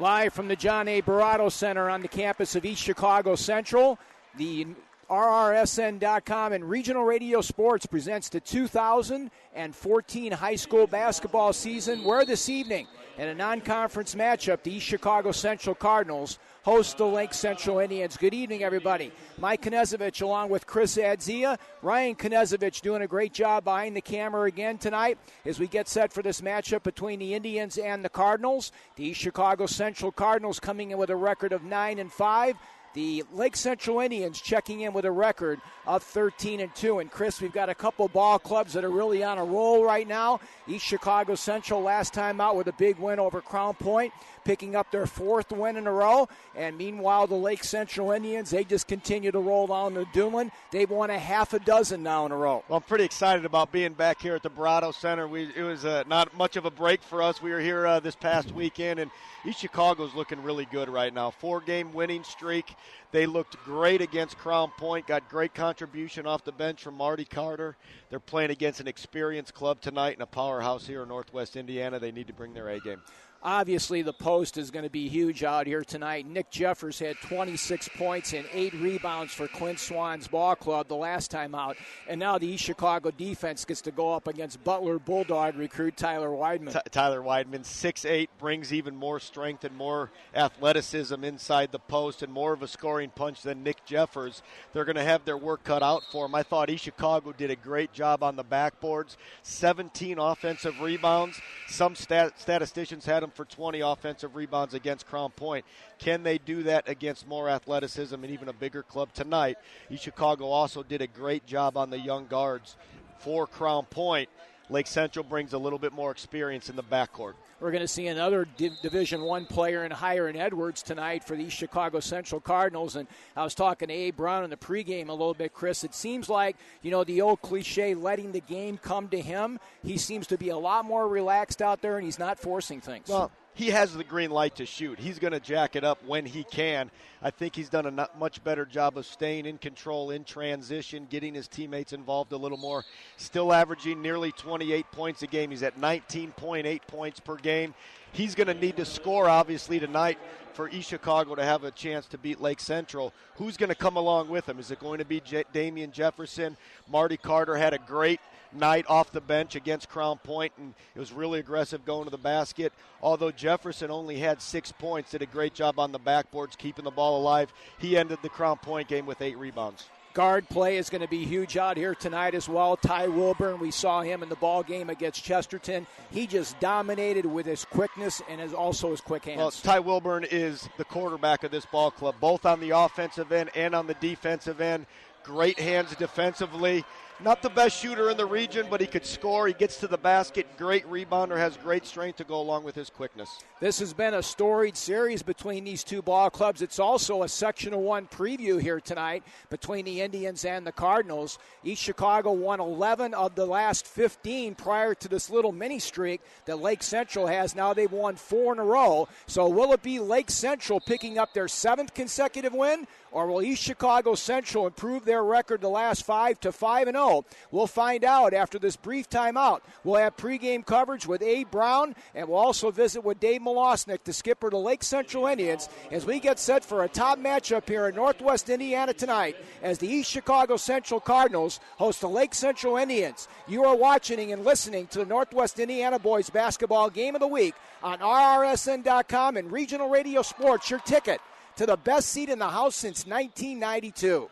Live from the John A. Barato Center on the campus of East Chicago Central, the RRSN.com and Regional Radio Sports presents the 2014 high school basketball season, where this evening, in a non-conference matchup, the East Chicago Central Cardinals host the Lake Central Indians. Good evening, everybody. Mike Knezovich along with Chris Adzia. Ryan Knezovich doing a great job behind the camera again tonight as we get set for this matchup between the Indians and the Cardinals. The East Chicago Central Cardinals coming in with a record of 9-5. The Lake Central Indians checking in with a record of 13-2. And Chris, we've got a couple ball clubs that are really on a roll right now. East Chicago Central last time out with a big win over Crown Point, picking up their fourth win in a row. And meanwhile, the Lake Central Indians, they just continue to roll down the Duneland. They've won a half a dozen now in a row. Well, I'm pretty excited about being back here at the Barato Center. It was not much of a break for us. We were here this past weekend, and East Chicago's looking really good right now. 4-game winning streak. They looked great against Crown Point, got great contribution off the bench from Marty Carter. They're playing against an experienced club tonight and a powerhouse here in Northwest Indiana. They need to bring their A game. Obviously, the post is going to be huge out here tonight. Nick Jeffers had 26 points and 8 rebounds for Clint Swan's ball club the last time out. And now the East Chicago defense gets to go up against Butler Bulldog recruit Tyler Weidman. Tyler Weidman, 6'8", brings even more strength and more athleticism inside the post and more of a scoring punch than Nick Jeffers. They're going to have their work cut out for them. I thought East Chicago did a great job on the backboards. 17 offensive rebounds. Some statisticians had them for 20 offensive rebounds against Crown Point. Can they do that against more athleticism and even a bigger club tonight? East Chicago also did a great job on the young guards for Crown Point. Lake Central brings a little bit more experience in the backcourt. We're going to see another Division I player in Hiram Edwards tonight for the East Chicago Central Cardinals. And I was talking to Abe Brown in the pregame a little bit, Chris. It seems like, the old cliche, letting the game come to him. He seems to be a lot more relaxed out there, and he's not forcing things. Well, he has the green light to shoot. He's going to jack it up when he can. I think he's done a much better job of staying in control in transition, getting his teammates involved a little more. Still averaging nearly 28 points a game. He's at 19.8 points per game. He's going to need to score, obviously, tonight for East Chicago to have a chance to beat Lake Central. Who's going to come along with him? Is it going to be Damian Jefferson? Marty Carter had a great night off the bench against Crown Point, and it was really aggressive going to the basket. Although Jefferson only had 6 points, did a great job on the backboards, keeping the ball alive. He ended the Crown Point game with 8 rebounds. Guard play is going to be huge out here tonight as well. Ty Wilburn, we saw him in the ball game against Chesterton. He just dominated with his quickness and also his quick hands. Well, Ty Wilburn is the quarterback of this ball club, both on the offensive end and on the defensive end. Great hands defensively. Not the best shooter in the region, but he could score. He gets to the basket. Great rebounder, has great strength to go along with his quickness. This has been a storied series between these two ball clubs. It's also a Sectional 1 preview here tonight between the Indians and the Cardinals. East Chicago won 11 of the last 15 prior to this little mini streak that Lake Central has. Now they've won 4 in a row. So will it be Lake Central picking up their 7th consecutive win, or will East Chicago Central improve their record the last 5 to 5-0? We'll find out after this brief timeout. We'll have pregame coverage with Abe Brown, and we'll also visit with Dave Milosnik, the skipper of the Lake Central Indians, as we get set for a top matchup here in Northwest Indiana tonight as the East Chicago Central Cardinals host the Lake Central Indians. You are watching and listening to the Northwest Indiana Boys Basketball Game of the Week on RRSN.com and Regional Radio Sports, your ticket to the best seat in the house since 1992.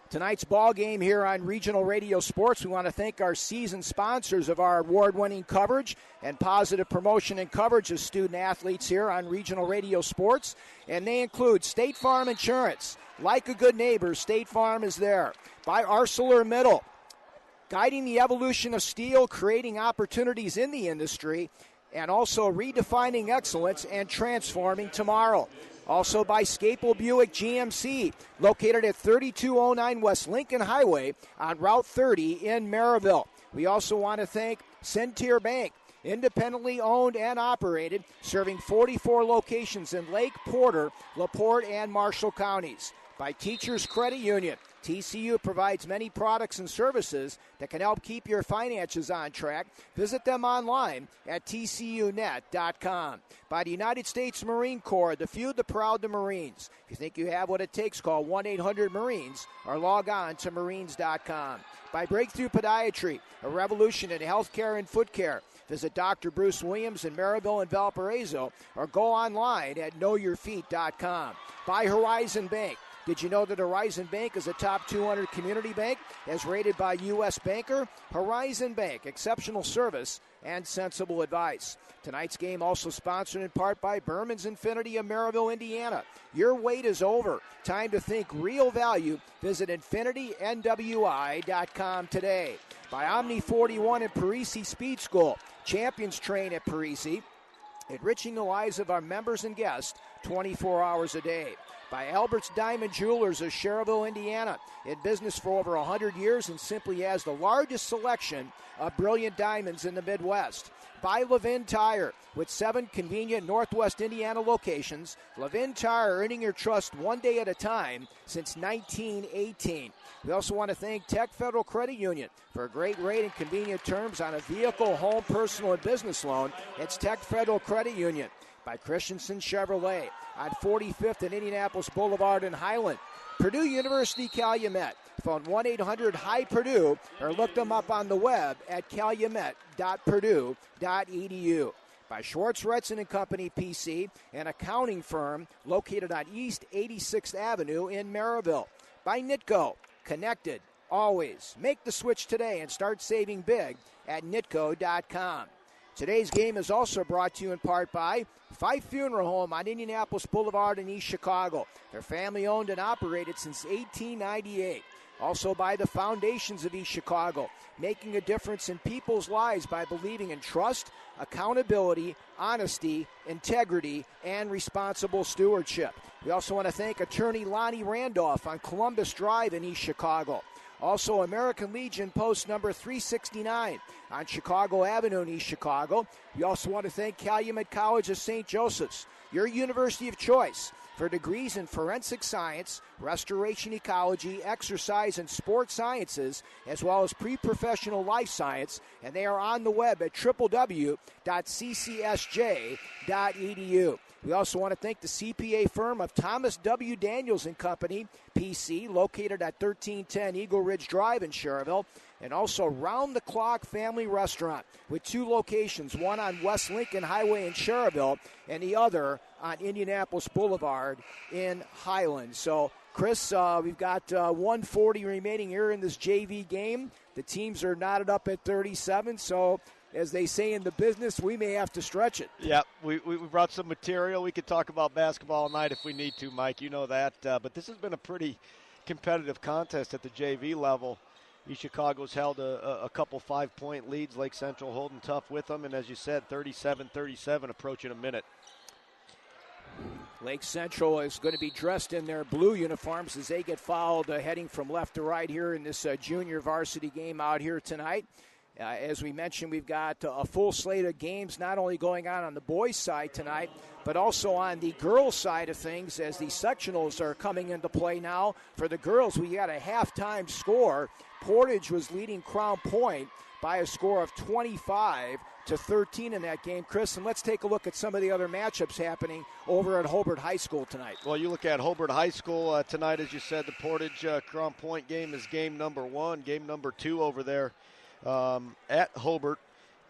Tonight's ball game here on Regional Radio Sports. We want to thank our season sponsors of our award-winning coverage and positive promotion and coverage of student-athletes here on Regional Radio Sports. And they include State Farm Insurance. Like a good neighbor, State Farm is there. By ArcelorMittal, guiding the evolution of steel, creating opportunities in the industry, and also redefining excellence and transforming tomorrow. Also by Scapel Buick GMC, located at 3209 West Lincoln Highway on Route 30 in Maryville. We also want to thank Centier Bank, independently owned and operated, serving 44 locations in Lake, Porter, LaPorte, and Marshall counties. By Teachers Credit Union, TCU provides many products and services that can help keep your finances on track. Visit them online at tcunet.com. By the United States Marine Corps, the few, the proud, the Marines. If you think you have what it takes, call 1-800-MARINES or log on to marines.com. By Breakthrough Podiatry, a revolution in healthcare and foot care. Visit Dr. Bruce Williams in Maryville and Valparaiso or go online at knowyourfeet.com. By Horizon Bank. Did you know that Horizon Bank is a top 200 community bank as rated by U.S. Banker? Horizon Bank, exceptional service and sensible advice. Tonight's game also sponsored in part by Berman's Infinity of Maryville, Indiana. Your wait is over. Time to think real value. Visit InfinityNWI.com today. By Omni 41 and Parisi Speed School. Champions train at Parisi, enriching the lives of our members and guests 24 hours a day. By Albert's Diamond Jewelers of Cherville, Indiana. In business for over 100 years and simply has the largest selection of brilliant diamonds in the Midwest. By Levin Tire. With 7 convenient Northwest Indiana locations, Levin Tire earning your trust one day at a time since 1918. We also want to thank Tech Federal Credit Union for a great rate and convenient terms on a vehicle, home, personal, and business loan. It's Tech Federal Credit Union. By Christensen Chevrolet on 45th and Indianapolis Boulevard in Highland. Purdue University Calumet. Phone 1-800-HI-PURDUE or look them up on the web at calumet.purdue.edu. By Schwartz, Retson & Company, PC, an accounting firm located on East 86th Avenue in Maryville. By Nitco, connected, always. Make the switch today and start saving big at nitco.com. Today's game is also brought to you in part by Fife Funeral Home on Indianapolis Boulevard in East Chicago. They're family-owned and operated since 1898. Also by the Foundations of East Chicago, making a difference in people's lives by believing in trust, accountability, honesty, integrity, and responsible stewardship. We also want to thank attorney Lonnie Randolph on Columbus Drive in East Chicago. Also, American Legion post number 369 on Chicago Avenue in East Chicago. We also want to thank Calumet College of St. Joseph's, your university of choice for degrees in forensic science, restoration ecology, exercise and sports sciences, as well as pre-professional life science, and they are on the web at www.ccsj.edu. We also want to thank the CPA firm of Thomas W. Daniels and Company, PC, located at 1310 Eagle Ridge Drive in Cherville, and also Round the Clock Family Restaurant with 2 locations, one on West Lincoln Highway in Cherville and the other on Indianapolis Boulevard in Highland. So, Chris, we've got 140 remaining here in this JV game. The teams are knotted up at 37, so as they say in the business, we may have to stretch it. Yeah, we brought some material. We could talk about basketball all night if we need to, Mike. You know that. But this has been a pretty competitive contest at the JV level. East Chicago's held a couple 5-point leads. Lake Central holding tough with them. And as you said, 37-37 approaching a minute. Lake Central is going to be dressed in their blue uniforms as they get fouled heading from left to right here in this junior varsity game out here tonight. As we mentioned, we've got a full slate of games not only going on the boys' side tonight, but also on the girls' side of things as the sectionals are coming into play now. For the girls, we got a halftime score. Portage was leading Crown Point by a score of 25-13 in that game, Chris. And let's take a look at some of the other matchups happening over at Hobart High School tonight. Well, you look at Hobart High School tonight, as you said, the Portage Crown Point game is game number 1. Game number 2 over there at Hobart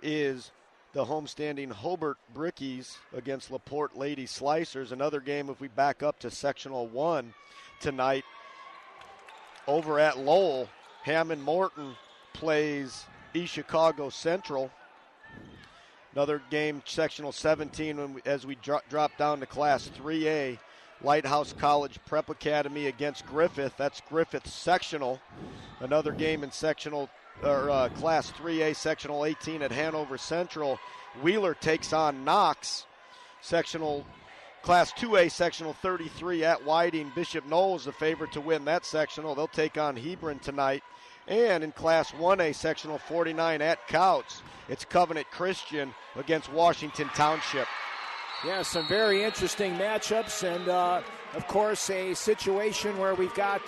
is the homestanding Hobart Brickies against LaPorte Lady Slicers. Another game, if we back up to Sectional 1 tonight, over at Lowell, Hammond Morton plays East Chicago Central. Another game, Sectional 17, as we drop down to Class 3A, Lighthouse College Prep Academy against Griffith. That's Griffith Sectional. Another game in Sectional Class 3A, Sectional 18 at Hanover Central. Wheeler takes on Knox. Sectional Class 2A, Sectional 33 at Whiting. Bishop Knowles the favorite to win that sectional. They'll take on Hebron tonight. And in Class 1A, Sectional 49 at Couts, it's Covenant Christian against Washington Township. Yeah, some very interesting matchups, and of course a situation where we've got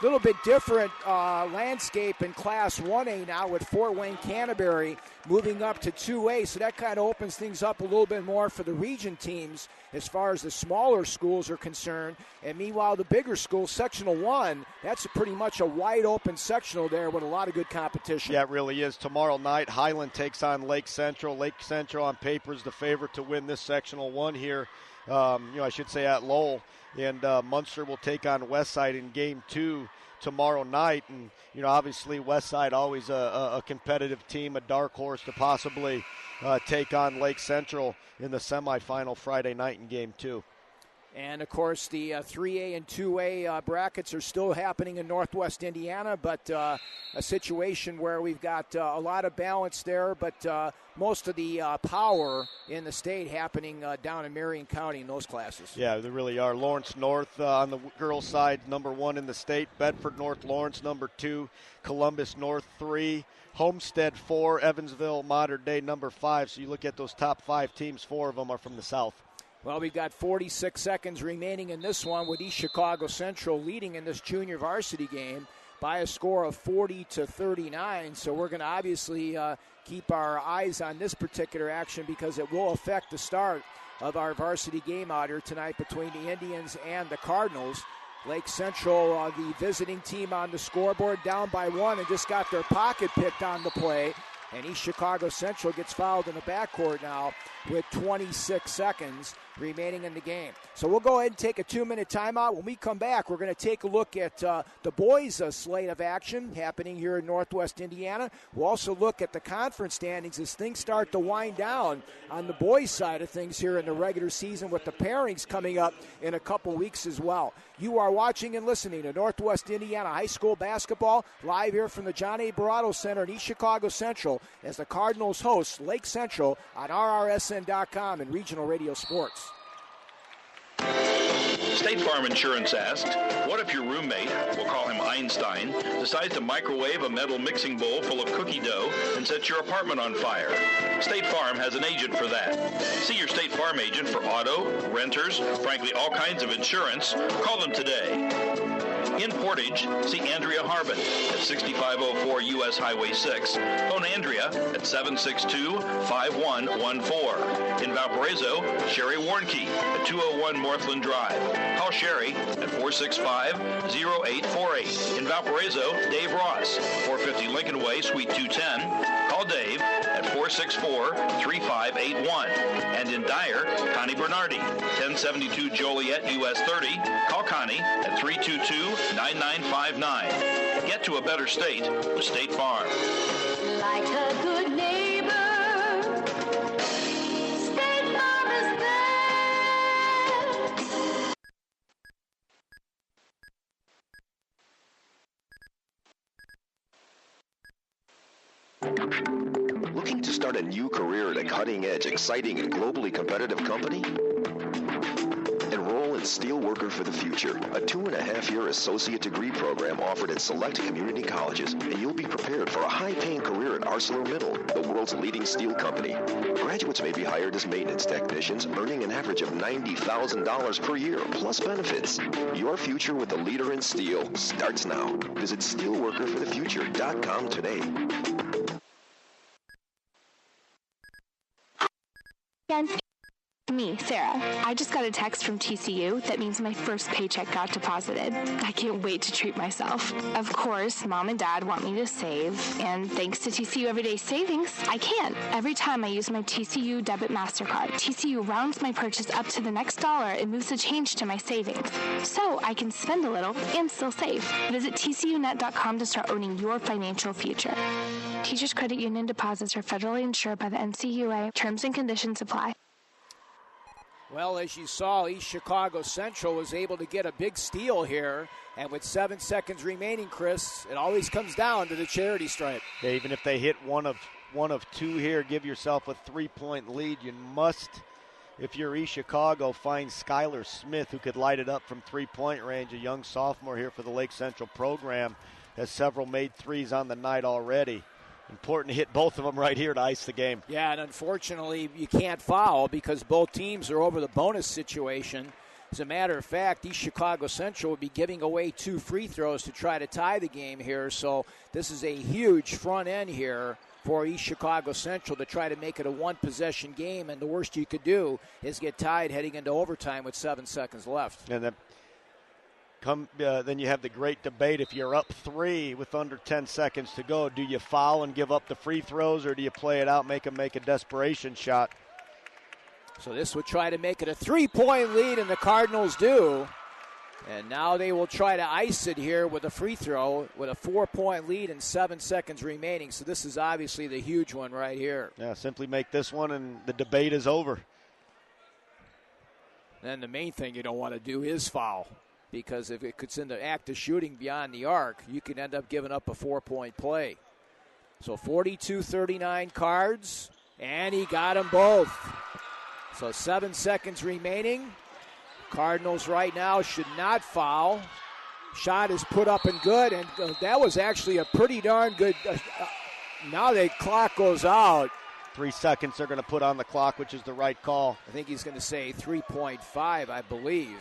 little bit different landscape in Class 1A now with Fort Wayne Canterbury moving up to 2A, so that kind of opens things up a little bit more for the region teams as far as the smaller schools are concerned. And meanwhile, the bigger schools, Sectional 1, that's pretty much a wide open sectional there with a lot of good competition. Yeah, it really is. Tomorrow night, Highland takes on Lake Central. Lake Central on paper is the favorite to win this Sectional 1 here, I should say at Lowell. And Munster will take on Westside in Game 2 tomorrow night. And, obviously Westside always a competitive team, a dark horse to possibly take on Lake Central in the semifinal Friday night in Game 2. And, of course, the 3A and 2A brackets are still happening in Northwest Indiana, but a situation where we've got a lot of balance there, but most of the power in the state happening down in Marion County in those classes. Yeah, they really are. Lawrence North on the girls' side, number 1 in the state. Bedford North Lawrence, number 2. Columbus North, 3. Homestead, 4. Evansville, Modern Day, number 5. So you look at those top 5 teams, 4 of them are from the south. Well, we've got 46 seconds remaining in this one with East Chicago Central leading in this junior varsity game by a score of 40-39. So we're going to obviously keep our eyes on this particular action because it will affect the start of our varsity game out here tonight between the Indians and the Cardinals. Lake Central, the visiting team on the scoreboard, down by 1 and just got their pocket picked on the play. And East Chicago Central gets fouled in the backcourt now with 26 seconds remaining in the game. So we'll go ahead and take a 2-minute timeout. When we come back, we're going to take a look at the boys' slate of action happening here in Northwest Indiana. We'll also look at the conference standings as things start to wind down on the boys' side of things here in the regular season with the pairings coming up in a couple weeks as well. You are watching and listening to Northwest Indiana High School basketball live here from the John A. Barato Center in East Chicago Central as the Cardinals host Lake Central on RRSN.com and Regional Radio Sports. State Farm Insurance asked, what if your roommate, we'll call him Einstein, decides to microwave a metal mixing bowl full of cookie dough and sets your apartment on fire? State Farm has an agent for that. See your State Farm agent for auto, renters, frankly all kinds of insurance. Call them today. In Portage, see Andrea Harbin at 6504 U.S. Highway 6. Phone Andrea at 762-5114. In Valparaiso, Sherry Warnke at 201 Northland Drive. Call Sherry at 465-0848. In Valparaiso, Dave Ross, 450 Lincoln Way, Suite 210. Call Dave at 464-3581. And in Dyer, Connie Bernardi, 1072 Joliet, U.S. 30. Call Connie at 322-9959. Get to a better state with State Farm. Like a good neighbor, State Farm is there. Looking to start a new career at a cutting-edge, exciting, and globally competitive company? Enroll in Steelworker for the Future, a 2.5-year associate degree program offered at select community colleges, and you'll be prepared for a high-paying career at ArcelorMittal, the world's leading steel company. Graduates may be hired as maintenance technicians, earning an average of $90,000 per year, plus benefits. Your future with the leader in steel starts now. Visit steelworkerforthefuture.com today. Me, Sarah. I just got a text from TCU that means my first paycheck got deposited. I can't wait to treat myself. Of course, Mom and Dad want me to save, and thanks to TCU Everyday Savings, I can. Every time I use my TCU Debit MasterCard, TCU rounds my purchase up to the next dollar and moves the change to my savings. So I can spend a little and still save. Visit TCUnet.com to start owning your financial future. Teachers Credit Union deposits are federally insured by the NCUA. Terms and conditions apply. Well, as you saw, East Chicago Central was able to get a big steal here. And with 7 seconds remaining, Chris, it always comes down to the charity stripe. Yeah, even if they hit one of two here, give yourself a 3-point lead. You must, if you're East Chicago, find Skylar Smith, who could light it up from 3-point range, a young sophomore here for the Lake Central program, has several made threes on the night already. Important to hit both of them right here to ice the game. Yeah, and unfortunately, you can't foul because both teams are over the bonus situation. As a matter of fact, East Chicago Central will be giving away 2 free throws to try to tie the game here. So this is a huge front end here for East Chicago Central to try to make it a one-possession game. And the worst you could do is get tied heading into overtime with 7 seconds left. And then you have the great debate. If you're up 3 with under 10 seconds to go, do you foul and give up the free throws, or do you play it out, make them make a desperation shot? So this would try to make it a 3-point lead, and the Cardinals do. And now they will try to ice it here with a free throw with a 4-point lead and 7 seconds remaining. So this is obviously the huge one right here. Yeah, simply make this one, and the debate is over. Then the main thing you don't want to do is foul, because if it could send an act of shooting beyond the arc, you could end up giving up a 4-point play. So 42-39 Cards, and he got them both. So 7 seconds remaining. Cardinals right now should not foul. Shot is put up and good, and that was actually a pretty darn good. Now the clock goes out. 3 seconds they're going to put on the clock, which is the right call. I think he's going to say 3.5, I believe.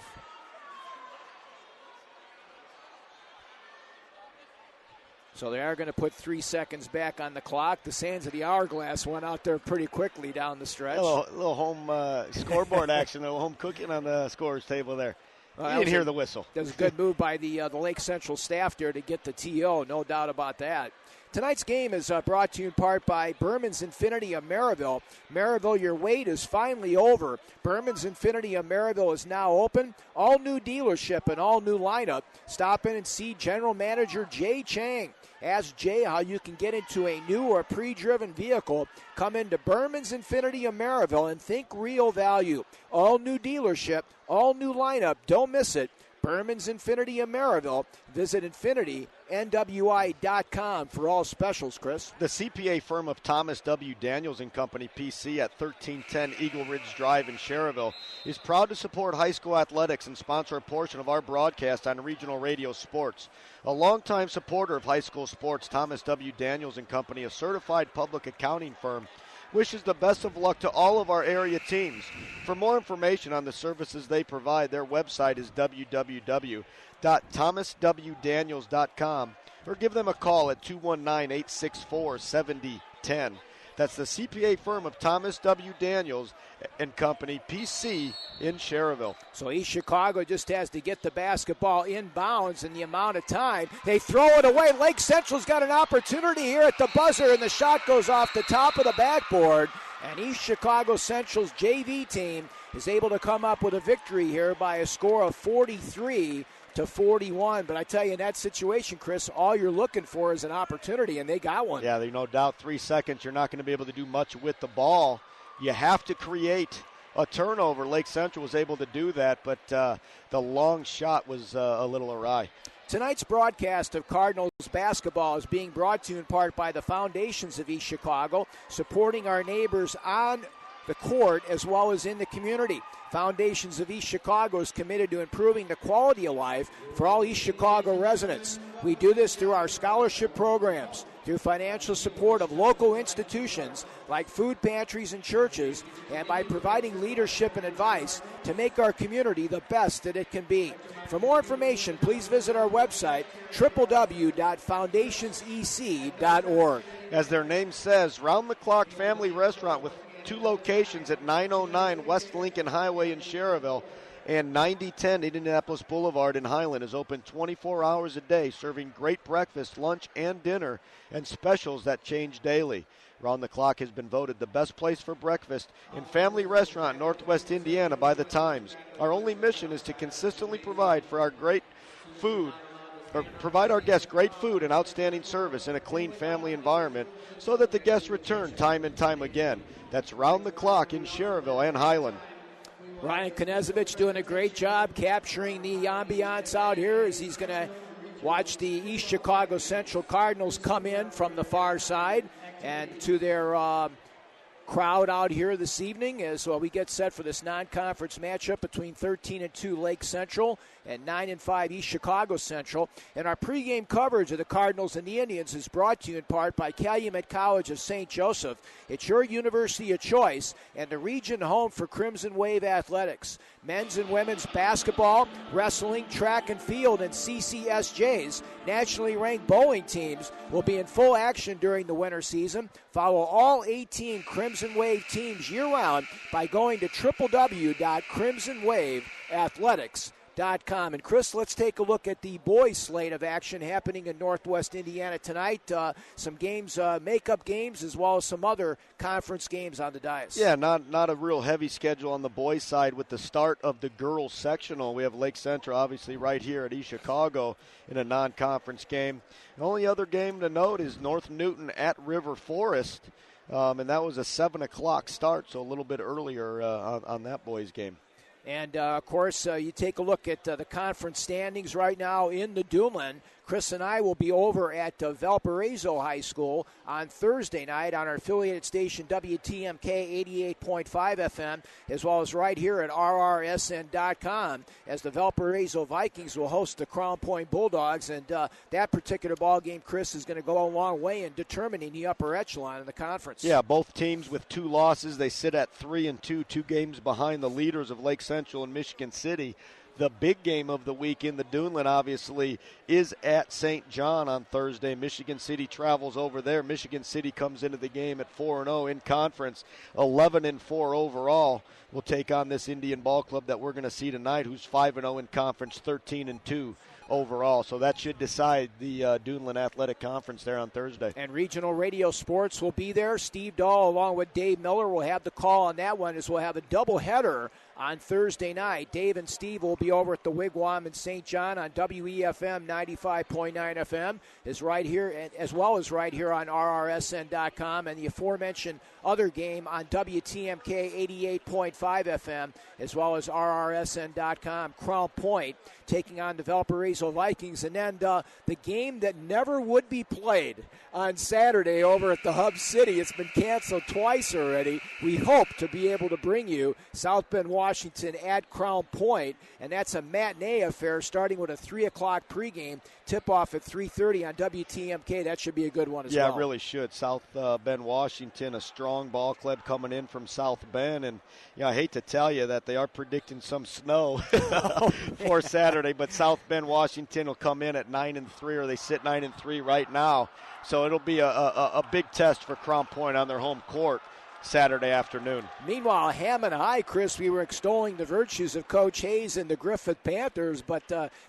So they are going to put 3 seconds back on the clock. The sands of the hourglass went out there pretty quickly down the stretch. A little home scoreboard action, a little home cooking on the scorer's table there. You didn't hear the whistle. That was a good move by the Lake Central staff there to get the TO, no doubt about that. Tonight's game is brought to you in part by Berman's Infinity of Maryville. Maryville, your wait is finally over. Berman's Infinity of Maryville is now open. All new dealership and all new lineup. Stop in and see General Manager Jay Chang. Ask Jay how you can get into a new or pre-driven vehicle. Come into Berman's Infinity of Maryville and think real value. All new dealership, all new lineup. Don't miss it. Berman's Infinity of Maryville. Visit InfinityNWI.com for all specials, Chris. The CPA firm of Thomas W. Daniels and Company, PC, at 1310 Eagle Ridge Drive in Cherryville, is proud to support high school athletics and sponsor a portion of our broadcast on regional radio sports. A longtime supporter of high school sports, Thomas W. Daniels and Company, a certified public accounting firm, wishes the best of luck to all of our area teams. For more information on the services they provide, their website is www.thomaswdaniels.com, or give them a call at 219-864-7010. That's the CPA firm of Thomas W. Daniels and Company, PC, in Cherryville. So East Chicago just has to get the basketball inbounds in the amount of time. They throw it away. Lake Central's got an opportunity here at the buzzer, and the shot goes off the top of the backboard. And East Chicago Central's JV team is able to come up with a victory here by a score of 43-41. But I tell you, in that situation, Chris, all you're looking for is an opportunity, and they got one. Yeah, there's no doubt 3 seconds. You're not going to be able to do much with the ball. You have to create a turnover. Lake Central was able to do that, but the long shot was a little awry. Tonight's broadcast of Cardinals basketball is being brought to you in part by the Foundations of East Chicago, supporting our neighbors on the court as well as in the community. Foundations of East Chicago is committed to improving the quality of life for all East Chicago residents. We do this through our scholarship programs, through financial support of local institutions like food pantries and churches, and by providing leadership and advice to make our community the best that it can be. For more information, please visit our website, www.foundationsec.org. As their name says, round-the-clock family restaurant with 2 locations at 909 West Lincoln Highway in Cherryville and 9010 Indianapolis Boulevard in Highland is open 24 hours a day, serving great breakfast, lunch, and dinner, and specials that change daily. Round the Clock has been voted the best place for breakfast in family restaurant in Northwest Indiana by the Times. Our only mission is to consistently provide our guests great food and outstanding service in a clean family environment so that the guests return time and time again. That's Round the Clock in Cherryville and Highland. Ryan Konezovich doing a great job capturing the ambiance out here as he's going to watch the East Chicago Central Cardinals come in from the far side, and to their crowd out here this evening as we get set for this non-conference matchup between 13-2 Lake Central and 9-5 East Chicago Central. And our pregame coverage of the Cardinals and the Indians is brought to you in part by Calumet College of St. Joseph. It's your university of choice and the region home for Crimson Wave Athletics. Men's and women's basketball, wrestling, track and field, and CCSJ's nationally ranked bowling teams will be in full action during the winter season. Follow all 18 Crimson Wave teams year-round by going to www.crimsonwaveathletics.com. And Chris, let's take a look at the boys' slate of action happening in Northwest Indiana tonight. Some games, makeup games, as well as some other conference games on the dais. Yeah, not a real heavy schedule on the boys' side with the start of the girls' sectional. We have Lake Central, obviously, right here at East Chicago in a non-conference game. The only other game to note is North Newton at River Forest, and that was a 7 o'clock start, so a little bit earlier on that boys' game. And, of course, you take a look at the conference standings right now in the Duneland. Chris and I will be over at Valparaiso High School on Thursday night on our affiliated station WTMK 88.5 FM, as well as right here at RRSN.com, as the Valparaiso Vikings will host the Crown Point Bulldogs. And that particular ball game, Chris, is going to go a long way in determining the upper echelon in the conference. Yeah, both teams with 2 losses. They sit at 3-2, 2 games behind the leaders of Lake Central and Michigan City. The big game of the week in the Duneland, obviously, is at St. John on Thursday. Michigan City travels over there. Michigan City comes into the game at 4-0 in conference, 11-4 overall. Will take on this Indian ball club that we're going to see tonight, who's 5-0 in conference, 13-2 overall. So that should decide the Duneland Athletic Conference there on Thursday. And Regional Radio Sports will be there. Steve Dahl, along with Dave Miller, will have the call on that one, as we'll have a doubleheader on Thursday night. Dave and Steve will be over at the Wigwam in St. John on WEFM 95.9 FM, is right here, as well as right here on RRSN.com, and the aforementioned other game on WTMK 88.5 FM, as well as RRSN.com. Crown Point taking on the Valparaiso Vikings, and then the game that never would be played on Saturday over at the Hub City. It's been canceled twice already. We hope to be able to bring you South Bend, Washington at Crown Point, and that's a matinee affair starting with a 3 o'clock pregame, tip-off at 3:30 on WTMK. That should be a good one as well. Yeah, it really should. South Bend, Washington, a strong ball club coming in from South Bend, and I hate to tell you that they are predicting some snow for Saturday, but South Bend, Washington will come in at 9-3, or they sit 9-3 right now. So it'll be a big test for Crown Point on their home court Saturday afternoon. Meanwhile, Hammond High, Chris, we were extolling the virtues of Coach Hayes and the Griffith Panthers, but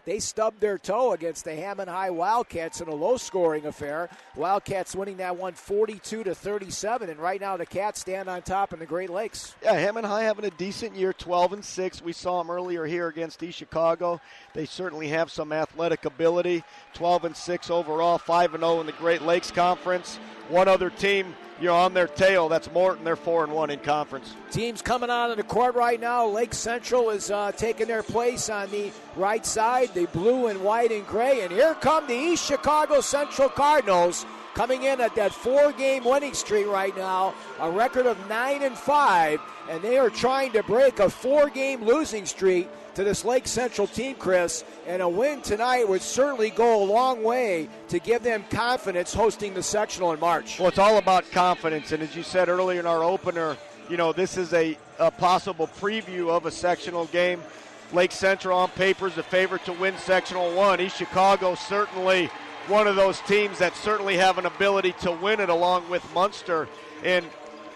they stubbed their toe against the Hammond High Wildcats in a low-scoring affair. Wildcats winning that one 42-37, and right now the Cats stand on top in the Great Lakes. Yeah, Hammond High having a decent year, 12-6. We saw them earlier here against East Chicago. They certainly have some athletic ability. 12-6 overall, 5-0 in the Great Lakes Conference. One other team on their tail, that's Morton. They're 4-1 in conference. Teams coming out of the court right now. Lake Central is taking their place on the right side, the blue and white and gray. And here come the East Chicago Central Cardinals coming in at that 4-game winning streak right now, a record of 9-5, and they are trying to break a 4-game losing streak to this Lake Central team, Chris, and a win tonight would certainly go a long way to give them confidence hosting the sectional in March. Well, it's all about confidence, and as you said earlier in our opener, this is a possible preview of a sectional game. Lake Central on paper is the favorite to win sectional 1. East Chicago certainly one of those teams that certainly have an ability to win it along with Munster. And,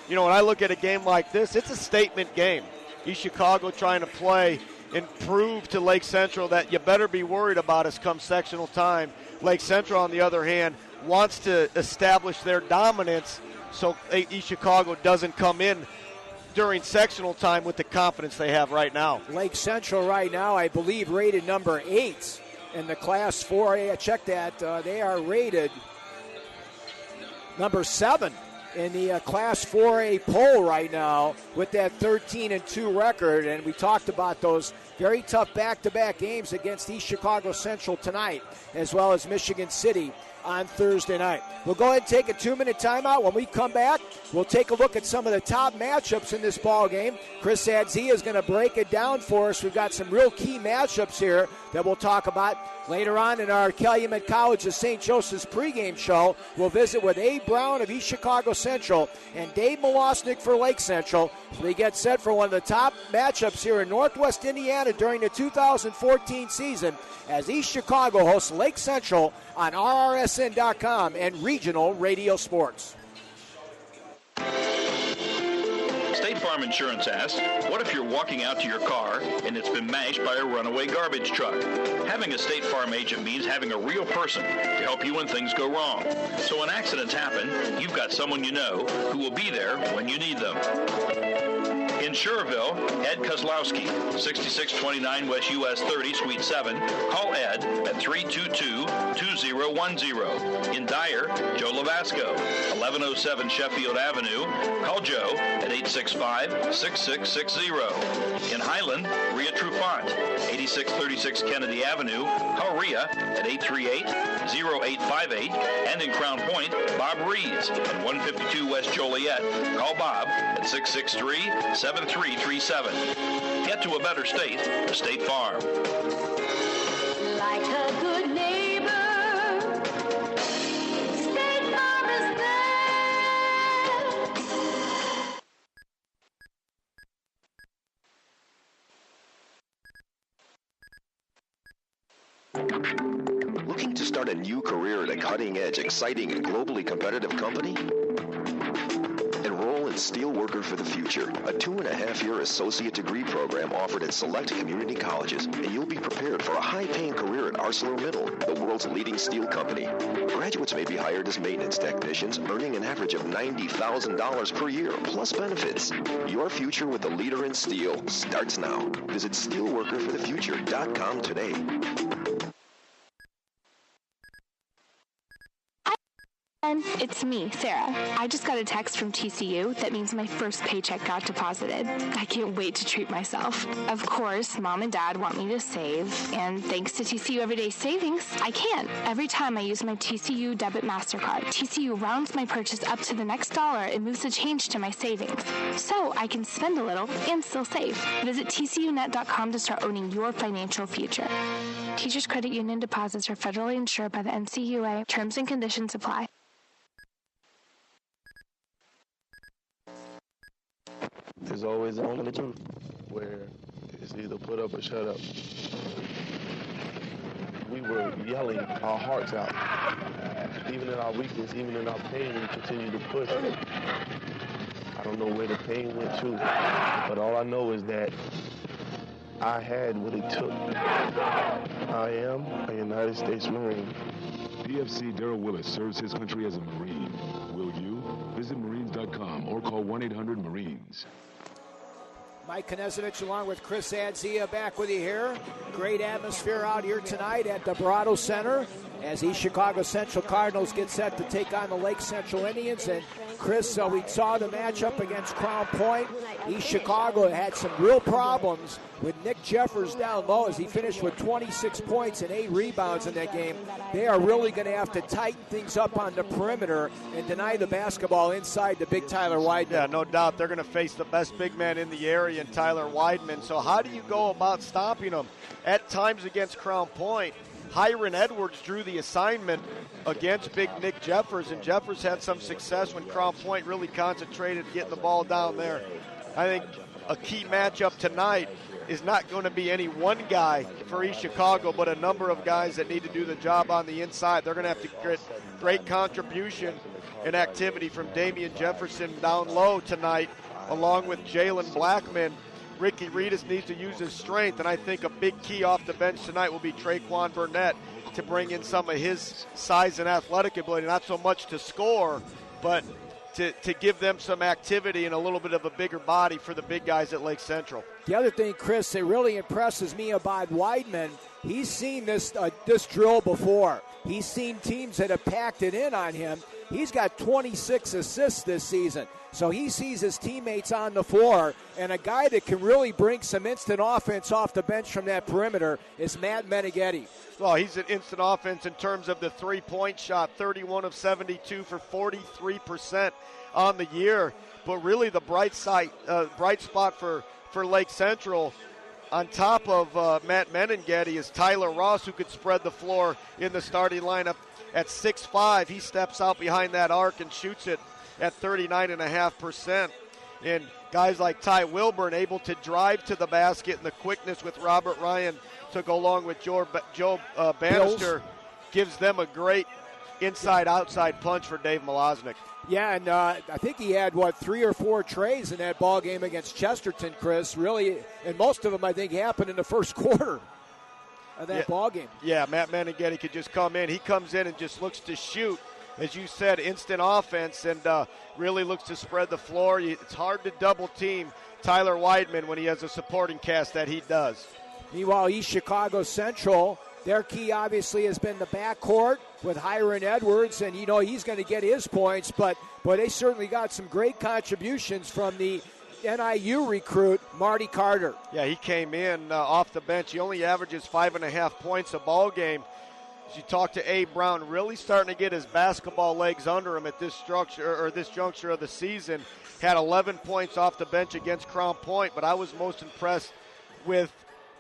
when I look at a game like this, it's a statement game. East Chicago trying to play and prove to Lake Central that you better be worried about us come sectional time. Lake Central, on the other hand, wants to establish their dominance so East Chicago doesn't come in during sectional time with the confidence they have right now. Lake Central right now, I believe, rated number 8 in the Class 4A. I checked that. They are rated number 7 in the Class 4A poll right now with that 13-2 record. And we talked about those very tough back-to-back games against East Chicago Central tonight, as well as Michigan City on Thursday night. We'll go ahead and take a 2-minute timeout. When we come back, we'll take a look at some of the top matchups in this ball game. Chris Adzia is going to break it down for us. We've got some real key matchups here that we'll talk about later on in our Calumet College of St. Joseph's pregame show. We'll visit with Abe Brown of East Chicago Central and Dave Milosnik for Lake Central. We get set for one of the top matchups here in Northwest Indiana during the 2014 season as East Chicago hosts Lake Central on RRSN.com and Regional Radio Sports. State Farm Insurance asks, what if you're walking out to your car and it's been mashed by a runaway garbage truck? Having a State Farm agent means having a real person to help you when things go wrong. So when accidents happen, you've got someone you know who will be there when you need them. In Schererville, Ed Kozlowski, 6629 West US 30, Suite 7. Call Ed at 322-2010. In Dyer, Joe Lavasco, 1107 Sheffield Avenue. Call Joe at 865-6660. In Highland, Rhea Trufant, 8636 Kennedy Avenue. Call Rhea at 838-0858. And in Crown Point, Bob Reeds at 152 West Joliet. Call Bob at 663-7337. Get to a better state with State Farm. Like a good neighbor, State Farm is there. Looking to start a new career at a cutting-edge, exciting, and globally competitive company? Enroll in Steelworker for the Future, a 2.5-year associate degree program offered at select community colleges, and you'll be prepared for a high-paying career at ArcelorMittal, the world's leading steel company. Graduates may be hired as maintenance technicians, earning an average of $90,000 per year, plus benefits. Your future with the leader in steel starts now. Visit steelworkerforthefuture.com today. It's me, Sarah. I just got a text from TCU that means my first paycheck got deposited. I can't wait to treat myself. Of course, Mom and Dad want me to save, and thanks to TCU Everyday Savings, I can. Every time I use my TCU Debit MasterCard, TCU rounds my purchase up to the next dollar and moves the change to my savings. So I can spend a little and still save. Visit TCUnet.com to start owning your financial future. Teachers Credit Union deposits are federally insured by the NCUA. Terms and conditions apply. There's always a moment where it's either put up or shut up. We were yelling our hearts out. Even in our weakness, even in our pain, we continue to push. I don't know where the pain went to, but all I know is that I had what it took. I am a United States Marine. PFC Darrell Willis serves his country as a Marine. Will you? Visit Marines.com or call 1-800-MARINES. Mike Konezovich along with Chris Adzia back with you here. Great atmosphere out here tonight at the Barato Center as East Chicago Central Cardinals get set to take on the Lake Central Indians. And Chris, we saw the matchup against Crown Point. East Chicago had some real problems with Nick Jeffers down low as he finished with 26 points and 8 rebounds in that game. They are really going to have to tighten things up on the perimeter and deny the basketball inside the big Tyler Wideman. Yeah, no doubt. They're going to face the best big man in the area in Tyler Wideman. So how do you go about stopping them? At times against Crown Point, Hiron Edwards drew the assignment against big Nick Jeffers, and Jeffers had some success when Crown Point really concentrated getting the ball down there. I think a key matchup tonight is not going to be any one guy for East Chicago, but a number of guys that need to do the job on the inside. They're going to have to get great contribution and activity from Damian Jefferson down low tonight, along with Jalen Blackman. Ricky Reedus needs to use his strength, and I think a big key off the bench tonight will be Traquan Burnett to bring in some of his size and athletic ability, not so much to score, but to give them some activity and a little bit of a bigger body for the big guys at Lake Central. The other thing, Chris, that really impresses me about Wideman, he's seen this drill before. He's seen teams that have packed it in on him. He's got 26 assists this season. So he sees his teammates on the floor, and a guy that can really bring some instant offense off the bench from that perimeter is Matt Meneghetti. Well, he's an instant offense in terms of the three-point shot, 31 of 72 for 43% on the year. But really the bright spot for Lake Central on top of Matt Meneghetti is Tyler Ross, who could spread the floor in the starting lineup at 6'5". He steps out behind that arc and shoots it at 39.5%. And guys like Ty Wilburn able to drive to the basket, and the quickness with Robert Ryan to go along with Joe Bannister gives them a great inside-outside punch for Dave Malosnik. Yeah, and I think he had, 3 or 4 trays in that ball game against Chesterton, Chris. Really, and most of them, I think, happened in the first quarter of that ball game. Yeah, Matt Meneghetti could just come in. He comes in and just looks to shoot. As you said, instant offense, and really looks to spread the floor. It's hard to double-team Tyler Weidman when he has a supporting cast that he does. Meanwhile, East Chicago Central, their key obviously has been the backcourt with Hiron Edwards, and he's going to get his points, but they certainly got some great contributions from the NIU recruit, Marty Carter. Yeah, he came in off the bench. He only averages 5.5 points a ball game. As you talk to Abe Brown, really starting to get his basketball legs under him at this juncture of the season. Had 11 points off the bench against Crown Point, but I was most impressed with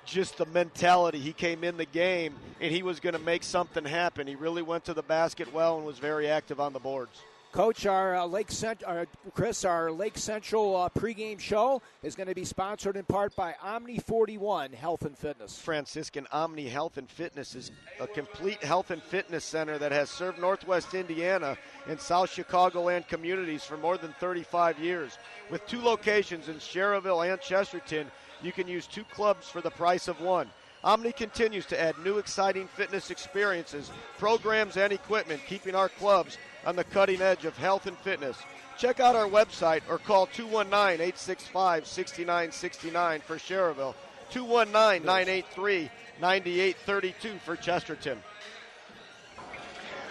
just the mentality. He came in the game and he was going to make something happen. He really went to the basket well and was very active on the boards. Coach, our Lake Central pregame show is going to be sponsored in part by Omni 41 Health and Fitness. Franciscan Omni Health and Fitness is a complete health and fitness center that has served Northwest Indiana and South Chicagoland communities for more than 35 years. With 2 locations in Schererville and Chesterton, you can use 2 clubs for the price of 1. Omni continues to add new exciting fitness experiences, programs, and equipment, keeping our clubs on the cutting edge of health and fitness. Check out our website or call 219-865-6969 for Schererville, 219-983-9832 for Chesterton.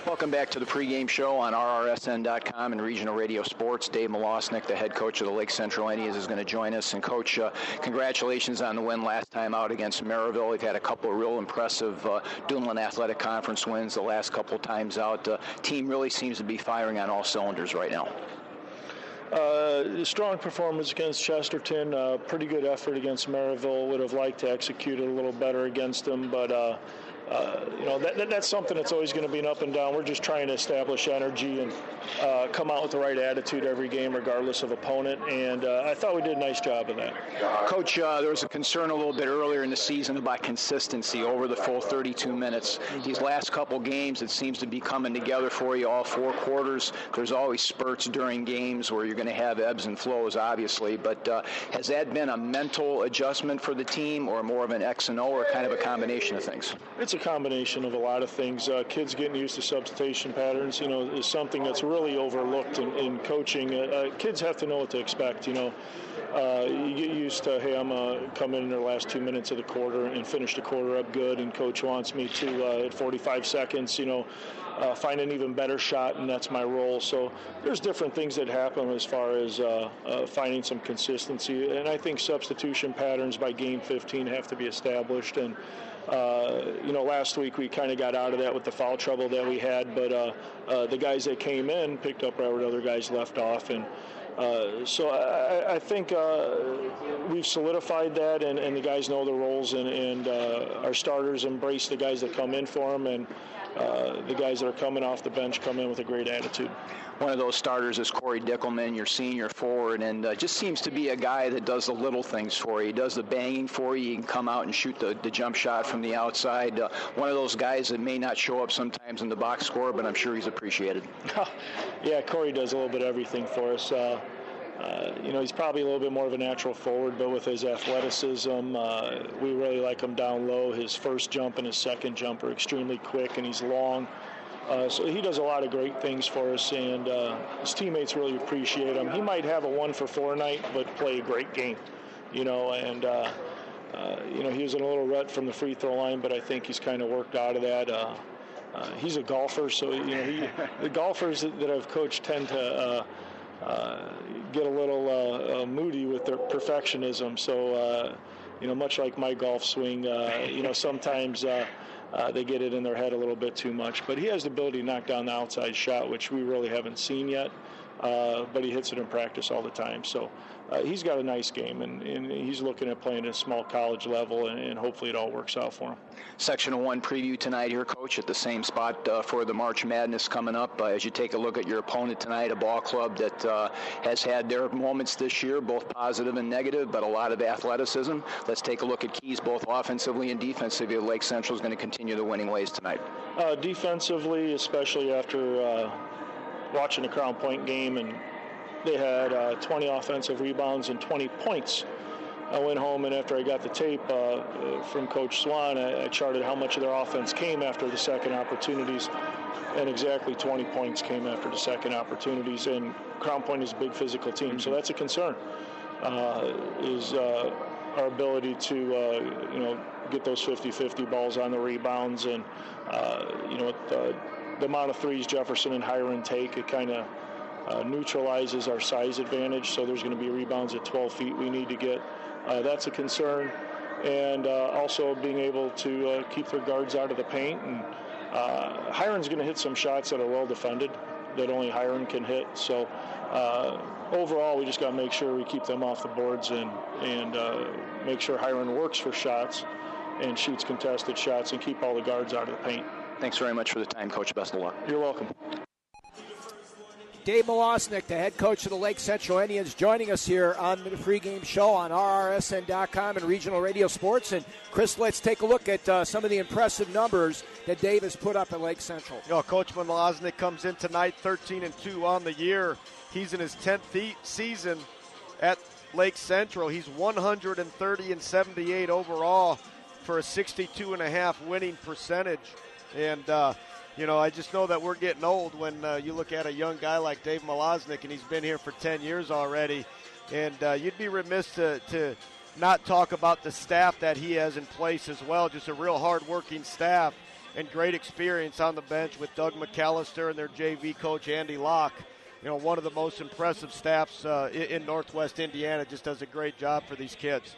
Welcome back to the pregame show on RRSN.com and Regional Radio Sports. Dave Malosnik, the head coach of the Lake Central Indians, is going to join us. And, Coach, congratulations on the win last time out against Maryville. We've had a couple of real impressive Duneland Athletic Conference wins the last couple of times out. Team really seems to be firing on all cylinders right now. Strong performance against Chesterton, pretty good effort against Maryville. Would have liked to execute it a little better against them, but that's something that's always going to be an up and down. We're just trying to establish energy and come out with the right attitude every game regardless of opponent, and I thought we did a nice job of that. Coach, there was a concern a little bit earlier in the season about consistency over the full 32 minutes. These last couple games, it seems to be coming together for you all 4 quarters. There's always spurts during games where you're going to have ebbs and flows, obviously, but has that been a mental adjustment for the team or more of an X and O or kind of a combination of things? It's a combination of a lot of things. Kids getting used to substitution patterns, is something that's really overlooked in coaching. Kids have to know what to expect, You get used to, hey, I'm come in the last 2 minutes of the quarter and finish the quarter up good, and coach wants me to, at 45 seconds, find an even better shot, and that's my role. So there's different things that happen as far as finding some consistency, and I think substitution patterns by game 15 have to be established. And last week we kind of got out of that with the foul trouble that we had, but the guys that came in picked up right where other guys left off, and so I think we've solidified that, and the guys know their roles, and our starters embrace the guys that come in for them, and the guys that are coming off the bench come in with a great attitude. One of those starters is Corey Dickelman, your senior forward, and just seems to be a guy that does the little things for you. He does the banging for you. He can come out and shoot the jump shot from the outside. One of those guys that may not show up sometimes in the box score, but I'm sure he's appreciated. Yeah, Corey does a little bit of everything for us. He's probably a little bit more of a natural forward, but with his athleticism, we really like him down low. His first jump and his second jump are extremely quick, and he's long. So he does a lot of great things for us, and his teammates really appreciate him. He might have a 1 for 4 night, but play a great game, and he was in a little rut from the free throw line, but I think he's kind of worked out of that. He's a golfer, so the golfers that I've coached tend to get a little moody with their perfectionism. So much like my golf swing, sometimes they get it in their head a little bit too much. But he has the ability to knock down the outside shot, which we really haven't seen yet. But he hits it in practice all the time. So he's got a nice game, and he's looking at playing at a small college level, and hopefully it all works out for him. Section 1 preview tonight here, Coach, at the same spot for the March Madness coming up. As you take a look at your opponent tonight, a ball club that has had their moments this year, both positive and negative, but a lot of athleticism. Let's take a look at keys both offensively and defensively. Lake Central is going to continue the winning ways tonight. Defensively, especially after watching the Crown Point game, and they had 20 offensive rebounds and 20 points. I went home, and after I got the tape from Coach Swan, I charted how much of their offense came after the second opportunities, and exactly 20 points came after the second opportunities. And Crown Point is a big physical team, so that's a concern, is our ability to get those 50-50 balls on the rebounds. And the amount of threes Jefferson and Hiron take, it kind of neutralizes our size advantage. So there's going to be rebounds at 12 feet we need to get. That's a concern. And also being able to keep their guards out of the paint. And Hiron's going to hit some shots that are well defended that only Hiron can hit. So overall, we just got to make sure we keep them off the boards and make sure Hiron works for shots and shoots contested shots and keep all the guards out of the paint. Thanks very much for the time, Coach. Best of luck. You're welcome. Dave Milosnik, the head coach of the Lake Central Indians, joining us here on the pregame show on RRSN.com and Regional Radio Sports. And, Chris, let's take a look at some of the impressive numbers that Dave has put up at Lake Central. Coach Milosnik comes in tonight 13-2 on the year. He's in his 10th season at Lake Central. He's 130-78 overall for a 62.5 winning percentage. And, I just know that we're getting old when you look at a young guy like Dave Milosnik, and he's been here for 10 years already. And you'd be remiss to not talk about the staff that he has in place as well. Just a real hard-working staff and great experience on the bench with Doug McAllister and their JV coach, Andy Locke. One of the most impressive staffs in Northwest Indiana. Just does a great job for these kids.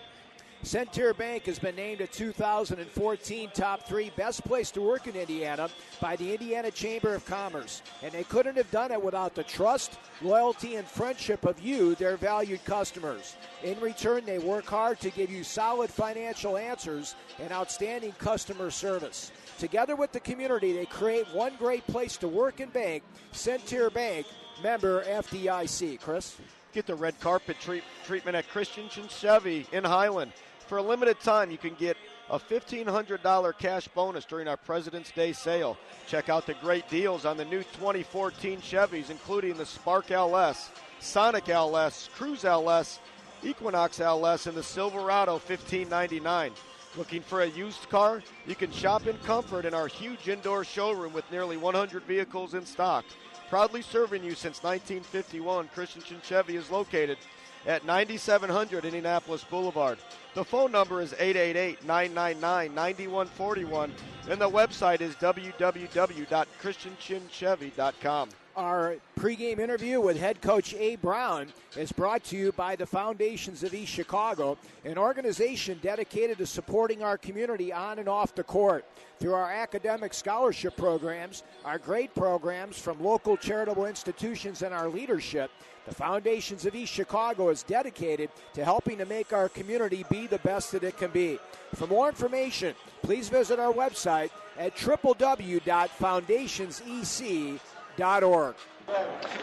Centaur Bank has been named a 2014 top 3 best place to work in Indiana by the Indiana Chamber of Commerce. And they couldn't have done it without the trust, loyalty, and friendship of you, their valued customers. In return, they work hard to give you solid financial answers and outstanding customer service. Together with the community, they create one great place to work and bank, Centaur Bank, member FDIC. Chris? Get the red carpet treatment at Christensen Chevy in Highland. For a limited time, you can get a $1,500 cash bonus during our President's Day sale. Check out the great deals on the new 2014 Chevys, including the Spark LS, Sonic LS, Cruise LS, Equinox LS, and the Silverado $1,599. Looking for a used car? You can shop in comfort in our huge indoor showroom with nearly 100 vehicles in stock. Proudly serving you since 1951, Christensen Chevy is located at 9700 Indianapolis Boulevard. The phone number is 888-999-9141, and the website is www.christensenchevy.com. Our pregame interview with head coach A. Brown is brought to you by the Foundations of East Chicago, an organization dedicated to supporting our community on and off the court. Through our academic scholarship programs, our grade programs from local charitable institutions, and our leadership, the Foundations of East Chicago is dedicated to helping to make our community be the best that it can be. For more information, please visit our website at www.foundationsec.org.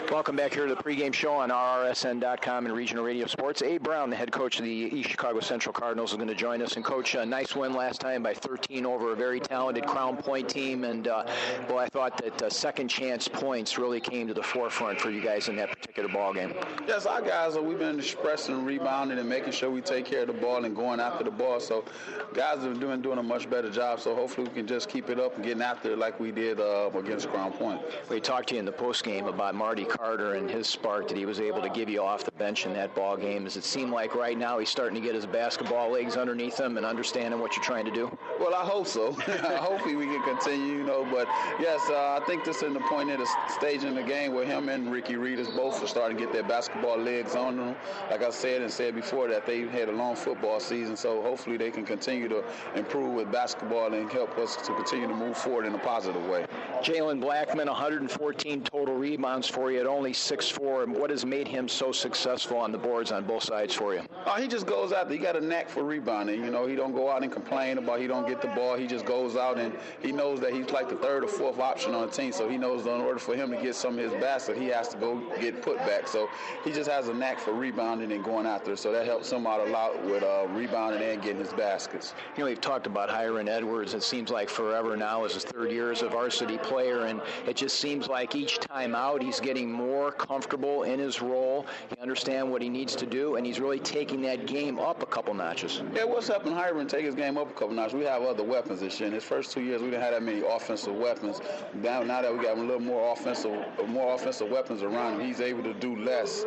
Welcome back here to the pregame show on RRSN.com and Regional Radio Sports. A. Brown, the head coach of the East Chicago Central Cardinals, is going to join us. And, Coach, a nice win last time by 13 over a very talented Crown Point team. And, I thought that second chance points really came to the forefront for you guys in that particular ball game. Yes, our guys, we've been expressing, rebounding, and making sure we take care of the ball and going after the ball. So guys have been doing a much better job. So hopefully we can just keep it up and getting after it like we did against Crown Point. We talked to you in the postgame about Marty Carter and his spark that he was able to give you off the bench in that ball game? Does it seem like right now he's starting to get his basketball legs underneath him and understanding what you're trying to do? Well, I hope so. Hopefully we can continue, But yes, I think this is the point at the stage in the game where him and Ricky Reedus both are starting to get their basketball legs on them. Like I said before, that they had a long football season, so hopefully they can continue to improve with basketball and help us to continue to move forward in a positive way. Jalen Blackman, 114 total rebounds for you at only 6'4". What has made him so successful on the boards on both sides for you? He just goes out there. He got a knack for rebounding. He don't go out and complain about he don't get the ball. He just goes out and he knows that he's like the third or fourth option on the team. So he knows that in order for him to get some of his basket, he has to go get put back. So he just has a knack for rebounding and going out there. So that helps him out a lot with rebounding and getting his baskets. We've talked about Hiron Edwards. It seems like forever now is his third year as a varsity player, and it just seems like each time out he's getting more comfortable in his role. He understands what he needs to do, and he's really taking that game up a couple notches. Yeah, what's helping Hiron take his game up a couple notches? We have other weapons this year. In his first 2 years, we didn't have that many offensive weapons. Now that we got a little more offensive weapons around him, he's able to do less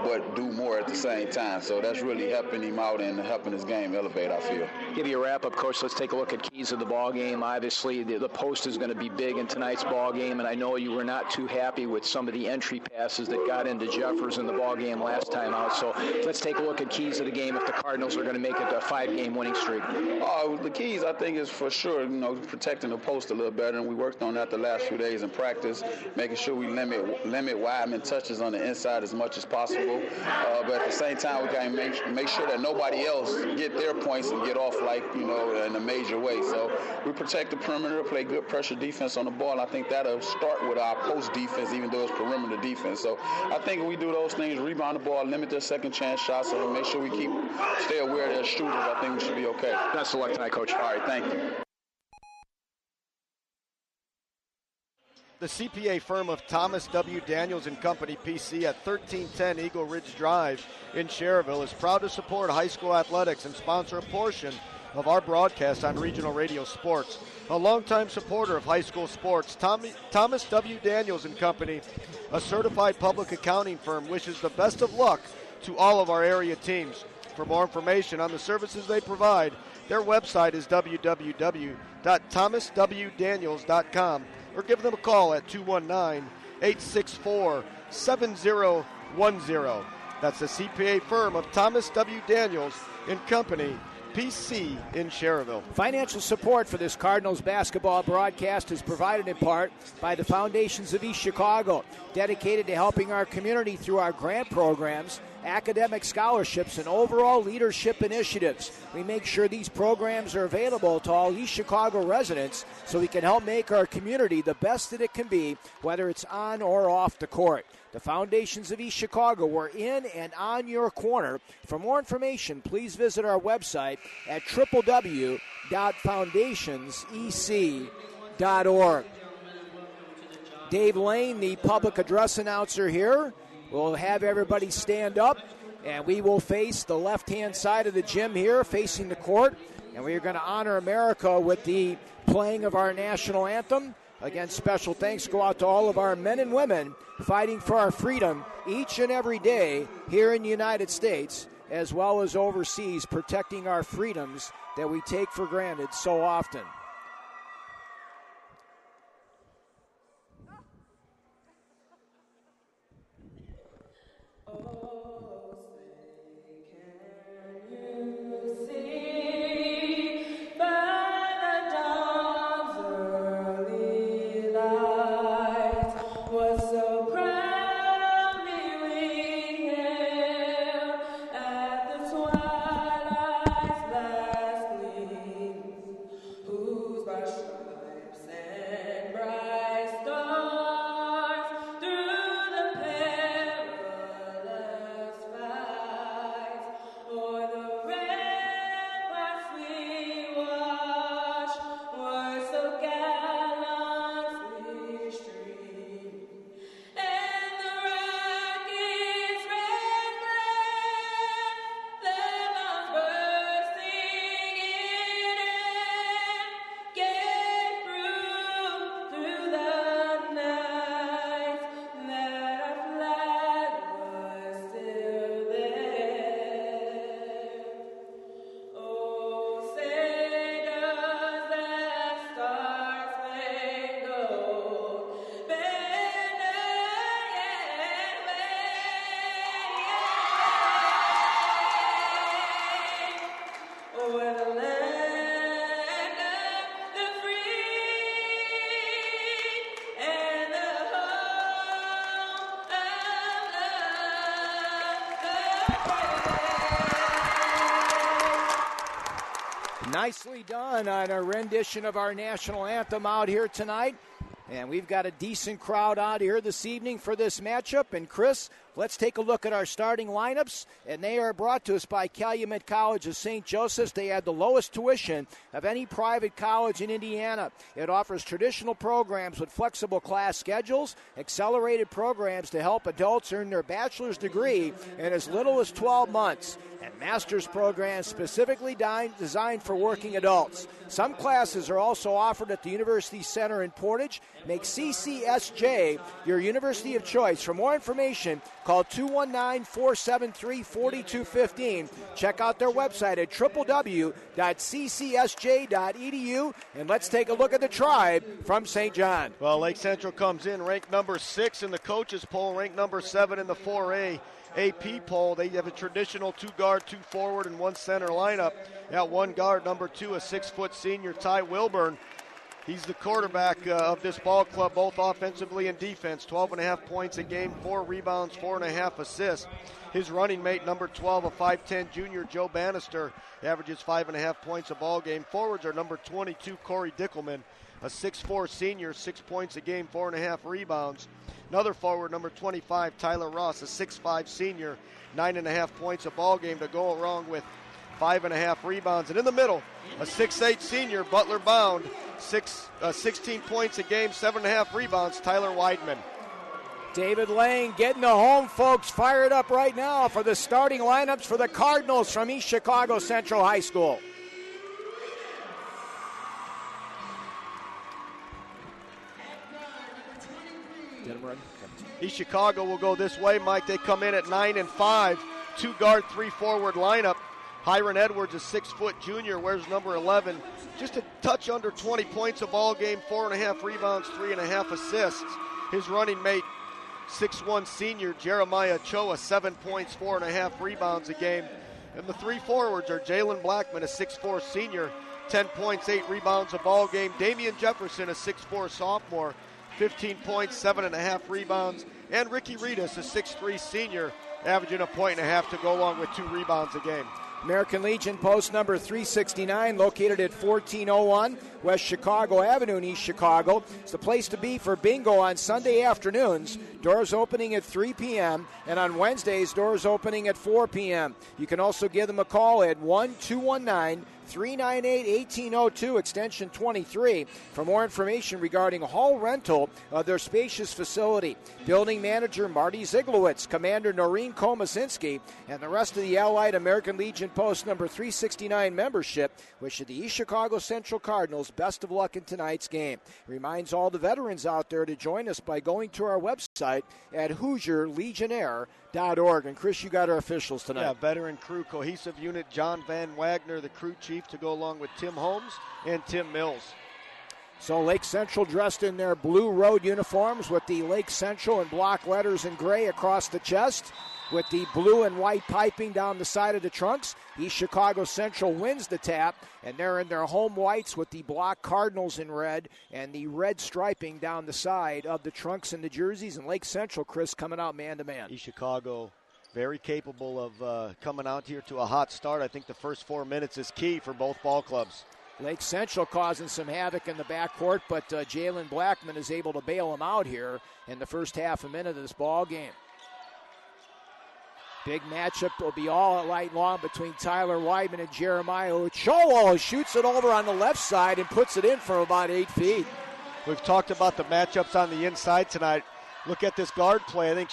but do more at the same time. So that's really helping him out and helping his game elevate, I feel. Give you a wrap-up, Coach. Let's take a look at keys of the ball game. Obviously, the post is going to be big in tonight's ball game, and I know you were not too happy with some of the entry passes that got into Jeffers in the ball game last time out. So let's take a look at keys of the game if the Cardinals are going to make it a 5-game winning streak. The keys, I think, is for sure, protecting the post a little better, and we worked on that the last few days in practice, making sure we limit Wideman touches on the inside as much as possible. But at the same time, we got to make sure that nobody else get their points and get off in a major way. So we protect the perimeter, play good pressure defense on the ball. I think that'll start with our post defense, even though it's perimeter defense. So I think if we do those things, rebound the ball, limit their second chance shots, and make sure we stay aware of their shooters, I think we should be okay. Best of luck tonight, Coach. All right, thank you. The CPA firm of Thomas W. Daniels and Company, PC, at 1310 Eagle Ridge Drive in Cherville is proud to support high school athletics and sponsor a portion of our broadcast on Regional Radio Sports. A longtime supporter of high school sports, Thomas W. Daniels and Company, a certified public accounting firm, wishes the best of luck to all of our area teams. For more information on the services they provide, their website is www.thomaswdaniels.com, or give them a call at 219-864-7010. That's the CPA firm of Thomas W. Daniels and Company, PC in Cherville. Financial support for this Cardinals basketball broadcast is provided in part by the Foundations of East Chicago, dedicated to helping our community through our grant programs, academic scholarships, and overall leadership initiatives. We make sure these programs are available to all East Chicago residents so we can help make our community the best that it can be, whether it's on or off the court. The Foundations of East Chicago, we're in and on your corner. For more information, please visit our website at www.foundationsec.org. Dave Lane, the public address announcer here, will have everybody stand up, and we will face the left-hand side of the gym here, facing the court, and we are going to honor America with the playing of our national anthem. Again, special thanks go out to all of our men and women fighting for our freedom each and every day here in the United States, as well as overseas, protecting our freedoms that we take for granted so often. Ooh. Nicely done on a rendition of our national anthem out here tonight. And we've got a decent crowd out here this evening for this matchup. And Chris, let's take a look at our starting lineups. And they are brought to us by Calumet College of St. Joseph's. They had the lowest tuition of any private college in Indiana. It offers traditional programs with flexible class schedules, accelerated programs to help adults earn their bachelor's degree in as little as 12 months, and master's programs specifically designed for working adults. Some classes are also offered at the University Center in Portage. Make CCSJ your university of choice. For more information, call 219-473-4215. Check out their website at www.ccsj.edu. And let's take a look at the Tribe from St. John. Well, Lake Central comes in ranked number 6 in the coaches poll, ranked number 7 in the 4A AP poll. They have a traditional 2-guard, 2-forward, and 1-center lineup. At 1 guard, number 2, a 6-foot senior, Ty Wilburn. He's the quarterback of this ball club, both offensively and defense. 12.5 points a game, 4 rebounds, 4.5 assists. His running mate, number 12, a 5'10 junior, Joe Bannister, averages 5.5 points a ball game. Forwards are number 22, Corey Dickelman, a 6'4 senior, 6 points a game, 4.5 rebounds. Another forward, number 25, Tyler Ross, a 6'5 senior, 9.5 points a ball game to go along with 5.5 rebounds. And in the middle, a 6'8 senior, Butler Bound, 16 points a game, 7.5 rebounds, Tyler Weidman. David Lang getting the home folks fired up right now for the starting lineups for the Cardinals from East Chicago Central High School. East Chicago will go this way, Mike. They come in at 9-5, 2-guard, 3-forward lineup. Hiron Edwards, a 6-foot junior, wears number 11. Just a touch under 20 points a ball game, 4.5 rebounds, 3.5 assists. His running mate, 6'1 senior, Jeremiah Choa, 7 points, 4.5 rebounds a game. And the 3 forwards are Jalen Blackman, a 6'4 senior, 10 points, 8 rebounds a ball game. Damian Jefferson, a 6'4 sophomore, 15 points, 7.5 rebounds. And Ricky Reedus, a 6'3 senior, averaging 1.5 points to go along with 2 rebounds a game. American Legion post number 369, located at 1401 West Chicago Avenue in East Chicago. It's the place to be for bingo on Sunday afternoons. Doors opening at 3 p.m. and on Wednesdays, doors opening at 4 p.m. You can also give them a call at 1-219-398-1802, extension 23, for more information regarding hall rental of their spacious facility. Building manager Marty Ziglowitz, Commander Noreen Komasinski, and the rest of the Allied American Legion post number 369 membership wish the East Chicago Central Cardinals best of luck in tonight's game. Reminds all the veterans out there to join us by going to our website at HoosierLegionnaire.org. And Chris, you got our officials tonight. Yeah, veteran crew, cohesive unit, John Van Wagner, the crew chief, to go along with Tim Holmes and Tim Mills. So Lake Central dressed in their blue road uniforms with the Lake Central in block letters in gray across the chest, with the blue and white piping down the side of the trunks. East Chicago Central wins the tap, and they're in their home whites with the block Cardinals in red and the red striping down the side of the trunks and the jerseys. And Lake Central, Chris, coming out man-to-man. East Chicago very capable of coming out here to a hot start. I think the first 4 minutes is key for both ball clubs. Lake Central causing some havoc in the backcourt, but Jalen Blackman is able to bail him out here in the first half a minute of this ball game. Big matchup will be all night long between Tyler Weidman and Jeremiah Ochoa, who shoots it over on the left side and puts it in from about 8 feet. We've talked about the matchups on the inside tonight. Look at this guard play. I think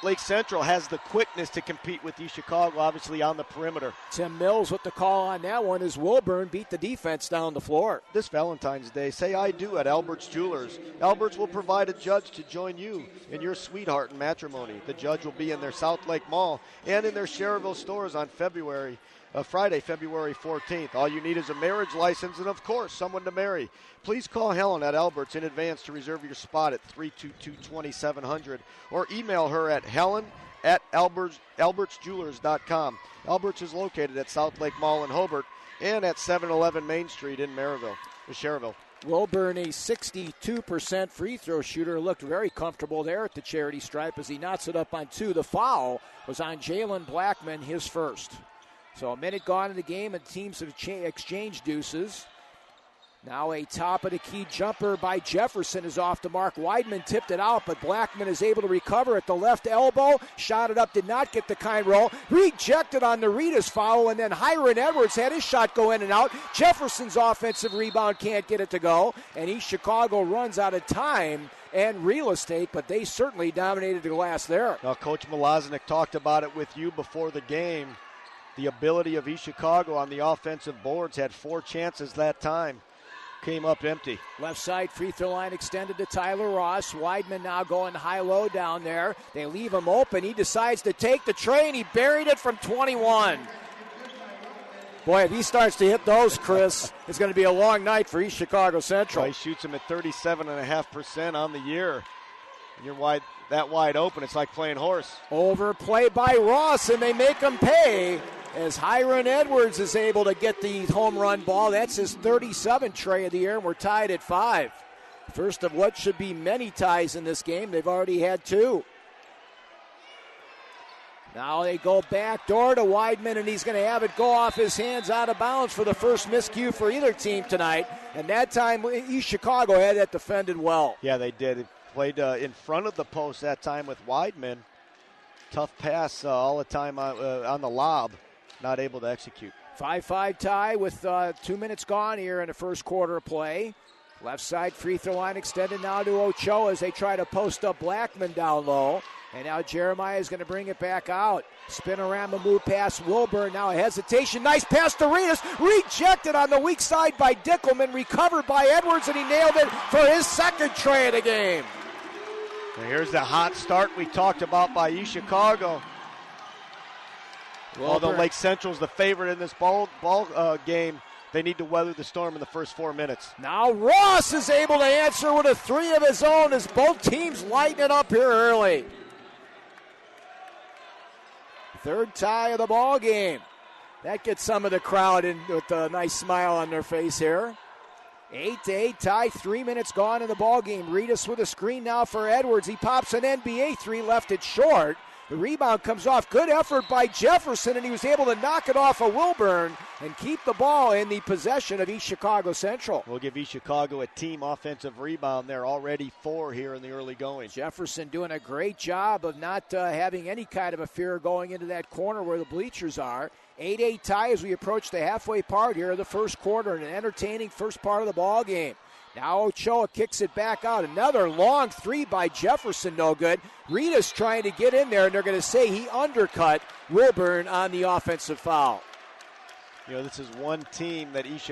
Lake Central has the quickness to compete with East Chicago, obviously on the perimeter. Tim Mills with the call on that one as Wilburn beat the defense down the floor. This Valentine's Day, say I do at Albert's Jewelers. Albert's will provide a judge to join you in your sweetheart in matrimony. The judge will be in their South Lake Mall and in their Cherryville stores on Friday, February 14th. All you need is a marriage license and, of course, someone to marry. Please call Helen at Albert's in advance to reserve your spot at 322-2700 or email her at helen@albertsjewelers.com. Albert's is located at South Lake Mall in Hobart and at 711 Main Street in Cherryville. Wilburn, a 62% free throw shooter, looked very comfortable there at the charity stripe as he knots it up on 2. The foul was on Jalen Blackman, his first. So a minute gone in the game, and teams have exchanged deuces. Now a top-of-the-key jumper by Jefferson is off the mark. Weidman tipped it out, but Blackman is able to recover at the left elbow. Shot it up, did not get the kind roll. Rejected on the Ritas foul, and then Hiram Edwards had his shot go in and out. Jefferson's offensive rebound can't get it to go, and East Chicago runs out of time and real estate, but they certainly dominated the glass there. Now, Coach Malaznik talked about it with you before the game. The ability of East Chicago on the offensive boards, had 4 chances that time. Came up empty. Left side free throw line extended to Tyler Ross. Weidman now going high-low down there. They leave him open. He decides to take the tray, and he buried it from 21. Boy, if he starts to hit those, Chris, it's going to be a long night for East Chicago Central. Well, he shoots him at 37.5% on the year. And you're that wide open, it's like playing horse. Overplay by Ross, and they make him pay as Hiram Edwards is able to get the home run ball. That's his 37th tray of the year, and we're tied at 5. First of what should be many ties in this game. They've already had 2. Now they go back door to Weidman, and he's going to have it go off his hands out of bounds for the first miscue for either team tonight. And that time, East Chicago had that defended well. Yeah, they did. It played in front of the post that time with Weidman. Tough pass all the time on the lob. Not able to execute. 5-5 tie with 2 minutes gone here in the first quarter of play. Left side free throw line extended now to Ochoa as they try to post up Blackman down low. And now Jeremiah is going to bring it back out. Spin around the move past Wilburn. Now a hesitation. Nice pass to Ritas. Rejected on the weak side by Dickelman. Recovered by Edwards, and he nailed it for his second tray of the game. And here's the hot start we talked about by East Chicago. Although Lake Central's the favorite in this ball game, they need to weather the storm in the first 4 minutes. Now Ross is able to answer with a 3 of his own as both teams lighten it up here early. Third tie of the ball game. That gets some of the crowd in with a nice smile on their face here. 8-8 tie, 3 minutes gone in the ball game. Ritas with a screen now for Edwards. He pops an NBA 3, left it short. The rebound comes off. Good effort by Jefferson, and he was able to knock it off of Wilburn and keep the ball in the possession of East Chicago Central. We'll give East Chicago a team offensive rebound. They're already 4 here in the early going. Jefferson doing a great job of not having any kind of a fear going into that corner where the bleachers are. 8-8 tie as we approach the halfway part here of the first quarter, and an entertaining first part of the ball game. Now Ochoa kicks it back out. Another long 3 by Jefferson, no good. Ritas trying to get in there, and they're going to say he undercut Wilburn on the offensive foul. You know, this is one team that East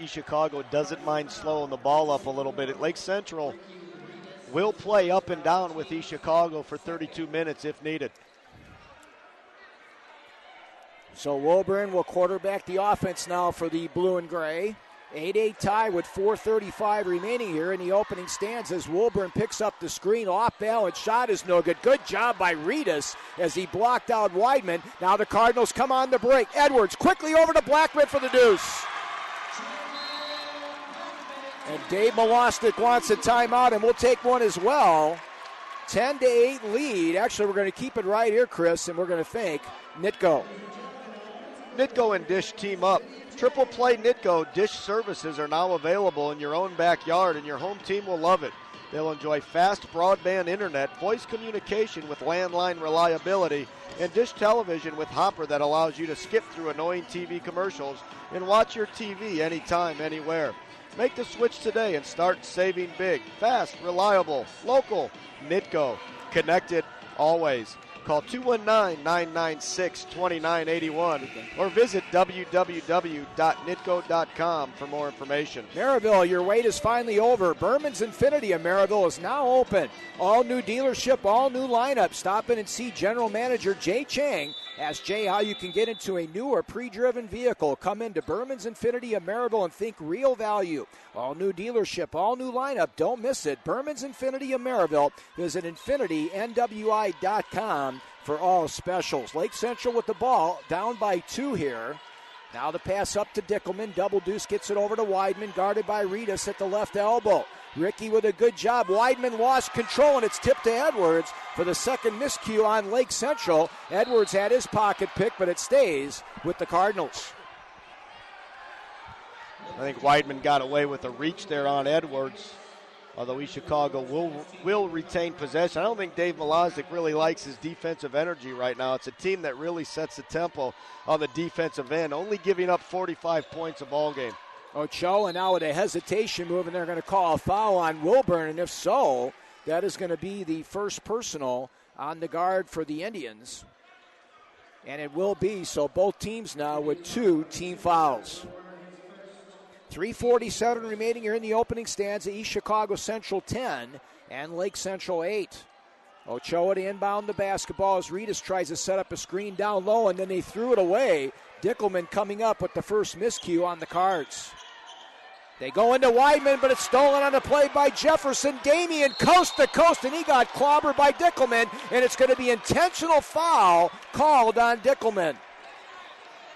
Chicago doesn't mind slowing the ball up a little bit. At Lake Central will play up and down with East Chicago for 32 minutes if needed. So Wilburn will quarterback the offense now for the blue and gray. 8-8 tie with 4:35 remaining here in the opening stanzas. Wilburn picks up the screen. Off balance shot is no good. Good job by Ritas as he blocked out Weidman. Now the Cardinals come on the break. Edwards quickly over to Blackman for the deuce. And Dave Milostic wants a timeout, and we'll take one as well. 10-8 lead. Actually, we're going to keep it right here, Chris, and we're going to thank Nitco. Nitco and Dish team up. Triple Play Nitco Dish services are now available in your own backyard, and your home team will love it. They'll enjoy fast broadband internet, voice communication with landline reliability, and Dish television with Hopper that allows you to skip through annoying TV commercials and watch your TV anytime, anywhere. Make the switch today and start saving big. Fast, reliable, local. Nitco. Connected always. Call 219-996-2981 or visit www.nitco.com for more information. Maryville, your wait is finally over. Berman's Infinity of Maryville is now open. All new dealership, all new lineup. Stop in and see General Manager Jay Chang. Ask Jay how you can get into a new or pre-driven vehicle. Come into Berman's Infinity of Maryville and think real value. All new dealership, all new lineup. Don't miss it. Berman's Infinity of Maryville. Visit InfinityNWI.com for all specials. Lake Central with the ball, down by 2 here. Now the pass up to Dickelman. Double Deuce gets it over to Weidman, guarded by Reedus at the left elbow. Ricky with a good job. Weidman lost control, and it's tipped to Edwards for the second miscue on Lake Central. Edwards had his pocket pick, but it stays with the Cardinals. I think Weidman got away with a reach there on Edwards, although East Chicago will retain possession. I don't think Dave Malozic really likes his defensive energy right now. It's a team that really sets the tempo on the defensive end, only giving up 45 points a ball game. Ochoa now with a hesitation move, and they're going to call a foul on Wilburn, and if so, that is going to be the first personal on the guard for the Indians. And it will be, so both teams now with 2 team fouls. 3:47 remaining here in the opening stanza. East Chicago Central 10 and Lake Central 8. Ochoa to inbound the basketball as Reedus tries to set up a screen down low, and then they threw it away. Dickelman coming up with the first miscue on the Cards. They go into Weidman, but it's stolen on the play by Jefferson. Damian coast to coast, and he got clobbered by Dickelman, and it's going to be intentional foul called on Dickelman.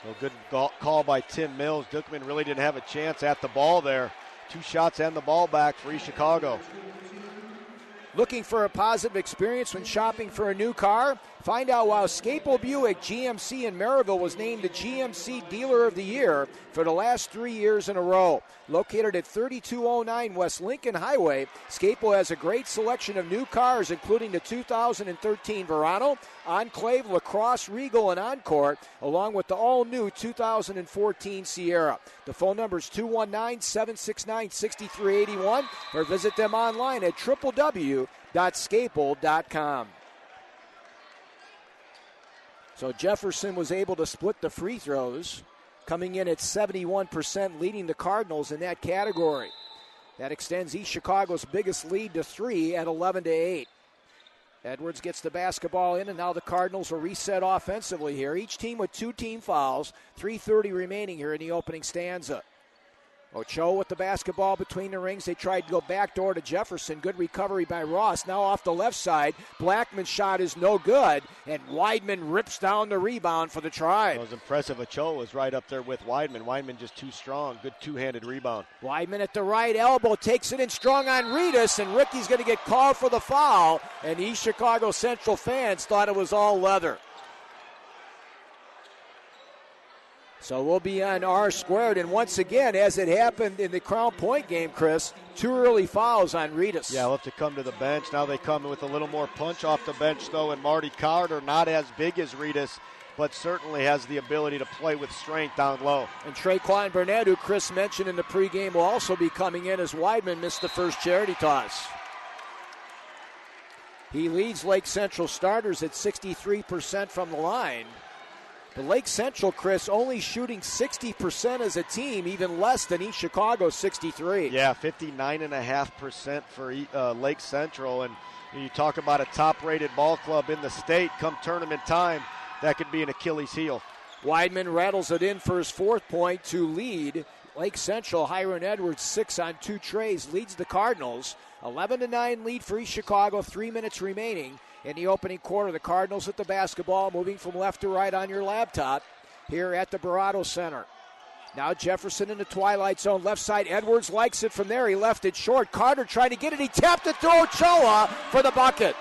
Well, good call by Tim Mills. Dickelman really didn't have a chance at the ball there. 2 shots and the ball back for East Chicago. Looking for a positive experience when shopping for a new car? Find out why Scapel Buick GMC in Maryville was named the GMC Dealer of the Year for the last 3 years in a row. Located at 3209 West Lincoln Highway, Scapel has a great selection of new cars, including the 2013 Verano, Enclave, LaCrosse, Regal, and Encore, along with the all-new 2014 Sierra. The phone number is 219-769-6381, or visit them online at www.scapel.com. So Jefferson was able to split the free throws, coming in at 71%, leading the Cardinals in that category. That extends East Chicago's biggest lead to 3 at 11-8. Edwards gets the basketball in, and now the Cardinals will reset offensively here. Each team with 2 team fouls, 3:30 remaining here in the opening stanza. Ochoa with the basketball between the rings. They tried to go backdoor to Jefferson. Good recovery by Ross. Now off the left side. Blackman's shot is no good, and Weidman rips down the rebound for the Tribe. That was impressive. Ochoa was right up there with Weidman. Weidman just too strong. Good two-handed rebound. Weidman at the right elbow takes it in strong on Reedus, and Ricky's going to get called for the foul, and East Chicago Central fans thought it was all leather. So we'll be on R-squared, and once again, as it happened in the Crown Point game, Chris, 2 early fouls on Reedus. Yeah, he'll have to come to the bench. Now they come with a little more punch off the bench, though, and Marty Carter, not as big as Reedus, but certainly has the ability to play with strength down low. And Traquan Burnett, who Chris mentioned in the pregame, will also be coming in as Weidman missed the first charity toss. He leads Lake Central starters at 63% from the line. But Lake Central, Chris, only shooting 60% as a team, even less than East Chicago, 63. Yeah, 59.5% for Lake Central. And you talk about a top-rated ball club in the state come tournament time, that could be an Achilles heel. Weidman rattles it in for his 4th point to lead Lake Central. Hiron Edwards, 6 on 2 trays, leads the Cardinals. 11-9 lead for East Chicago, 3 minutes remaining. In the opening quarter, the Cardinals at the basketball, moving from left to right on your laptop here at the Barado Center. Now Jefferson in the twilight zone, left side. Edwards likes it from there. He left it short. Carter trying to get it. He tapped it to Ochoa for the bucket.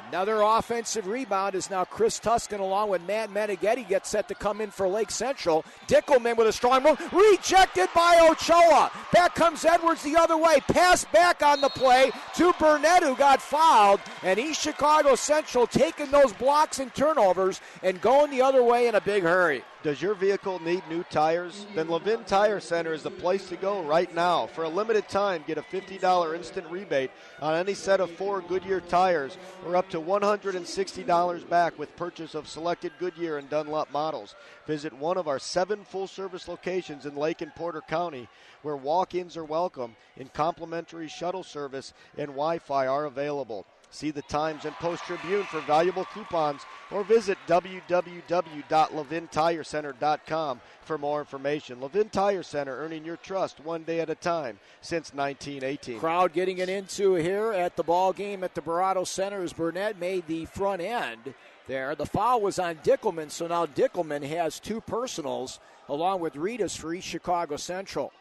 Another offensive rebound is now Chris Tuscan along with Matt Meneghetti gets set to come in for Lake Central. Dickelman with a strong move. Rejected by Ochoa. Back comes Edwards the other way. Pass back on the play to Burnett, who got fouled. And East Chicago Central taking those blocks and turnovers and going the other way in a big hurry. Does your vehicle need new tires? Then Levin Tire Center is the place to go right now. For a limited time, get a $50 instant rebate on any set of 4 Goodyear tires or up to $160 back with purchase of selected Goodyear and Dunlop models. Visit one of our 7 full-service locations in Lake and Porter County where walk-ins are welcome and complimentary shuttle service and Wi-Fi are available. See the Times and Post-Tribune for valuable coupons or visit www.levintirecenter.com for more information. Levin Tire Center, earning your trust one day at a time since 1918. Crowd getting it into here at the ball game at the Barato Center as Burnett made the front end there. The foul was on Dickelman, so now Dickelman has 2 personals along with Ritas for East Chicago Central.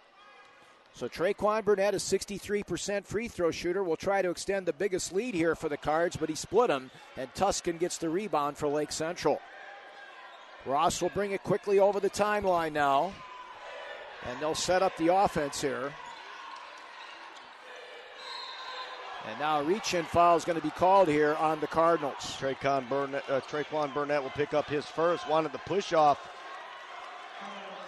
So Traquan Burnett, a 63% free throw shooter, will try to extend the biggest lead here for the Cards, but he split him, and Tuscan gets the rebound for Lake Central. Ross will bring it quickly over the timeline now, and they'll set up the offense here. And now a reach-in foul is going to be called here on the Cardinals. Traquan Burnett will pick up his first. Wanted the push-off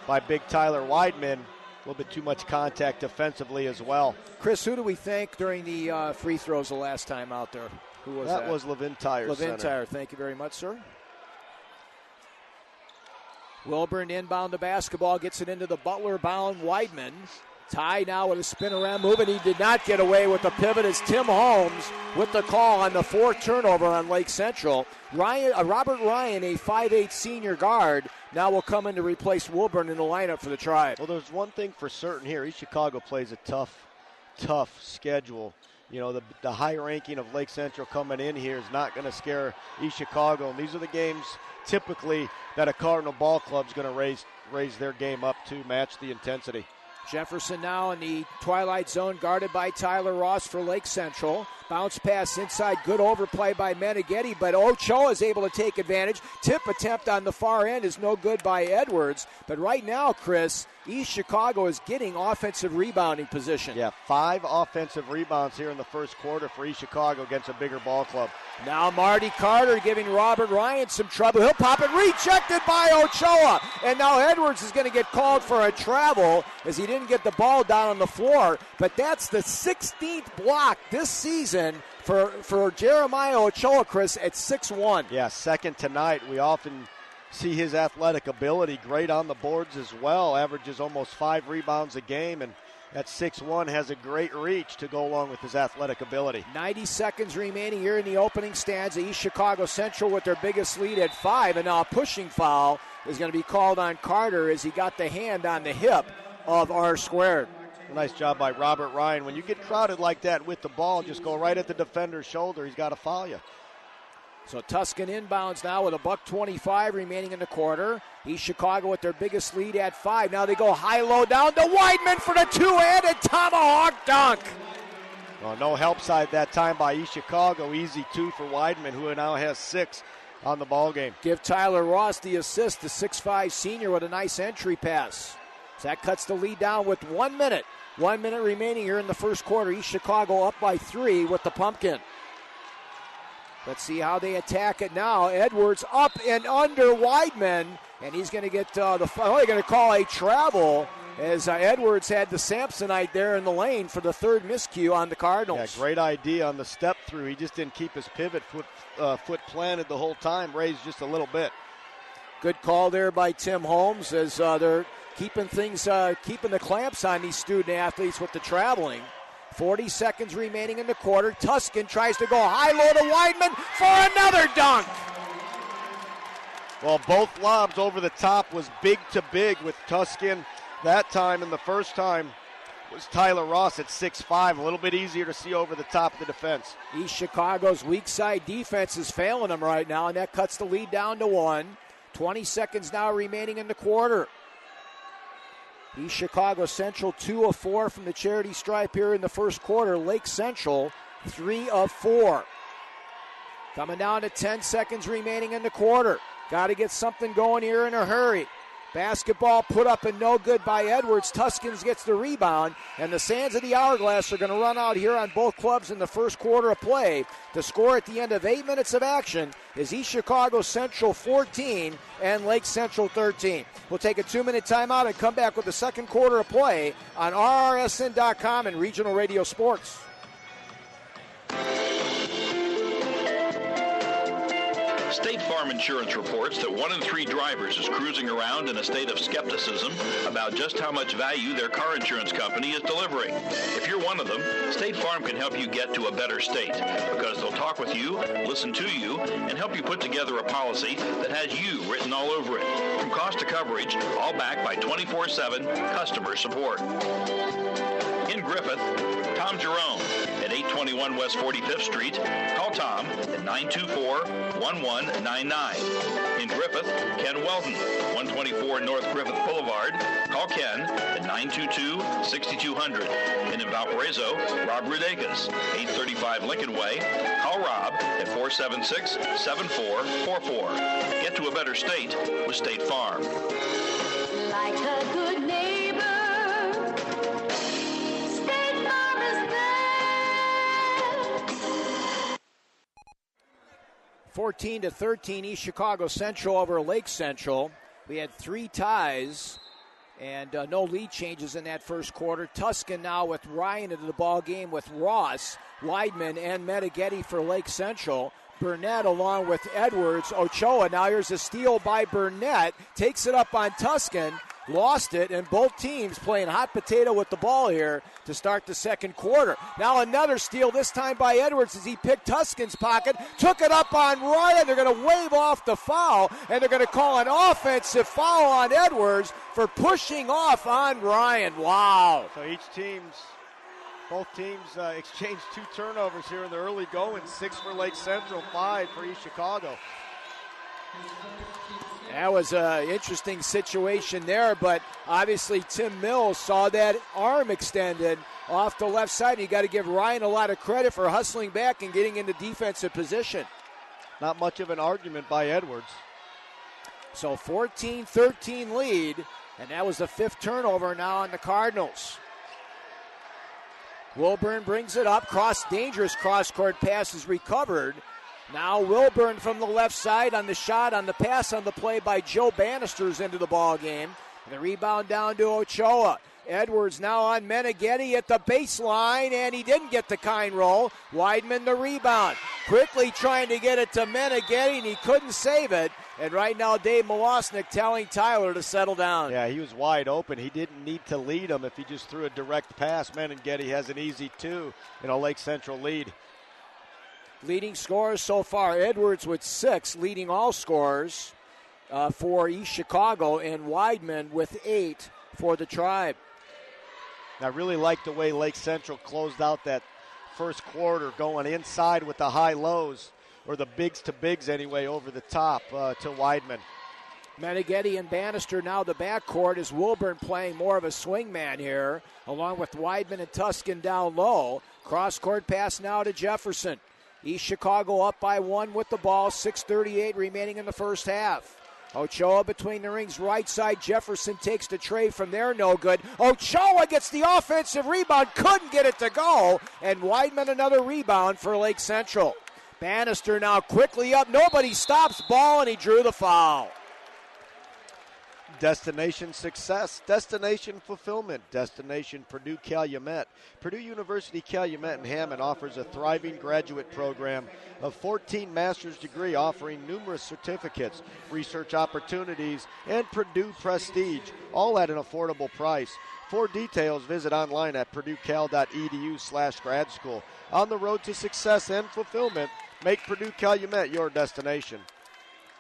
by big Tyler Weidman. A little bit too much contact defensively as well. Chris, who do we thank during the free throws the last time out there? Who was that? That was Levin Tire Center. Levin Tire, thank you very much, sir. Wilburn inbound the basketball, gets it into the Butler-bound Weidman. Ty now with a spin around move, and he did not get away with the pivot as Tim Holmes with the call on the 4th turnover on Lake Central. Robert Ryan, a 5'8 senior guard, now will come in to replace Wilburn in the lineup for the Tribe. Well, there's one thing for certain here. East Chicago plays a tough schedule. You know, the high ranking of Lake Central coming in here is not going to scare East Chicago. And these are the games typically that a Cardinal ball club is going to raise their game up to match the intensity. Jefferson now in the twilight zone, guarded by Tyler Ross for Lake Central. Bounce pass inside, good overplay by Meneghetti, but Ochoa is able to take advantage. Tip attempt on the far end is no good by Edwards. But right now, Chris, East Chicago is getting offensive rebounding position. Yeah, 5 offensive rebounds here in the first quarter for East Chicago against a bigger ball club. Now Marty Carter giving Robert Ryan some trouble. He'll pop it, rejected by Ochoa. And now Edwards is going to get called for a travel as he didn't get the ball down on the floor. But that's the 16th block this season for Jeremiah Ochoa, Chris, at 6'1". Yeah, second tonight. We often see his athletic ability great on the boards as well. Averages almost 5 rebounds a game, and at 6'1" has a great reach to go along with his athletic ability. 90 seconds remaining here in the opening stanza. East Chicago Central with their biggest lead at 5, and now a pushing foul is going to be called on Carter as he got the hand on the hip of R-squared. Nice job by Robert Ryan. When you get crowded like that with the ball, just go right at the defender's shoulder. He's got to foul you. So Tuscan inbounds now with $1:25 remaining in the quarter. East Chicago with their biggest lead at 5. Now they go high-low down to Weidman for the 2-handed tomahawk dunk. Well, no help side that time by East Chicago. Easy 2 for Weidman, who now has 6 on the ball game. Give Tyler Ross the assist, the 6'5 senior with a nice entry pass. So that cuts the lead down with 1 minute. 1 minute remaining here in the first quarter. East Chicago up by 3 with the pumpkin. Let's see how they attack it now. Edwards up and under Weidman, and he's going to get they're going to call a travel as Edwards had the Samsonite there in the lane for the 3rd miscue on the Cardinals. Yeah, great idea on the step through. He just didn't keep his pivot foot planted the whole time, raised just a little bit. Good call there by Tim Holmes as they're keeping the clamps on these student athletes with the traveling. 40 seconds remaining in the quarter. Tuscan tries to go high-low to Weidman for another dunk. Well, both lobs over the top was big to big with Tuscan that time, and the first time was Tyler Ross at 6'5", a little bit easier to see over the top of the defense. East Chicago's weak side defense is failing them right now, and that cuts the lead down to 1. 20 seconds now remaining in the quarter. East Chicago Central 2 of 4 from the charity stripe here in the first quarter. Lake Central 3 of 4. Coming down to 10 seconds remaining in the quarter. Got to get something going here in a hurry. Basketball put up and no good by Edwards. Tuscans gets the rebound, and the sands of the hourglass are going to run out here on both clubs in the first quarter of play. The score at the end of 8 minutes of action is East Chicago Central 14 and Lake Central 13. We'll take a 2-minute timeout and come back with the second quarter of play on RRSN.com and Regional Radio Sports. State Farm Insurance reports that 1 in 3 drivers is cruising around in a state of skepticism about just how much value their car insurance company is delivering. If you're one of them, State Farm can help you get to a better state because they'll talk with you, listen to you, and help you put together a policy that has you written all over it. From cost to coverage, all backed by 24/7 customer support. In Griffith, Tom Jerome at 821 West 45th Street. Call Tom at 924-1199. In Griffith, Ken Weldon, 124 North Griffith Boulevard. Call Ken at 922-6200. And in Valparaiso, Rob Rudegas, 835 Lincoln Way. Call Rob at 476-7444. Get to a better state with State Farm. Like a good neighbor, State Farm is there. 14-13, East Chicago Central over Lake Central. We had 3 ties and no lead changes in that first quarter. Tuscan now with Ryan into the ball game with Ross, Weidman, and Meneghetti for Lake Central. Burnett along with Edwards. Ochoa, now here's a steal by Burnett. Takes it up on Tuscan. Lost it, and both teams playing hot potato with the ball here to start the second quarter. Now another steal, this time by Edwards as he picked Tuscan's pocket. Took it up on Ryan. They're going to wave off the foul, and they're going to call an offensive foul on Edwards for pushing off on Ryan. Wow. So both teams exchanged 2 turnovers here in the early going. 6 for Lake Central, 5 for East Chicago. That was an interesting situation there, but obviously Tim Mills saw that arm extended off the left side. You got to give Ryan a lot of credit for hustling back and getting into defensive position. Not much of an argument by Edwards. So 14-13 lead, and that was the 5th turnover now on the Cardinals. Wilburn brings it up. Dangerous cross-court pass is recovered. Now Wilburn from the left side on the shot, on the pass, on the play by Joe Bannister's into the ball game. The rebound down to Ochoa. Edwards now on Meneghetti at the baseline, and he didn't get the kind roll. Weidman the rebound. Quickly trying to get it to Meneghetti, and he couldn't save it. And right now Dave Milosnik telling Tyler to settle down. Yeah, he was wide open. He didn't need to lead him if he just threw a direct pass. Meneghetti has an easy 2 in a Lake Central lead. Leading scorers so far, Edwards with 6, leading all scorers for East Chicago, and Weidman with 8 for the Tribe. I really like the way Lake Central closed out that first quarter, going inside with the high-lows, or the bigs to bigs anyway, over the top to Weidman. Meneghetti and Bannister now the backcourt as Wilburn playing more of a swing man here, along with Weidman and Tuscan down low. Cross-court pass now to Jefferson. East Chicago up by 1 with the ball, 6:38 remaining in the first half. Ochoa between the rings, right side. Jefferson takes the tray from there, no good. Ochoa gets the offensive rebound, couldn't get it to go, and Weidman another rebound for Lake Central. Bannister now quickly up, nobody stops ball, and he drew the foul. Destination success, destination fulfillment, destination Purdue Calumet. Purdue University Calumet in Hammond offers a thriving graduate program of 14 master's degree offering numerous certificates, research opportunities, and Purdue prestige, all at an affordable price. For details, visit online at purduecal.edu/grad school. On the road to success and fulfillment, make Purdue Calumet your destination.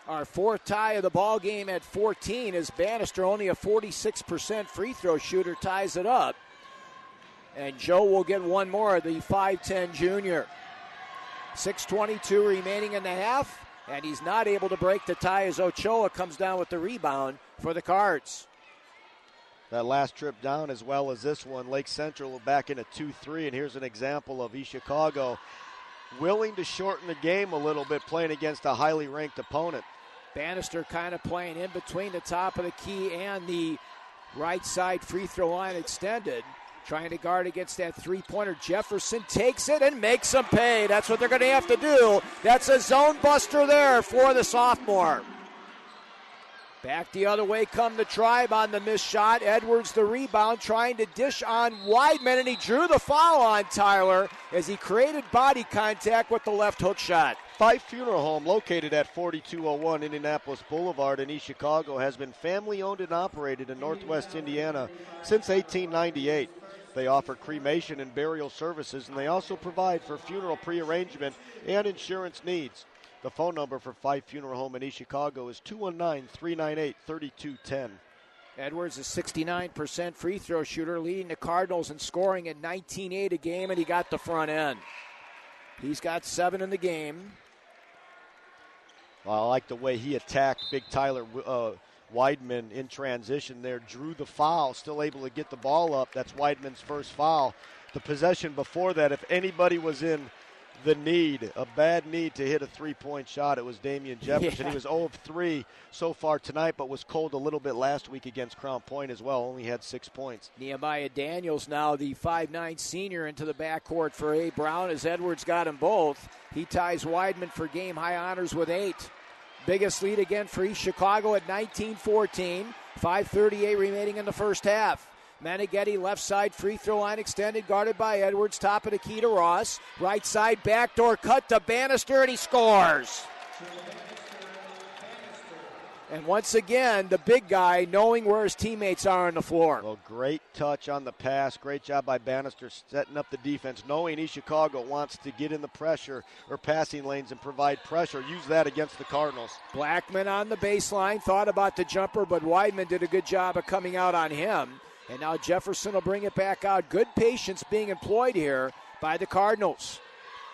Our 4th tie of the ball game at 14 is Bannister, only a 46% free throw shooter, ties it up. And Joe will get one more, the 5'10 junior. 6:22 remaining in the half, and he's not able to break the tie as Ochoa comes down with the rebound for the Cards. That last trip down as well as this one, Lake Central back in a 2-3, and here's an example of East Chicago willing to shorten the game a little bit, playing against a highly ranked opponent. Bannister kind of playing in between the top of the key and the right side free throw line extended, trying to guard against that three-pointer. Jefferson takes it and makes them pay. That's what they're going to have to do. That's a zone buster there for the sophomore. Back the other way come the Tribe on the missed shot. Edwards the rebound, trying to dish on Weidman, and he drew the foul on Tyler as he created body contact with the left hook shot. Fife Funeral Home, located at 4201 Indianapolis Boulevard in East Chicago, has been family-owned and operated in Northwest Indiana since 1898. They offer cremation and burial services, and they also provide for funeral prearrangement and insurance needs. The phone number for Fife Funeral Home in East Chicago is 219-398-3210. Edwards, a 69% free throw shooter, leading the Cardinals in scoring at 19-8 a game, and he got the front end. He's got 7 in the game. Well, I like the way he attacked Big Tyler Weidman in transition there, drew the foul, still able to get the ball up. That's Weidman's first foul. The possession before that, if anybody was in the need, a bad need to hit a three-point shot, it was Damian Jefferson. Yeah. He was 0 of 3 so far tonight, but was cold a little bit last week against Crown Point as well. Only had 6 points. Nehemiah Daniels, now the 5'9 senior, into the backcourt for A. Brown as Edwards got them both. He ties Weidman for game-high honors with 8. Biggest lead again for East Chicago at 19-14. 5:38 remaining in the first half. Meneghetti, left side, free throw line extended, guarded by Edwards. Top of the key to Ross. Right side, backdoor cut to Bannister, and he scores. And once again, the big guy knowing where his teammates are on the floor. Well, great touch on the pass. Great job by Bannister setting up the defense, knowing East Chicago wants to get in the pressure or passing lanes and provide pressure. Use that against the Cardinals. Blackman on the baseline, thought about the jumper, but Weidman did a good job of coming out on him. And now Jefferson will bring it back out. Good patience being employed here by the Cardinals.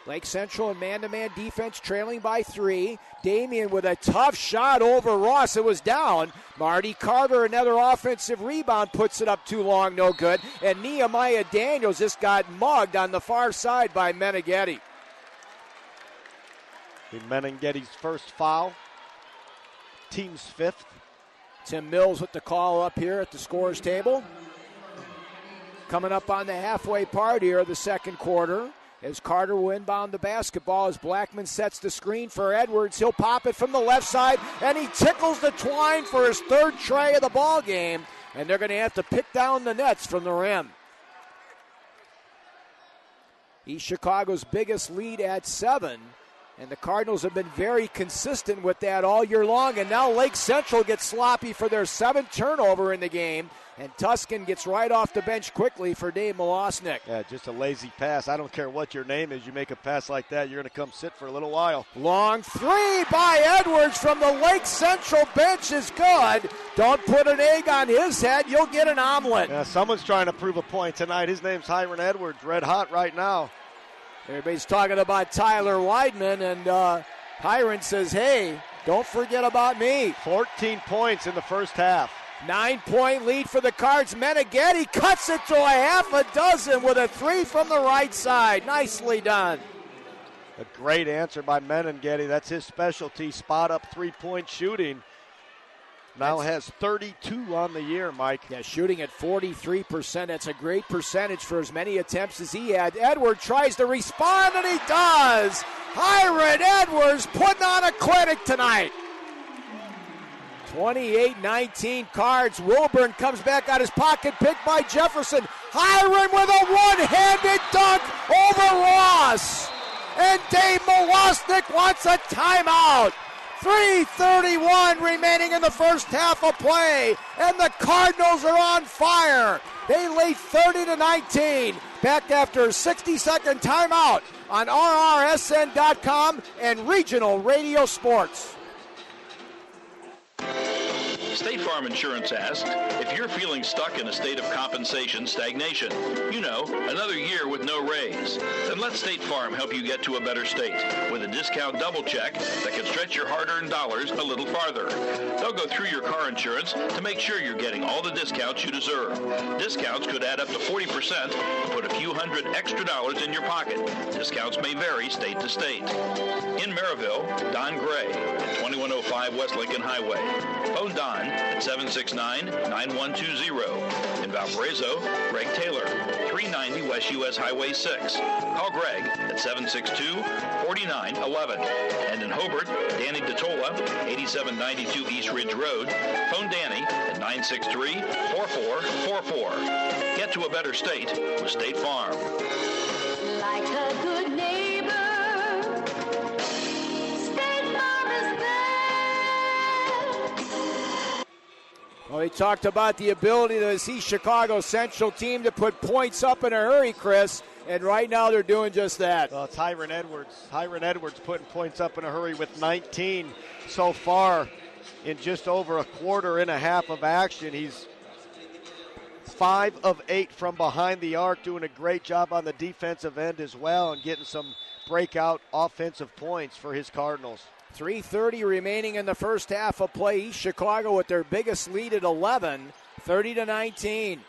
Lake Central in man-to-man defense, trailing by 3. Damian with a tough shot over Ross. It was down. Marty Carter, another offensive rebound, puts it up too long, no good. And Nehemiah Daniels just got mugged on the far side by Meneghetti. Meneghetti's first foul. Team's 5th. Tim Mills with the call up here at the scorer's table. Coming up on the halfway part here of the second quarter, as Carter will inbound the basketball as Blackman sets the screen for Edwards. He'll pop it from the left side, and he tickles the twine for his 3rd tray of the ball game, and they're going to have to pick down the nets from the rim. East Chicago's biggest lead at 7, and the Cardinals have been very consistent with that all year long, and now Lake Central gets sloppy for their 7th turnover in the game. And Tuscan gets right off the bench quickly for Dave Milosnik. Yeah, just a lazy pass. I don't care what your name is. You make a pass like that, you're going to come sit for a little while. Long 3 by Edwards from the Lake Central bench is good. Don't put an egg on his head. You'll get an omelet. Yeah, someone's trying to prove a point tonight. His name's Hiram Edwards, red hot right now. Everybody's talking about Tyler Weidman, and Hiram says, hey, don't forget about me. 14 points in the first half. 9-point lead for the Cards. Meneghetti cuts it to a half a dozen with a 3 from the right side. Nicely done. A great answer by Meneghetti. That's his specialty, spot up 3-point shooting. Now has 32 on the year, Mike. Yeah, shooting at 43%. That's a great percentage for as many attempts as he had. Edwards tries to respond, and he does. Hiram Edwards putting on a clinic tonight. 28-19 Cards. Wilburn comes back out his pocket, picked by Jefferson. Hiram with a one-handed dunk over Ross. And Dave Milosnik wants a timeout. 3:31 remaining in the first half of play, and the Cardinals are on fire. They lead 30-19. Back after a 60-second timeout on RRSN.com and Regional Radio Sports. State Farm Insurance asked, if you're feeling stuck in a state of compensation stagnation, another year with no raise, then let State Farm help you get to a better state with a discount double check that can stretch your hard-earned dollars a little farther. They'll go through your car insurance to make sure you're getting all the discounts you deserve. Discounts could add up to 40% and put a few hundred extra dollars in your pocket. Discounts may vary state to state. In Maryville, Don Gray at 2105 West Lincoln Highway. Phone Don at 769-9120. In Valparaiso, Greg Taylor, 390 West US Highway 6. Call Greg at 762-4911. And in Hobart, Danny DeTola, 8792 East Ridge Road. Phone Danny at 963-4444. Get to a better state with State Farm. Like a good neighbor, We talked about the ability of this East Chicago Central team to put points up in a hurry, Chris, and right now they're doing just that. Well, it's Hiram Edwards. Hiram Edwards putting points up in a hurry with 19 so far in just over a quarter and a half of action. He's 5 of 8 from behind the arc, doing a great job on the defensive end as well and getting some breakout offensive points for his Cardinals. 3:30 remaining in the first half of play. East Chicago with their biggest lead at 11, 30-19.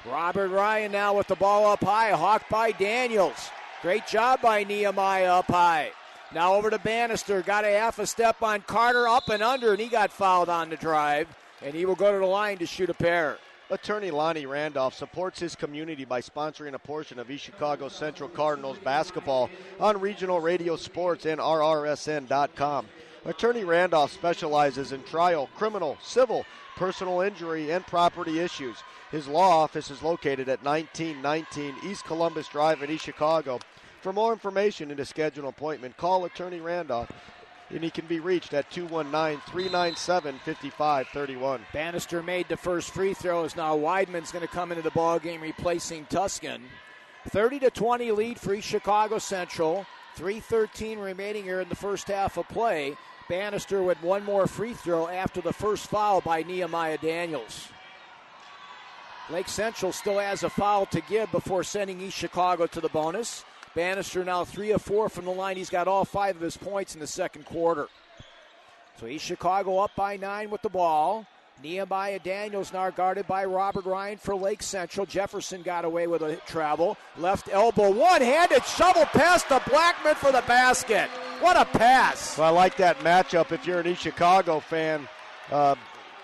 Robert Ryan now with the ball up high, hawked by Daniels. Great job by Nehemiah up high. Now over to Bannister, got a half a step on Carter, up and under, and he got fouled on the drive, and he will go to the line to shoot a pair. Attorney Lonnie Randolph supports his community by sponsoring a portion of East Chicago Central Cardinals basketball on regional radio sports and RRSN.com. Attorney Randolph specializes in trial, criminal, civil, personal injury, and property issues. His law office is located at 1919 East Columbus Drive in East Chicago. For more information and to schedule an appointment, call Attorney Randolph, and he can be reached at 219-397-5531. Bannister made the first free throws. Now Weidman's going to come into the ballgame replacing Tuscan. 30-20 lead for East Chicago Central. 3:13 remaining here in the first half of play. Bannister with one more free throw after the first foul by Nehemiah Daniels. Lake Central still has a foul to give before sending East Chicago to the bonus. Bannister now 3 of 4 from the line. He's got all 5 of his points in the second quarter. So East Chicago up by 9 with the ball. Nehemiah Daniels now guarded by Robert Ryan for Lake Central. Jefferson got away with a travel. Left elbow, one-handed shovel pass to Blackman for the basket. What a pass. Well, I like that matchup if you're an East Chicago fan.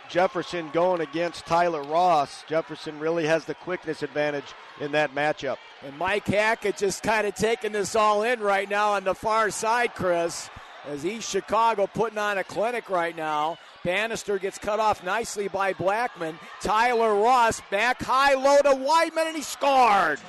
Jefferson going against Tyler Ross. Jefferson really has the quickness advantage in that matchup. And Mike Hackett just kind of taking this all in right now on the far side, Chris, as East Chicago putting on a clinic right now. Bannister gets cut off nicely by Blackman. Tyler Ross back high low to Weidman, and he scored.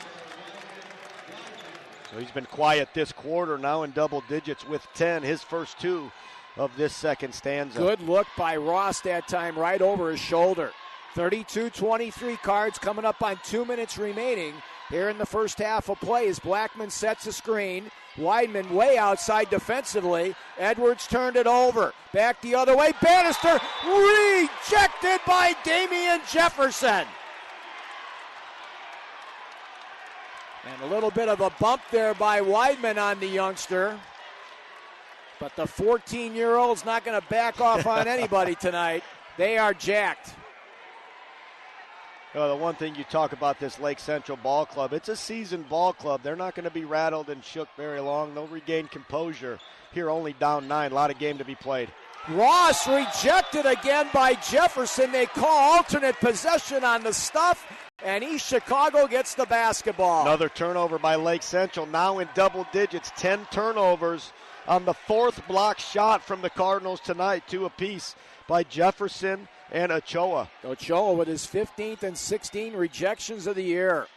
So he's been quiet this quarter, now in double digits with 10, his first 2 of this second stanza. Good look by Ross that time, right over his shoulder. 32-23 Cards coming up on 2 minutes remaining here in the first half of play as Blackman sets a screen. Weidman way outside defensively. Edwards turned it over. Back the other way. Bannister rejected by Damian Jefferson. And a little bit of a bump there by Weidman on the youngster. But the 14-year-old's not going to back off on anybody tonight. They are jacked. The one thing you talk about this Lake Central ball club, it's a seasoned ball club. They're not going to be rattled and shook very long. They'll regain composure here, only down 9. A lot of game to be played. Ross rejected again by Jefferson. They call alternate possession on the stuff, and East Chicago gets the basketball. Another turnover by Lake Central, now in double digits, 10 turnovers on the 4th block shot from the Cardinals tonight, 2 apiece by Jefferson and Ochoa. Ochoa with his 15th and 16 rejections of the year.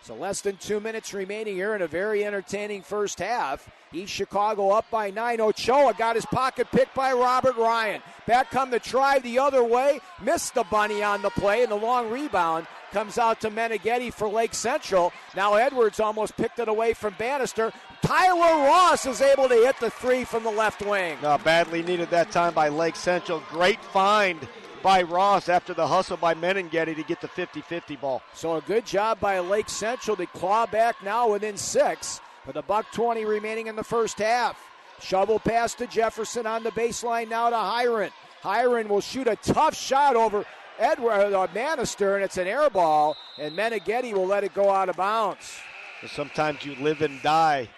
So less than 2 minutes remaining here in a very entertaining first half. East Chicago up by 9. Ochoa got his pocket picked by Robert Ryan. Back come the try the other way. Missed the bunny on the play, and the long rebound comes out to Meneghetti for Lake Central. Now Edwards almost picked it away from Bannister. Tyler Ross is able to hit the 3 from the left wing. Badly needed that time by Lake Central. Great find by Ross after the hustle by Meneghetti to get the 50-50 ball. So a good job by Lake Central to claw back now within 6 with $1:20 remaining in the first half. Shovel pass to Jefferson on the baseline now to Hiron. Hiron will shoot a tough shot over Bannister, and it's an air ball, and Meneghetti will let it go out of bounds. Sometimes you live and die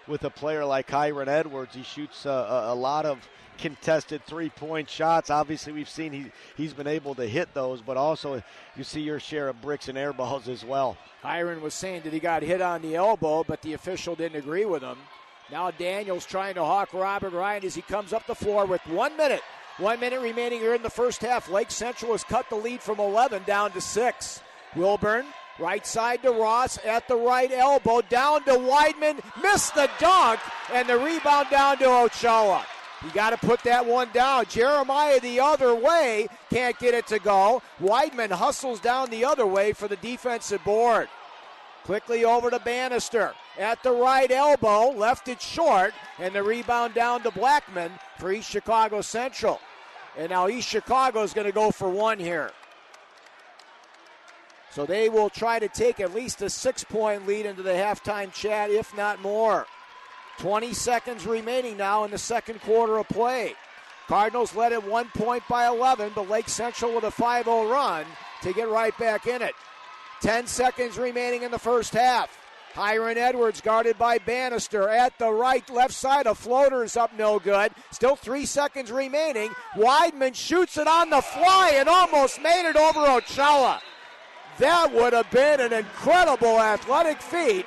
with a player like Hiron Edwards. He shoots a lot of contested three-point shots. Obviously, we've seen he's been able to hit those, but also you see your share of bricks and air balls as well. Hiron was saying that he got hit on the elbow, but the official didn't agree with him. Now Daniels trying to hawk Robert Ryan as he comes up the floor with 1 minute. 1 minute remaining here in the first half. Lake Central has cut the lead from 11 down to 6. Wilburn, right side to Ross at the right elbow, down to Weidman, missed the dunk, and the rebound down to Ochoa. You got to put that one down. Jeremiah the other way. Can't get it to go. Weidman hustles down the other way for the defensive board. Quickly over to Bannister. At the right elbow. Left it short. And the rebound down to Blackman for East Chicago Central. And now East Chicago is going to go for one here. So they will try to take at least a 6-point lead into the halftime chat, if not more. 20 seconds remaining now in the second quarter of play. Cardinals led at 1 point by 11, but Lake Central with a 5-0 run to get right back in it. 10 seconds remaining in the first half. Hiron Edwards guarded by Bannister at the left side. A floater is up, no good. Still 3 seconds remaining. Weidman shoots it on the fly and almost made it over Ocella. That would have been an incredible athletic feat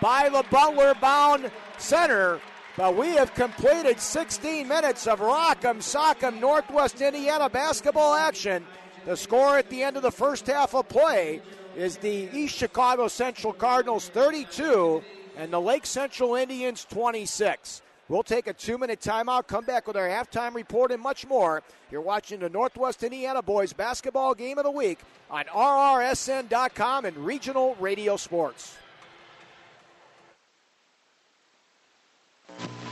by the Butler-bound center, but we have completed 16 minutes of Rock'em Sock'em Northwest Indiana basketball action. The score at the end of the first half of play is the East Chicago Central Cardinals 32 and the Lake Central Indians 26. We'll take a 2-minute timeout, come back with our halftime report and much more. You're watching the Northwest Indiana Boys Basketball Game of the Week on RRSN.com and Regional Radio Sports.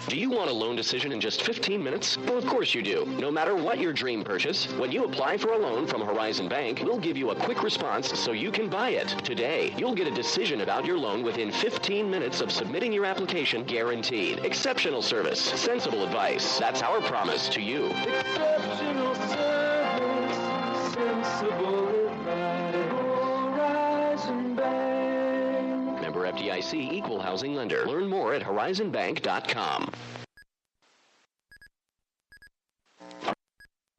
Do you want a loan decision in just 15 minutes? Well, of course you do. No matter what your dream purchase, when you apply for a loan from Horizon Bank, we'll give you a quick response so you can buy it today. You'll get a decision about your loan within 15 minutes of submitting your application, guaranteed. Exceptional service, sensible advice. That's our promise to you. Exceptional service, sensible advice. Horizon Bank. Member FDIC, Equal Housing Lender. Learn more at horizonbank.com.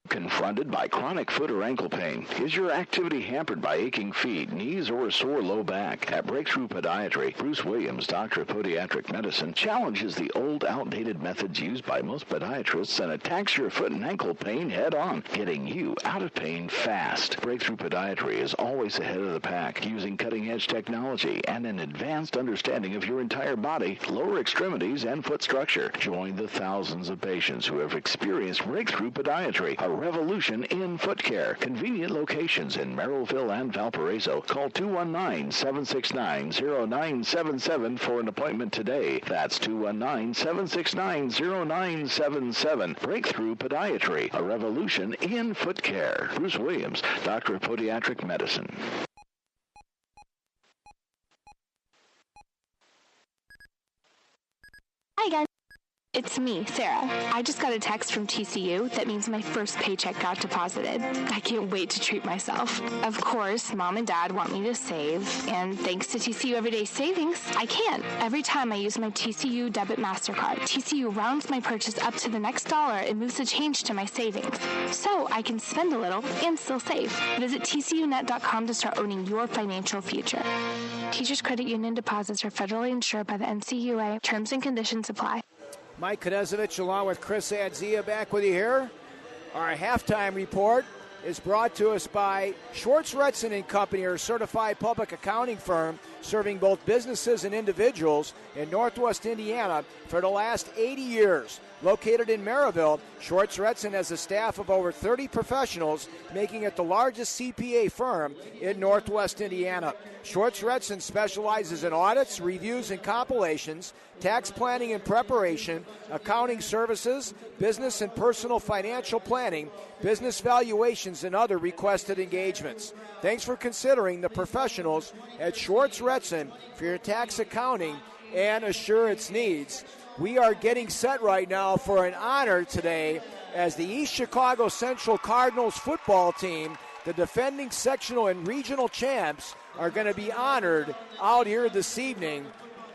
Confronted by chronic foot or ankle pain? Is your activity hampered by aching feet, knees, or a sore low back? At Breakthrough Podiatry, Bruce Williams, Doctor of Podiatric Medicine, challenges the old, outdated methods used by most podiatrists and attacks your foot and ankle pain head on, getting you out of pain fast. Breakthrough Podiatry is always ahead of the pack, using cutting-edge technology and an advanced understanding of your entire body, lower extremities, and foot structure. Join the thousands of patients who have experienced Breakthrough Podiatry, a revolution in foot care. Convenient locations in Merrillville and Valparaiso. Call 219-769-0977 for an appointment today. That's 219-769-0977. Breakthrough Podiatry, a revolution in foot care. Bruce Williams, Doctor of Podiatric Medicine. Hi again. It's me, Sarah. I just got a text from TCU that means my first paycheck got deposited. I can't wait to treat myself. Of course, Mom and Dad want me to save, and thanks to TCU Everyday Savings, I can. Every time I use my TCU Debit MasterCard, TCU rounds my purchase up to the next dollar and moves the change to my savings. So I can spend a little and still save. Visit TCUnet.com to start owning your financial future. Teachers Credit Union deposits are federally insured by the NCUA. Terms and conditions apply. Mike Knezovich along with Chris Adzia back with you here. Our halftime report is brought to us by Schwartz Retson & Company, a certified public accounting firm serving both businesses and individuals in Northwest Indiana for the last 80 years. Located in Merrillville, Schwartz Retson has a staff of over 30 professionals, making it the largest CPA firm in Northwest Indiana. Schwartz Retson specializes in audits, reviews, and compilations, tax planning and preparation, accounting services, business and personal financial planning, business valuations, and other requested engagements. Thanks for considering the professionals at Schwartz Retson for your tax accounting and assurance needs. We are getting set right now for an honor today as the East Chicago Central Cardinals football team, the defending sectional and regional champs, are going to be honored out here this evening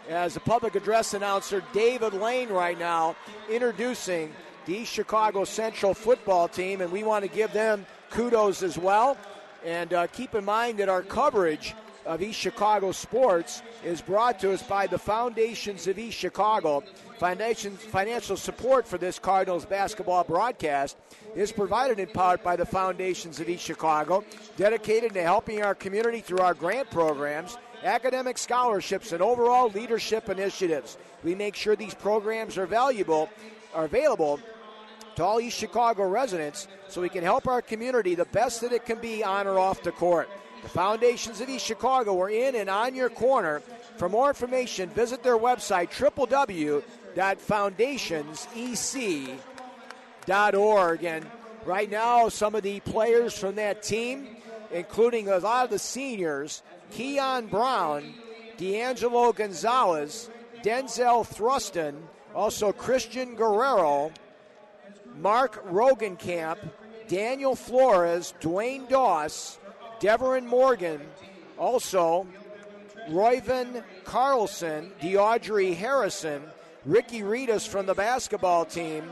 as the public address announcer David Lane right now introducing the East Chicago Central football team, and we want to give them kudos as well. And keep in mind that our coverage of East Chicago sports is brought to us by the Foundations of East Chicago. Financial support for this Cardinals basketball broadcast is provided in part by the Foundations of East Chicago, dedicated to helping our community through our grant programs, academic scholarships, and overall leadership initiatives. We make sure these programs are available to all East Chicago residents so we can help our community the best that it can be on or off the court. The Foundations of East Chicago are in and on your corner. For more information, visit their website, www.foundationsec.org. And right now, some of the players from that team, including a lot of the seniors, Keon Brown, D'Angelo Gonzalez, Denzel Thruston, also Christian Guerrero, Mark Rogenkamp, Daniel Flores, Dwayne Doss, Deverin Morgan, also Royven Carlson, DeAudrey Harrison, Ricky Ritas from the basketball team,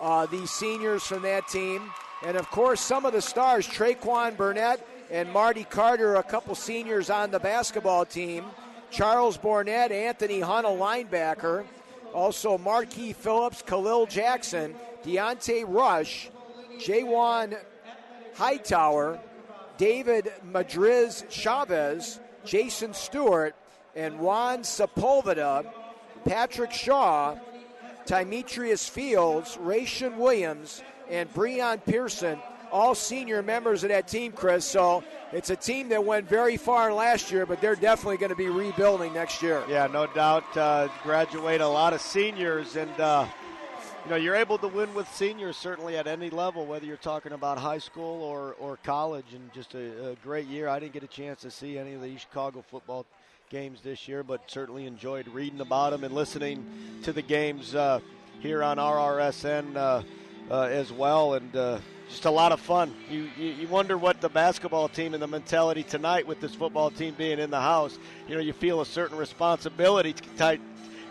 the seniors from that team, and of course some of the stars, Traquan Burnett and Marty Carter, a couple seniors on the basketball team, Charles Bournett, Anthony Hunt, a linebacker, also Marquis Phillips, Khalil Jackson, Deontay Rush, Jaywan Hightower, David Madriz Chavez, Jason Stewart, and Juan Sepulveda, Patrick Shaw, Tymetrius Fields, Rayshon Williams, and Breon Pearson, all senior members of that team, Chris. So it's a team that went very far last year, but they're definitely going to be rebuilding next year. Yeah, no doubt. Graduate a lot of seniors, and you're able to win with seniors certainly at any level, whether you're talking about high school or college, and just a great year. I didn't get a chance to see any of the East Chicago football games this year, but certainly enjoyed reading about them and listening to the games here on RRSN as well, and just a lot of fun. You wonder what the basketball team and the mentality tonight with this football team being in the house, you feel a certain responsibility to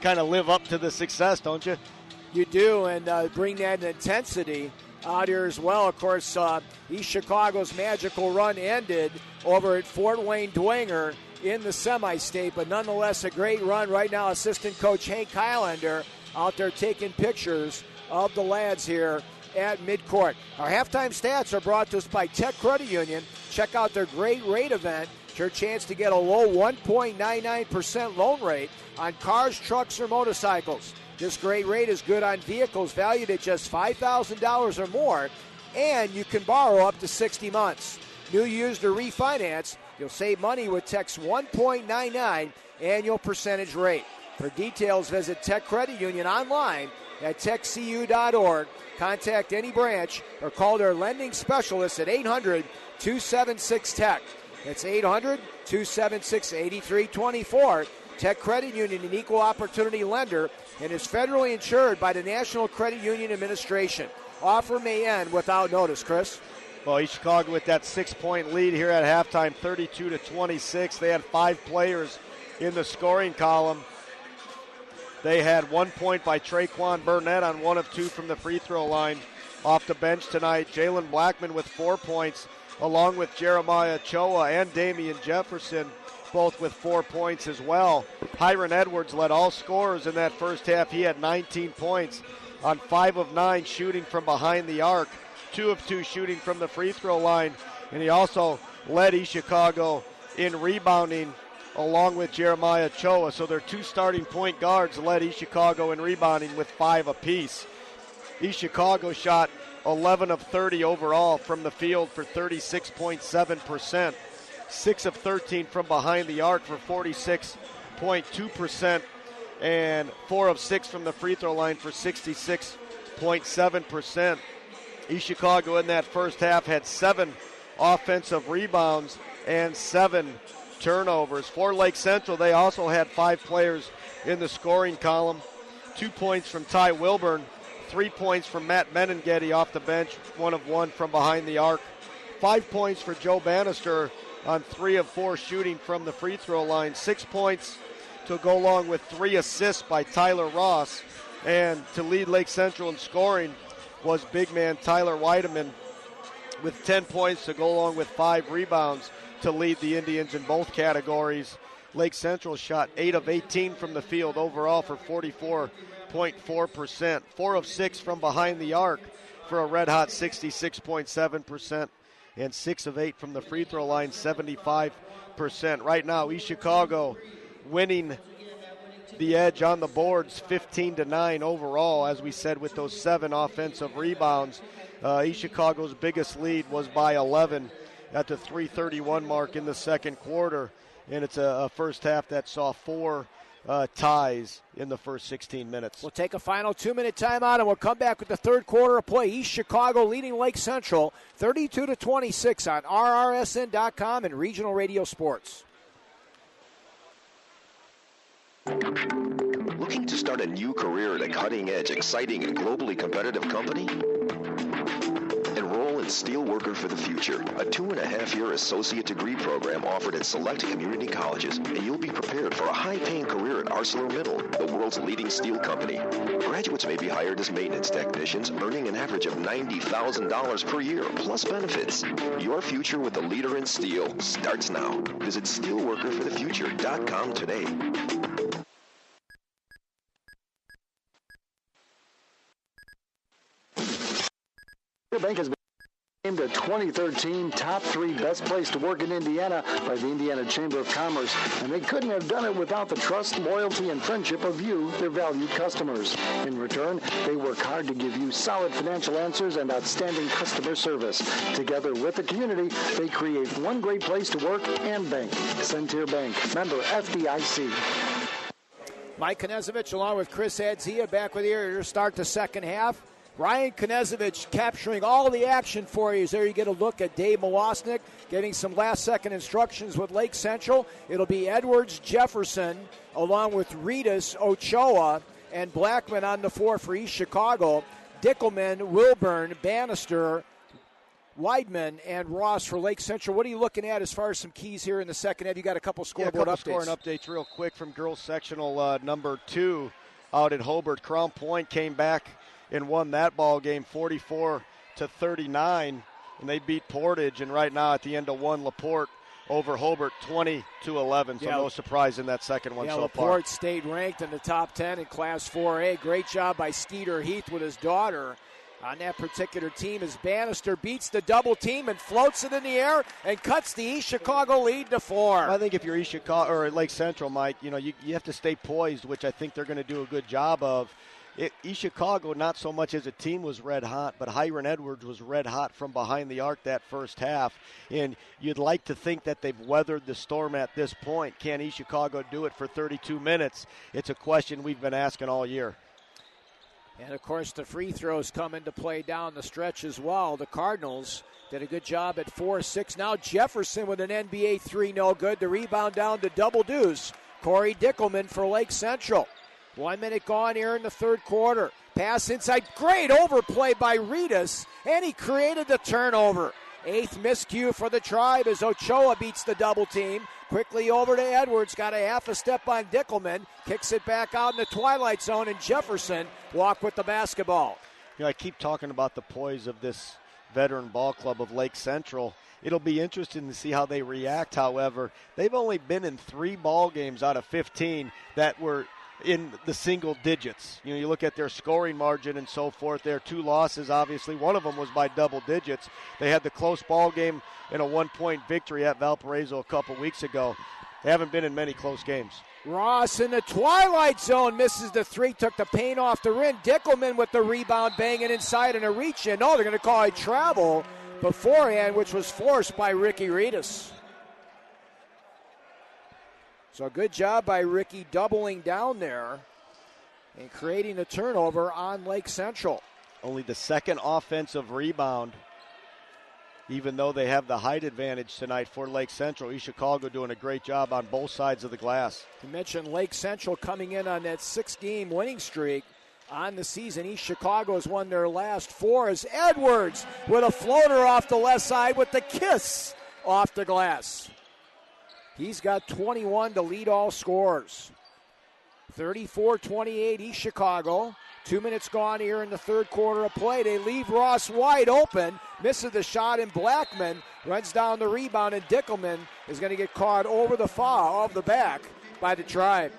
kind of live up to the success, don't you? You do, and bring that intensity out here as well. Of course, East Chicago's magical run ended over at Fort Wayne Dwenger in the semi-state, but nonetheless a great run. Right now, assistant coach Hank Highlander out there taking pictures of the lads here at midcourt. Our halftime stats are brought to us by Tech Credit Union. Check out their great rate event. It's your chance to get a low 1.99% loan rate on cars, trucks, or motorcycles. This great rate is good on vehicles valued at just $5,000 or more, and you can borrow up to 60 months. New, used, or refinance, you'll save money with Tech's 1.99 annual percentage rate. For details, visit Tech Credit Union online at techcu.org. Contact any branch or call their lending specialist at 800-276-TECH. That's 800-276-8324. Tech Credit Union, an equal opportunity lender, and is federally insured by the National Credit Union Administration. Offer may end without notice, Chris. Well, East Chicago with that 6-point lead here at halftime, 32-26. They had 5 players in the scoring column. They had 1 point by Traquan Burnett on 1 of 2 from the free throw line. Off the bench tonight, Jalen Blackman with 4 points, along with Jeremiah Choa and Damian Jefferson, both with 4 points as well. Hiron Edwards led all scorers in that first half. He had 19 points on 5 of 9 shooting from behind the arc, 2 of 2 shooting from the free throw line, and he also led East Chicago in rebounding along with Jeremiah Choa. So their 2 starting point guards led East Chicago in rebounding with 5 apiece. East Chicago shot 11 of 30 overall from the field for 36.7%. 6 of 13 from behind the arc for 46.2%, and 4 of 6 from the free throw line for 66.7%. East Chicago in that first half had 7 offensive rebounds and 7 turnovers. For Lake Central, they also had 5 players in the scoring column. 2 points from Ty Wilburn, 3 points from Matt Menenghetti off the bench, 1 of 1 from behind the arc. 5 points for Joe Bannister on 3 of 4 shooting from the free throw line. 6 points to go along with 3 assists by Tyler Ross. And to lead Lake Central in scoring was big man Tyler Weideman with 10 points to go along with 5 rebounds to lead the Indians in both categories. Lake Central shot 8 of 18 from the field overall for 44.4%. 4 of 6 from behind the arc for a red-hot 66.7%. And 6 of 8 from the free throw line, 75%. Right now, East Chicago winning the edge on the boards, 15-9 overall, as we said, with those 7 offensive rebounds. East Chicago's biggest lead was by 11 at the 3:31 mark in the second quarter, and it's a first half that saw 4 ties in the first 16 minutes. We'll take a final 2-minute timeout, and we'll come back with the third quarter of play. East Chicago leading Lake Central 32-26 on RRSN.com and Regional Radio Sports. Looking to start a new career at a cutting-edge, exciting, and globally competitive company? Enroll in Steelworker for the Future, a 2.5-year associate degree program offered at select community colleges, and you'll be prepared for a high-paying career at ArcelorMittal, the world's leading steel company. Graduates may be hired as maintenance technicians, earning an average of $90,000 per year, plus benefits. Your future with the leader in steel starts now. Visit steelworkerforthefuture.com today. Bank has been named a 2013 top 3 best place to work in Indiana by the Indiana Chamber of Commerce, and they couldn't have done it without the trust, loyalty, and friendship of you, their valued customers. In return, they work hard to give you solid financial answers and outstanding customer service. Together with the community, they create one great place to work and bank. Centier Bank, member FDIC. Mike Knezovich along with Chris Adzia back with you to start the second half. Ryan Knezovich capturing all the action for you. There you get a look at Dave Milosnik getting some last-second instructions with Lake Central. It'll be Edwards, Jefferson, along with Ritas, Ochoa, and Blackman on the floor for East Chicago. Dickelman, Wilburn, Bannister, Weidman, and Ross for Lake Central. What are you looking at as far as some keys here in the second half? You got a couple scoreboard updates. Scoring updates real quick from girls sectional number 2 out at Hobart. Crown Point came back and won that ball game 44-39, and they beat Portage. And right now at the end of one, LaPorte over Hobart 20-11. So no surprise in that second one so far. LaPorte stayed ranked in the top 10 in Class 4A. Great job by Skeeter Heath with his daughter on that particular team as Bannister beats the double team and floats it in the air and cuts the East Chicago lead to 4. I think if you're East Chicago or Lake Central, Mike, you have to stay poised, which I think they're going to do a good job of. East Chicago, not so much as a team, was red hot, but Hiram Edwards was red hot from behind the arc that first half. And you'd like to think that they've weathered the storm at this point. Can East Chicago do it for 32 minutes? It's a question we've been asking all year. And, of course, the free throws come into play down the stretch as well. The Cardinals did a good job at 4-6. Now Jefferson with an NBA 3, no good. The rebound down to Double Deuce. Corey Dickelman for Lake Central. 1 minute gone here in the third quarter. Pass inside. Great overplay by Ritas, and he created the turnover. 8th miscue for the Tribe as Ochoa beats the double team. Quickly over to Edwards. Got a half a step on Dickelman. Kicks it back out in the twilight zone, and Jefferson walk with the basketball. I keep talking about the poise of this veteran ball club of Lake Central. It'll be interesting to see how they react, however. They've only been in 3 ball games out of 15 that were in the single digits. You look at their scoring margin and so forth. Their 2 losses, obviously, one of them was by double digits. They had the close ball game and a 1-point victory at Valparaiso a couple weeks ago. They haven't been in many close games. Ross in the twilight zone misses the 3, took the paint off the rim. Dickelman with the rebound, banging inside and a reach in. No, they're going to call a travel beforehand, which was forced by Ricky Ritas. So good job by Ricky doubling down there and creating a turnover on Lake Central. Only the second offensive rebound, even though they have the height advantage tonight for Lake Central. East Chicago doing a great job on both sides of the glass. You mentioned Lake Central coming in on that 6-game winning streak on the season. East Chicago has won their last 4 as Edwards with a floater off the left side with the kiss off the glass. He's got 21 to lead all scorers. 34-28 East Chicago. 2 minutes gone here in the third quarter of play. They leave Ross wide open. Misses the shot, and Blackman runs down the rebound, and Dickelman is going to get caught over the foul of the back by the Tribe.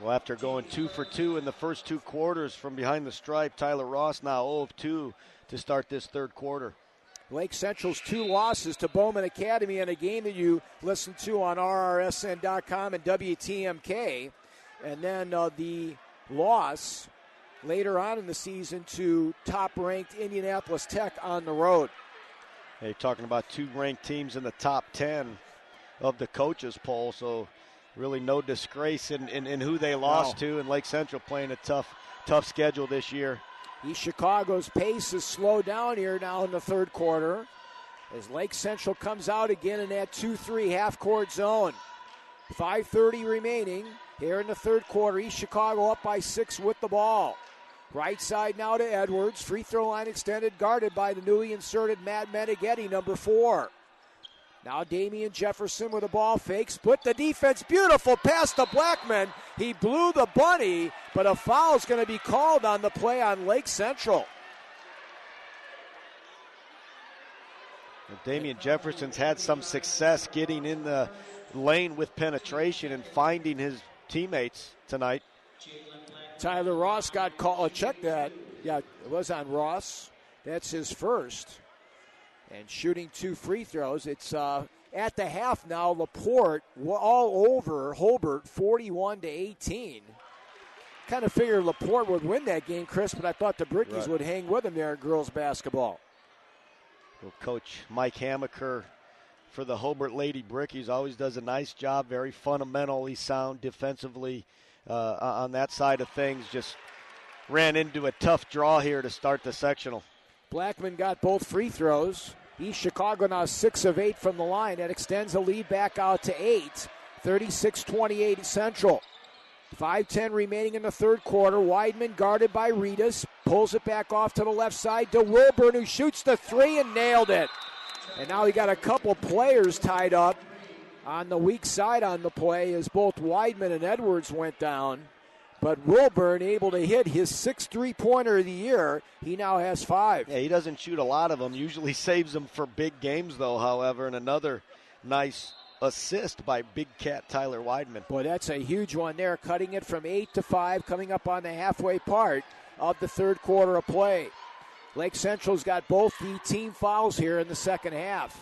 Well, after going 2 for 2 in the first 2 quarters from behind the stripe, Tyler Ross now 0 of 2 to start this third quarter. Lake Central's 2 losses to Bowman Academy in a game that you listen to on RRSN.com and WTMK. And then the loss later on in the season to top-ranked Indianapolis Tech on the road. Hey, talking about two ranked teams in the top 10 of the coaches poll, so really no disgrace in who they lost to, and Lake Central playing a tough schedule this year. East Chicago's pace has slowed down here now in the third quarter as Lake Central comes out again in that 2-3 half-court zone. 5:30 remaining here in the third quarter. East Chicago up by 6 with the ball. Right side now to Edwards. Free throw line extended, guarded by the newly inserted Matt Meneghetti, number 4. Now Damian Jefferson with a ball fake. Split the defense. Beautiful pass to Blackman. He blew the bunny, but a foul's going to be called on the play on Lake Central. Damian Jefferson's had some success getting in the lane with penetration and finding his teammates tonight. Tyler Ross got called. Check that. Yeah, it was on Ross. That's his first. And shooting 2 free throws. It's at the half now. Laporte all over Hobart, 41-18. Kind of figured Laporte would win that game, Chris, but I thought the Brickies would hang with him there in girls basketball. Well, Coach Mike Hamaker for the Hobart Lady Brickies always does a nice job, very fundamentally sound defensively on that side of things. Just ran into a tough draw here to start the sectional. Blackman got both free throws. East Chicago now 6 of 8 from the line. That extends the lead back out to 8. 36-28 Central. 5:10 remaining in the third quarter. Weidman guarded by Reedus. Pulls it back off to the left side to Wilburn, who shoots the 3 and nailed it. And now he got a couple players tied up on the weak side on the play as both Weidman and Edwards went down. But Wilburn able to hit his 6th three-pointer of the year. He now has 5. Yeah, he doesn't shoot a lot of them. Usually saves them for big games, though, however. And another nice assist by Big Cat Tyler Weidman. Boy, that's a huge one there, cutting it from 8-5, coming up on the halfway part of the third quarter of play. Lake Central's got both the team fouls here in the second half.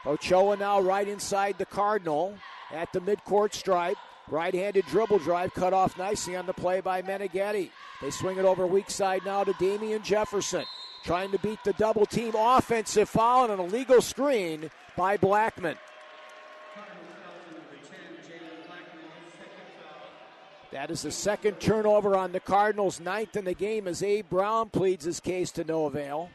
Ochoa now right inside the Cardinal at the midcourt stripe. Right-handed dribble drive cut off nicely on the play by Meneghetti. They swing it over weak side now to Damian Jefferson. Trying to beat the double team. Offensive foul and an illegal screen by Blackman. That is the second turnover on the Cardinals, 9th in the game as Abe Brown pleads his case to no avail.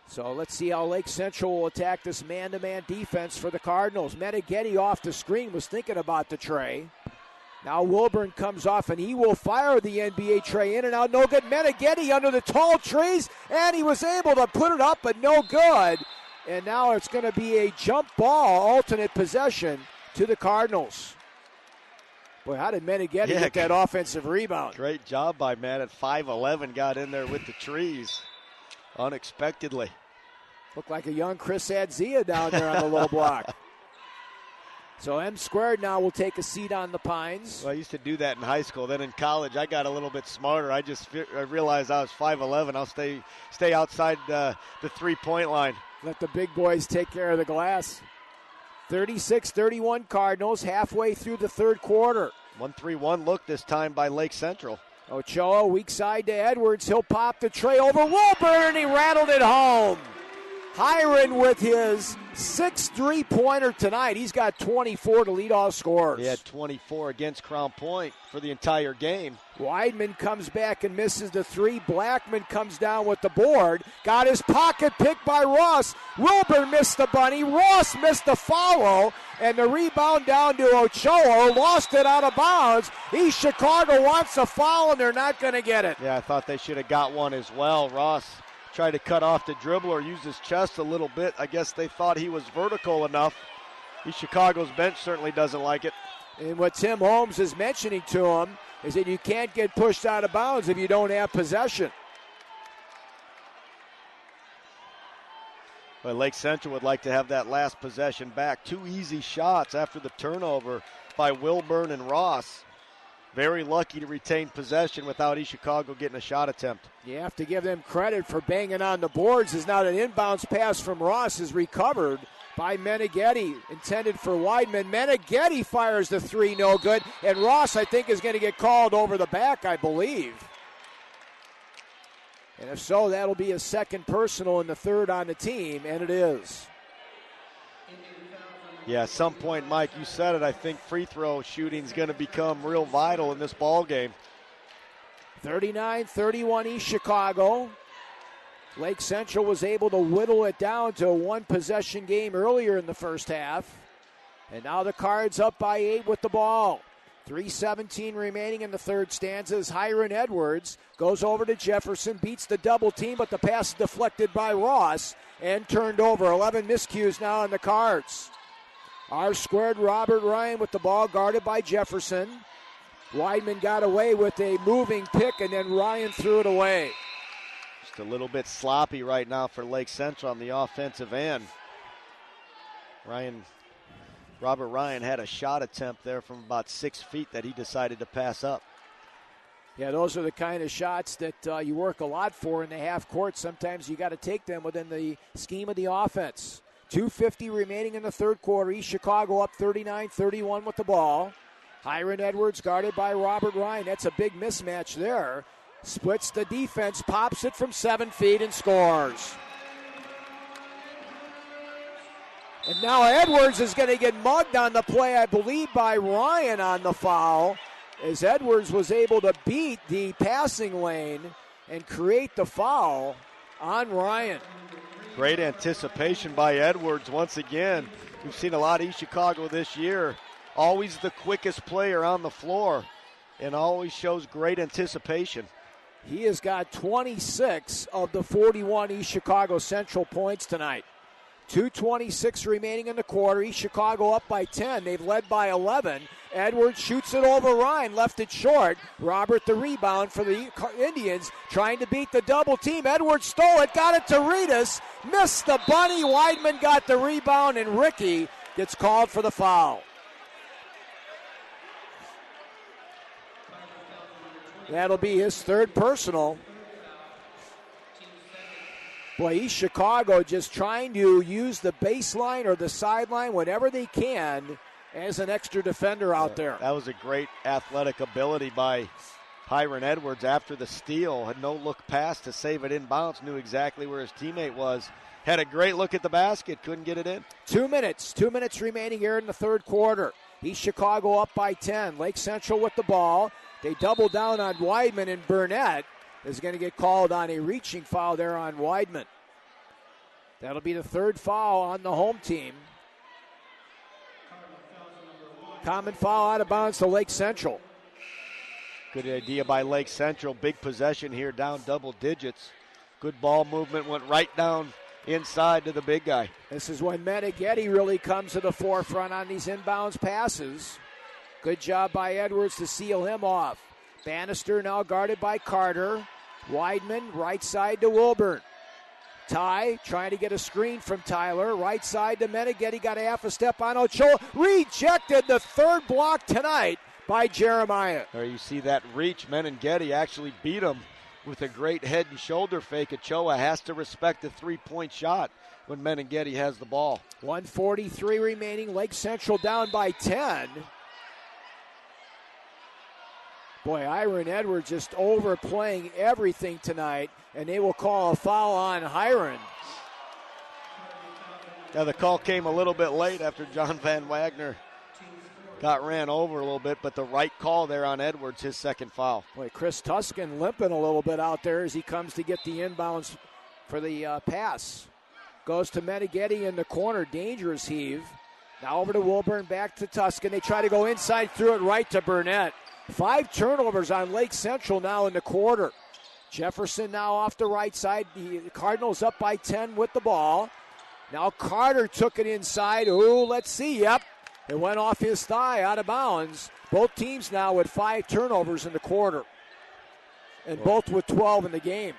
So let's see how Lake Central will attack this man-to-man defense for the Cardinals. Meneghetti off the screen was thinking about the tray. Now Wilburn comes off and he will fire the NBA tray in and out. No good. Meneghetti under the tall trees, and he was able to put it up, but no good. And now it's going to be a jump ball, alternate possession to the Cardinals. Boy, how did Meneghetti get that offensive rebound? Great job by Matt at 5'11", got in there with the trees unexpectedly. Looked like a young Chris Adzia down there on the low block. So M squared now will take a seat on the Pines. Well, I used to do that in high school. Then in college, I got a little bit smarter. I realized I was 5'11". I'll stay outside the three-point line. Let the big boys take care of the glass. 36-31 Cardinals, halfway through the third quarter. 1-3-1 look this time by Lake Central. Ochoa, weak side to Edwards. He'll pop the tray over Wilburn, and he rattled it home. Hiron with his 6th three-pointer tonight. He's got 24 to lead all scorers. He had 24 against Crown Point for the entire game. Weidman comes back and misses the 3. Blackman comes down with the board. Got his pocket picked by Ross. Wilburn missed the bunny. Ross missed the follow. And the rebound down to Ochoa. Lost it out of bounds. East Chicago wants a foul, and they're not going to get it. Yeah, I thought they should have got one as well. Ross tried to cut off the dribble or use his chest a little bit. I guess they thought he was vertical enough. East Chicago's bench certainly doesn't like it. And what Tim Holmes is mentioning to him is that you can't get pushed out of bounds if you don't have possession. But Lake Central would like to have that last possession back. 2 easy shots after the turnover by Wilburn and Ross. Very lucky to retain possession without East Chicago getting a shot attempt. You have to give them credit for banging on the boards as now an inbounds pass from Ross is recovered by Meneghetti, intended for Weidman. Meneghetti fires the three, no good. And Ross, I think, is going to get called over the back, I believe. And if so, that'll be a second personal and the third on the team, and it is. Yeah, at some point, Mike, you said it, I think free throw shooting is going to become real vital in this ball game. 39-31 East Chicago. Lake Central was able to whittle it down to a one-possession game earlier in the first half. And now the Cards up by 8 with the ball. 3:17 remaining in the third stanza as Hiram Edwards goes over to Jefferson, beats the double team, but the pass is deflected by Ross and turned over. 11 miscues now on the Cards. R-squared Robert Ryan with the ball, guarded by Jefferson. Weidman got away with a moving pick, and then Ryan threw it away. Just a little bit sloppy right now for Lake Central on the offensive end. Robert Ryan had a shot attempt there from about 6 feet that he decided to pass up. Yeah, those are the kind of shots that you work a lot for in the half court. Sometimes you got to take them within the scheme of the offense. 2:50 remaining in the third quarter. East Chicago up 39-31 with the ball. Hiram Edwards guarded by Robert Ryan. That's a big mismatch there. Splits the defense, pops it from 7 feet and scores. And now Edwards is going to get mugged on the play, I believe, by Ryan on the foul, as Edwards was able to beat the passing lane and create the foul on Ryan. Great anticipation by Edwards once again. We've seen a lot of East Chicago this year. Always the quickest player on the floor and always shows great anticipation. He has got 26 of the 41 East Chicago Central points tonight. 2:26 remaining in the quarter. East Chicago up by 10. They've led by 11. Edwards shoots it over Ryan, left it short. Robert the rebound for the Indians, trying to beat the double team. Edwards stole it, got it to Reedus, missed the bunny. Weidman got the rebound, and Ricky gets called for the foul. That'll be his third personal. Boy, East Chicago just trying to use the baseline or the sideline, whatever they can, as an extra defender out there. That was a great athletic ability by Hiram Edwards after the steal. Had no look pass to save it inbounds, knew exactly where his teammate was. Had a great look at the basket, couldn't get it in. 2 minutes. 2 minutes remaining here in the third quarter. East Chicago up by 10. Lake Central with the ball. They double down on Weidman, and Burnett is going to get called on a reaching foul there on Weidman. That'll be the third foul on the home team. Common foul out of bounds to Lake Central. Good idea by Lake Central. Big possession here, down double digits. Good ball movement, went right down inside to the big guy. This is when Meneghetti really comes to the forefront on these inbounds passes. Good job by Edwards to seal him off. Bannister now guarded by Carter. Weidman, right side to Wilburn. Ty trying to get a screen from Tyler. Right side to Meneghetti, got a half a step on Ochoa. Rejected, the third block tonight by Jeremiah. There you see that reach. Meneghetti actually beat him with a great head and shoulder fake. Ochoa has to respect the three-point shot when Meneghetti has the ball. 1:43 remaining. Lake Central down by 10. Boy, Hiram Edwards just overplaying everything tonight, and they will call a foul on Hiram. Now the call came a little bit late after John Van Wagner got ran over a little bit, but the right call there on Edwards, his second foul. Boy, Chris Tuscan limping a little bit out there as he comes to get the inbounds for the pass. Goes to Meneghetti in the corner, dangerous heave. Now over to Wilburn, back to Tuscan. They try to go inside, threw it right to Burnett. 5 turnovers on Lake Central now in the quarter. Jefferson now off the right side. The Cardinals up by 10 with the ball. Now Carter took it inside. Ooh, let's see. Yep. It went off his thigh, out of bounds. Both teams now with 5 turnovers in the quarter. And both with 12 in the game.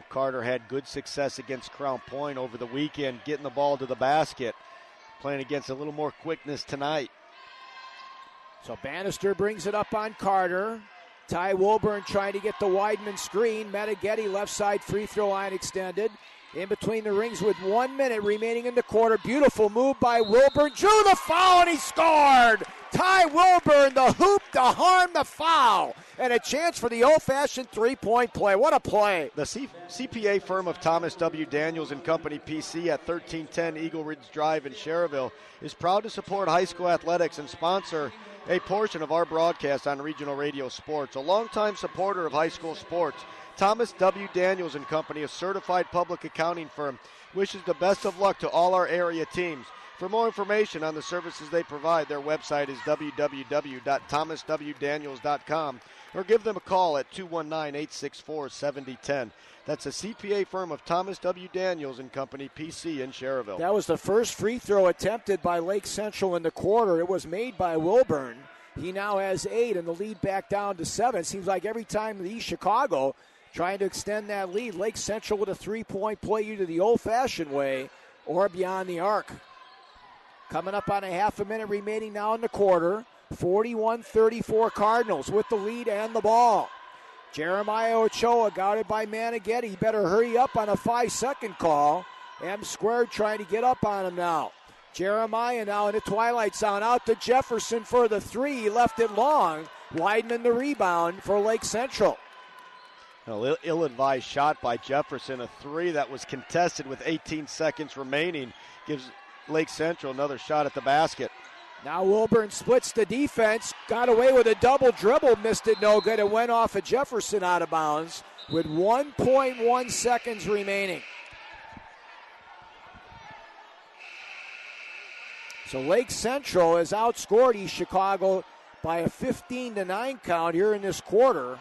Carter had good success against Crown Point over the weekend, getting the ball to the basket. Playing against a little more quickness tonight. So Bannister brings it up on Carter. Ty Wilburn trying to get the Weidman screen. Meneghetti left side free throw line extended. in between the rings with 1 minute remaining in the quarter. Beautiful move by Wilburn. Drew the foul, and he scored. Ty Wilburn, the hoop, the harm, the foul. And a chance for the old-fashioned three-point play. What a play. The CPA firm of Thomas W. Daniels and Company PC at 1310 Eagle Ridge Drive in Schererville is proud to support high school athletics and sponsor a portion of our broadcast on Regional Radio Sports. A longtime supporter of high school sports, Thomas W. Daniels and Company, a certified public accounting firm, wishes the best of luck to all our area teams. For more information on the services they provide, their website is www.thomaswdaniels.com or give them a call at 219-864-7010. That's a CPA firm of Thomas W. Daniels and Company, PC in Schererville. That was the first free throw attempted by Lake Central in the quarter. It was made by Wilburn. He now has 8 and the lead back down to 7. Seems like every time East Chicago trying to extend that lead, Lake Central with a three-point play either the old-fashioned way or beyond the arc. Coming up on a half a minute remaining now in the quarter. 41-34 Cardinals with the lead and the ball. Jeremiah Ochoa guarded by Managhetti. He better hurry up on a 5-second call. M squared trying to get up on him now. Jeremiah now in the twilight zone. Out to Jefferson for the 3. He left it long. Widening the rebound for Lake Central. An ill-advised shot by Jefferson. A 3 that was contested with 18 seconds remaining. Gives Lake Central another shot at the basket. Now Wilburn splits the defense, got away with a double dribble, missed it no good. It went off of Jefferson out of bounds with 1.1 seconds remaining. So Lake Central has outscored East Chicago by a 15-9 count here in this quarter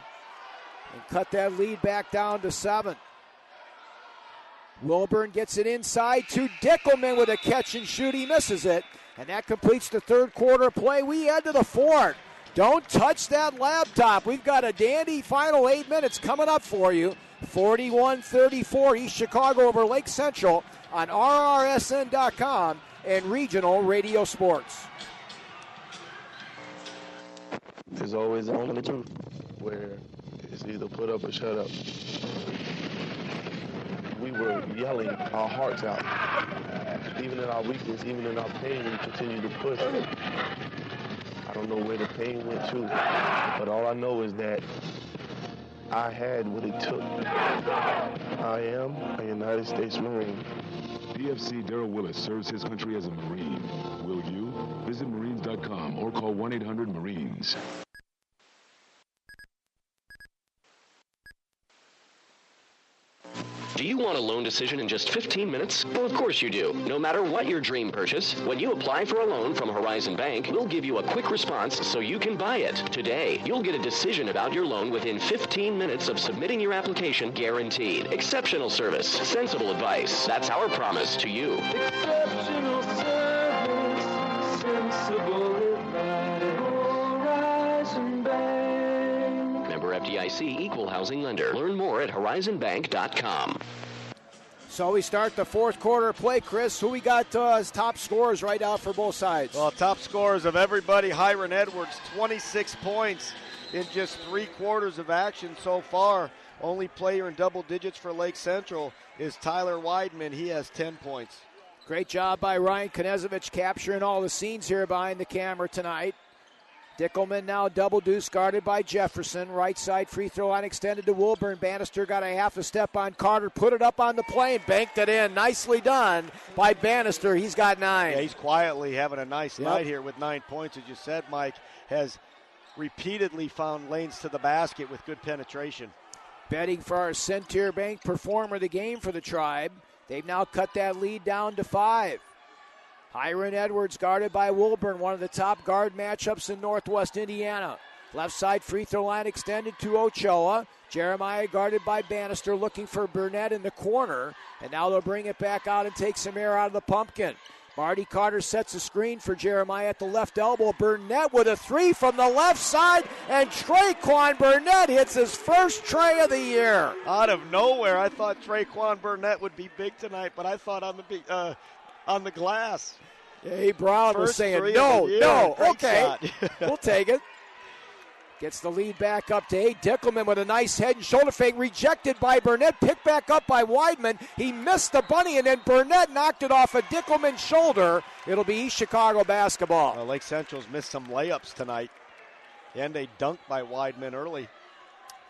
and cut that lead back down to 7. Wilburn gets it inside to Dickelman with a catch and shoot. He misses it. And that completes the third quarter play. We head to the fourth. Don't touch that laptop. We've got a dandy final 8 minutes coming up for you. 41-34 East Chicago over Lake Central on RRSN.com and Regional Radio Sports. There's always a moment or two where it's either put up or shut up. We were yelling our hearts out. Even in our weakness, even in our pain, we continue to push. I don't know where the pain went to, but all I know is that I had what it took. I am a United States Marine. PFC Darrell Willis serves his country as a Marine. Will you? Visit Marines.com or call 1-800-MARINES. Do you want a loan decision in just 15 minutes? Well, of course you do. No matter what your dream purchase, when you apply for a loan from Horizon Bank, we'll give you a quick response so you can buy it. Today, you'll get a decision about your loan within 15 minutes of submitting your application, guaranteed. Exceptional service, sensible advice. That's our promise to you. Exceptional service, sensible advice. Horizon Bank. Member FDIC, Equal Housing Lender. Learn more at horizonbank.com. So we start the fourth quarter play, Chris. Who we got as top scorers right now for both sides? Well, top scorers of everybody, Hiron Edwards, 26 points in just 3 quarters of action so far. Only player in double digits for Lake Central is Tyler Weidman. He has 10 points. Great job by Ryan Knezevich capturing all the scenes here behind the camera tonight. Dickelman now double deuce guarded by Jefferson. Right side free throw line extended to Wilburn. Bannister got a half a step on Carter, put it up on the play and banked it in. Nicely done by Bannister. He's got 9. Yeah, he's quietly having a nice night here with 9 points. As you said, Mike, has repeatedly found lanes to the basket with good penetration. Betting for our Centaur Bank performer of the game for the Tribe. They've now cut that lead down to 5. Hiron Edwards guarded by Wilburn, one of the top guard matchups in Northwest Indiana. Left side free throw line extended to Ochoa. Jeremiah guarded by Bannister looking for Burnett in the corner. And now they'll bring it back out and take some air out of the pumpkin. Marty Carter sets a screen for Jeremiah at the left elbow. Burnett with a 3 from the left side. And Traquan Burnett hits his first tray of the year. Out of nowhere, I thought Traquan Burnett would be big tonight, but I thought on the glass. Hey, Brown was saying, three no, of the year. Great okay, shot. we'll take it. Gets the lead back up to 8. Dickelman with a nice head and shoulder fake. Rejected by Burnett. Picked back up by Weidman. He missed the bunny, and then Burnett knocked it off of Dickelman's shoulder. It'll be East Chicago basketball. Well, Lake Central's missed some layups tonight. And a dunk by Weidman early.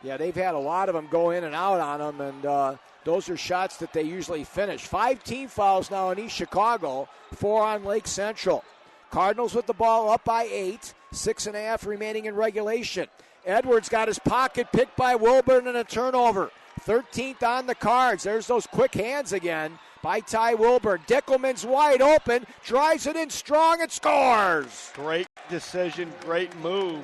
Yeah, they've had a lot of them go in and out on them, and those are shots that they usually finish. 5 team fouls now in East Chicago, 4 on Lake Central. Cardinals with the ball up by 8, 6.5 remaining in regulation. Edwards got his pocket picked by Wilburn and a turnover. 13th on the Cards. There's those quick hands again by Ty Wilburn. Dickelman's wide open, drives it in strong and scores. Great decision, great move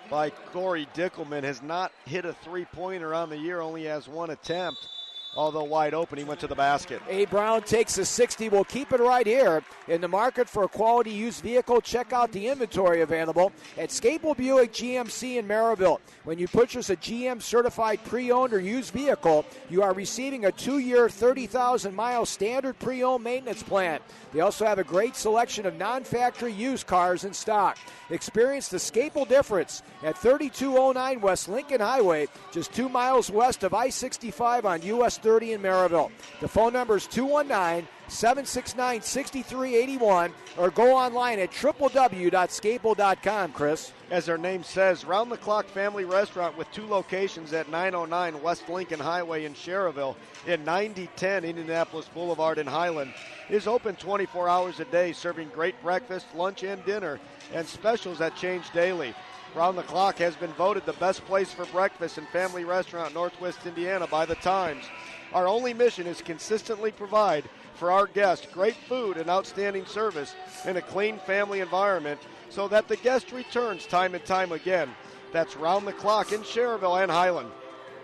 by Corey Dickelman. Has not hit a three-pointer on the year, only has one attempt. Although wide open, he went to the basket. A. Brown takes a 60. We'll keep it right here. In the market for a quality used vehicle, check out the inventory available at Scapel Buick GMC in Maryville. When you purchase a GM certified pre-owned or used vehicle, you are receiving a 2-year, 30,000-mile standard pre-owned maintenance plan. They also have a great selection of non-factory used cars in stock. Experience the Scapel difference at 3209 West Lincoln Highway, just 2 miles west of I-65 on US 30 in Maryville. The phone number is 219-769-6381 or go online at www.scapel.com, Chris. As their name says, round-the-clock family restaurant with 2 locations at 909 West Lincoln Highway in Schererville and 9010 Indianapolis Boulevard in Highland is open 24 hours a day, serving great breakfast, lunch, and dinner, and specials that change daily. Round the Clock has been voted the best place for breakfast and family restaurant in Northwest Indiana by the Times. Our only mission is consistently provide for our guests great food and outstanding service in a clean family environment so that the guest returns time and time again. That's Round the Clock in Schererville and Highland.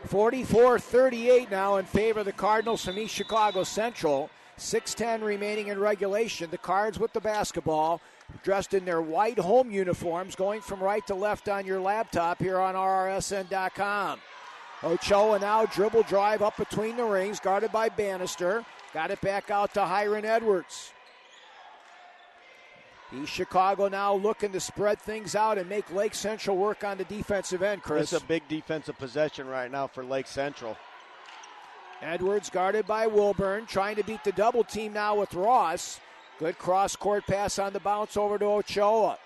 44-38 now in favor of the Cardinals from East Chicago Central. 6:10 remaining in regulation. The Cards with the basketball, dressed in their white home uniforms, going from right to left on your laptop here on RRSN.com. Ochoa now dribble drive up between the rings, guarded by Bannister. Got it back out to Hiram Edwards. East Chicago now looking to spread things out and make Lake Central work on the defensive end, Chris. It's a big defensive possession right now for Lake Central. Edwards guarded by Wilburn, trying to beat the double team now with Ross. Good cross-court pass on the bounce over to Ochoa.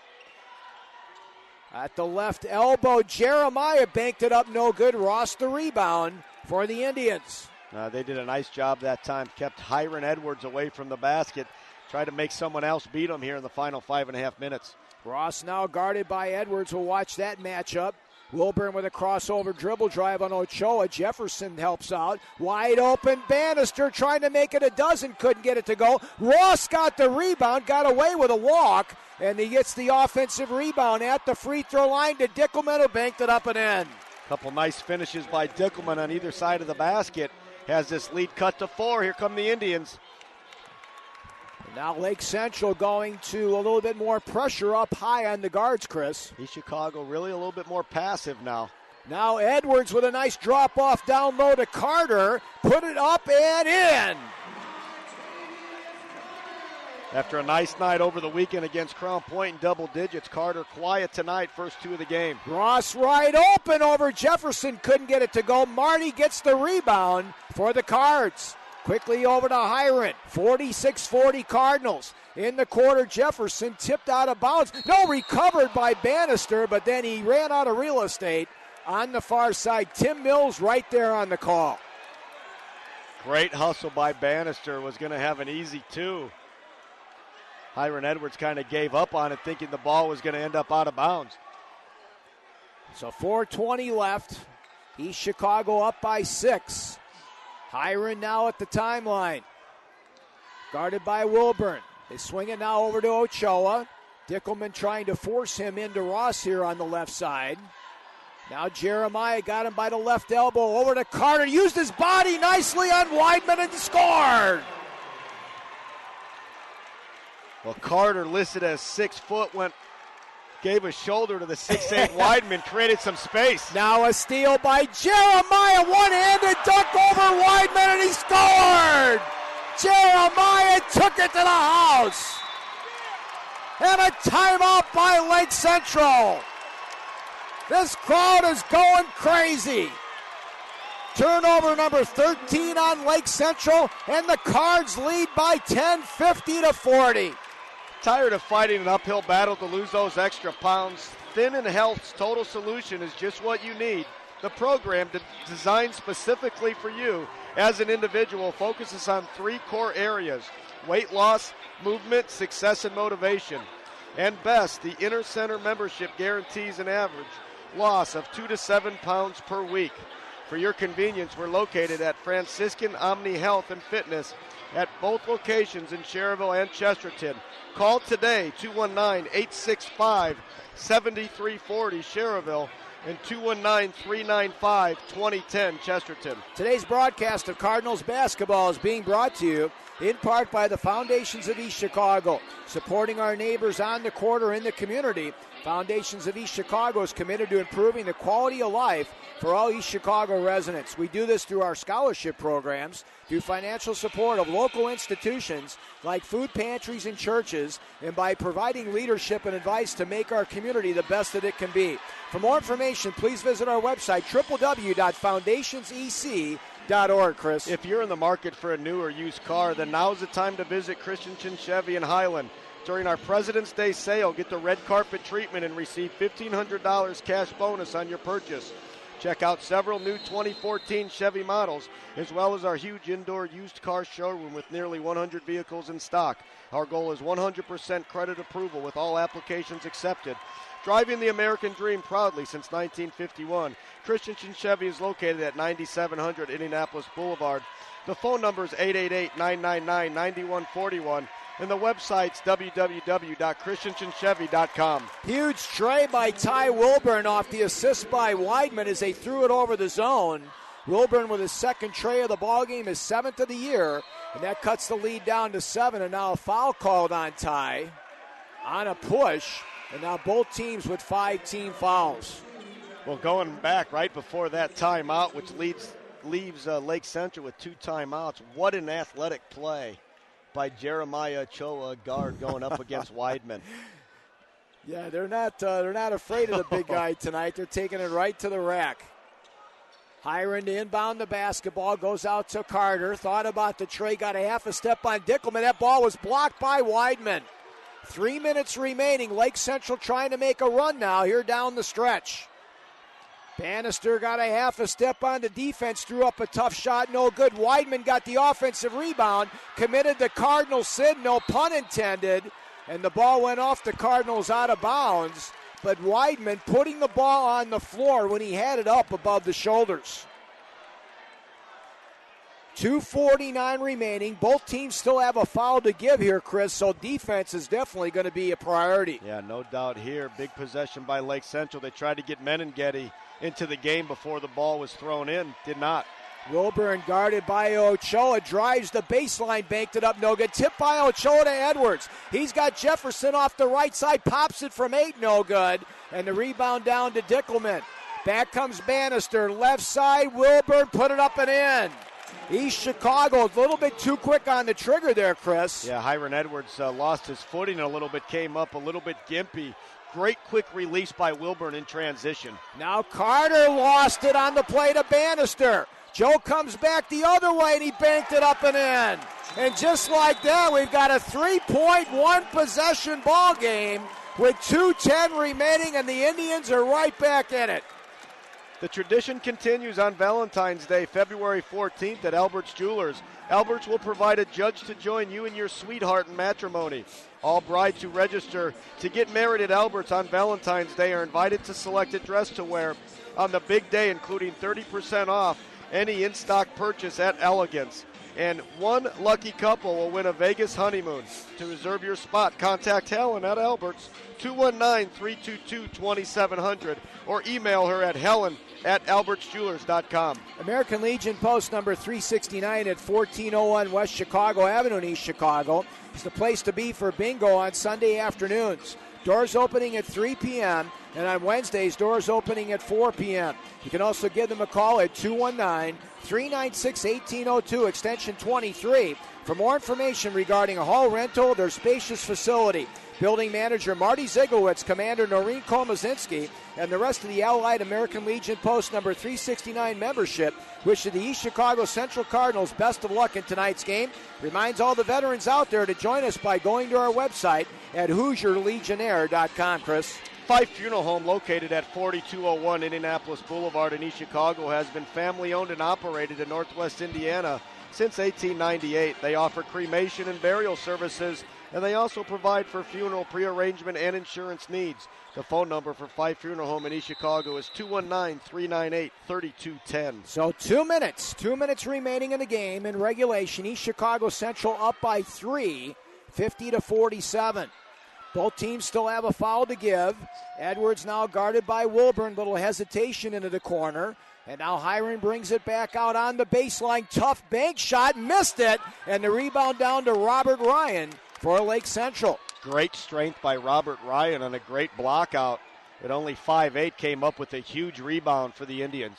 At the left elbow, Jeremiah banked it up, no good. Ross the rebound for the Indians. They did a nice job that time, kept Hiram Edwards away from the basket, tried to make someone else beat him here in the final 5.5 minutes. Ross now guarded by Edwards. We'll watch that matchup. Wilburn with a crossover dribble drive on Ochoa. Jefferson helps out. Wide open, Bannister trying to make it a dozen. Couldn't get it to go. Ross got the rebound, got away with a walk, and he gets the offensive rebound at the free throw line to Dickelman, who banked it up and in. Couple nice finishes by Dickelman on either side of the basket. Has this lead cut to 4. Here come the Indians. Now Lake Central going to a little bit more pressure up high on the guards, Chris. East Chicago really a little bit more passive now. Now Edwards with a nice drop-off down low to Carter. Put it up and in. After a nice night over the weekend against Crown Point in double digits, Carter quiet tonight, first 2 of the game. Ross right open over Jefferson. Couldn't get it to go. Marty gets the rebound for the Cards. Quickly over to Hiram. 46-40 Cardinals. In the quarter, Jefferson tipped out of bounds. No, recovered by Bannister, but then he ran out of real estate on the far side. Tim Mills right there on the call. Great hustle by Bannister. Was going to have an easy 2. Hiram Edwards kind of gave up on it, thinking the ball was going to end up out of bounds. So 4:20 left. East Chicago up by 6. Hiram now at the timeline. Guarded by Wilburn. They swing it now over to Ochoa. Dickelman trying to force him into Ross here on the left side. Now Jeremiah got him by the left elbow. Over to Carter. Used his body nicely on Weidman and scored. Well, Carter, listed as 6 foot, gave a shoulder to the 6'8 Weidman, created some space. Now a steal by Jeremiah, one-handed dunk over Weidman, and he scored! Jeremiah took it to the house. And a timeout by Lake Central. This crowd is going crazy. Turnover number 13 on Lake Central, and the Cards lead by 10, 50-40. Tired of fighting an uphill battle to lose those extra pounds? Thin and Health's total solution is just what you need. The program designed specifically for you as an individual focuses on 3 core areas: weight loss, movement, success, and motivation. And best, the Inner Center membership guarantees an average loss of 2 to 7 pounds per week. For your convenience, we're located at Franciscan Omni Health and Fitness at both locations in Cherryville and Chesterton. Call today, 219-865-7340 Cherryville and 219-395-2010 Chesterton. Today's broadcast of Cardinals basketball is being brought to you in part by the Foundations of East Chicago. Supporting our neighbors on the court or in the community, Foundations of East Chicago is committed to improving the quality of life for all East Chicago residents. We do this through our scholarship programs, through financial support of local institutions like food pantries and churches, and by providing leadership and advice to make our community the best that it can be. For more information, please visit our website, www.foundationsec.org, Chris. If you're in the market for a new or used car, then now's the time to visit Christensen Chevy in Highland. During our President's Day sale, get the red carpet treatment and receive $1,500 cash bonus on your purchase. Check out several new 2014 Chevy models, as well as our huge indoor used car showroom with nearly 100 vehicles in stock. Our goal is 100% credit approval with all applications accepted. Driving the American dream proudly since 1951, Christensen Chevy is located at 9700 Indianapolis Boulevard. The phone number is 888-999-9141. And the website's www.christensenchevy.com. Huge tray by Ty Wilburn off the assist by Weidman as they threw it over the zone. Wilburn with his second tray of the ballgame, his 7th of the year, and that cuts the lead down to 7. And now a foul called on Ty on a push, and now both teams with 5 team fouls. Well, going back right before that timeout, which leaves Lake Central with 2 timeouts, what an athletic play by Jeremiah Ochoa, guard, going up against Weidman. Yeah, they're not afraid of the big guy tonight. They're taking it right to the rack. Hiron to inbound the basketball, goes out to Carter. Thought about the tray, got a half a step on Dickelman. That ball was blocked by Weidman. 3 minutes remaining. Lake Central trying to make a run now here down the stretch. Bannister got a half a step on the defense, threw up a tough shot, no good. Weidman got the offensive rebound, committed the Cardinal sin, no pun intended, and the ball went off the Cardinals out of bounds. But Weidman putting the ball on the floor when he had it up above the shoulders. 2:49 remaining. Both teams still have a foul to give here, Chris, so defense is definitely going to be a priority. Yeah, no doubt here. Big possession by Lake Central. They tried to get Meninghetti into the game before the ball was thrown in. Did not. Wilburn guarded by Ochoa, drives the baseline, banked it up, no good. Tip by Ochoa to Edwards. He's got Jefferson off the right side, pops it from 8, no good. And the rebound down to Dickelman. Back comes Bannister, left side, Wilburn put it up and in. East Chicago, a little bit too quick on the trigger there, Chris. Yeah, Hiron Edwards lost his footing a little bit, came up a little bit gimpy. Great quick release by Wilburn in transition. Now Carter lost it on the play to Bannister. Joe comes back the other way, and he banked it up and in. And just like that, we've got a 3-point, possession ball game with 2:10 remaining, and the Indians are right back in it. The tradition continues on Valentine's Day, February 14th at Albert's Jewelers. Albert's will provide a judge to join you and your sweetheart in matrimony. All brides who register to get married at Albert's on Valentine's Day are invited to select a dress to wear on the big day, including 30% off any in-stock purchase at Elegance. And one lucky couple will win a Vegas honeymoon. To reserve your spot, contact Helen at Albert's, 219-322-2700, or email her at helen@albertsjewelers.com. American Legion Post number 369 at 1401 West Chicago Avenue in East Chicago is the place to be for bingo on Sunday afternoons. Doors opening at 3 p.m. And on Wednesdays, doors opening at 4 p.m. You can also give them a call at 219-396-1802, extension 23, for more information regarding a hall rental, their spacious facility. Building manager Marty Zigowitz, Commander Noreen Komazinski, and the rest of the Allied American Legion Post number 369 membership wish the East Chicago Central Cardinals best of luck in tonight's game. Reminds all the veterans out there to join us by going to our website at HoosierLegionnaire.com, Chris. Fife Funeral Home, located at 4201 Indianapolis Boulevard in East Chicago, has been family-owned and operated in Northwest Indiana since 1898. They offer cremation and burial services, and they also provide for funeral prearrangement and insurance needs. The phone number for Fife Funeral Home in East Chicago is 219-398-3210. So 2 minutes. 2 minutes remaining in the game in regulation. East Chicago Central up by 3, 50-47. Both teams still have a foul to give. Edwards now guarded by Wilburn. Little hesitation into the corner. And now Hiron brings it back out on the baseline. Tough bank shot. Missed it. And the rebound down to Robert Ryan for Lake Central. Great strength by Robert Ryan on a great block out. At only 5'8", came up with a huge rebound for the Indians.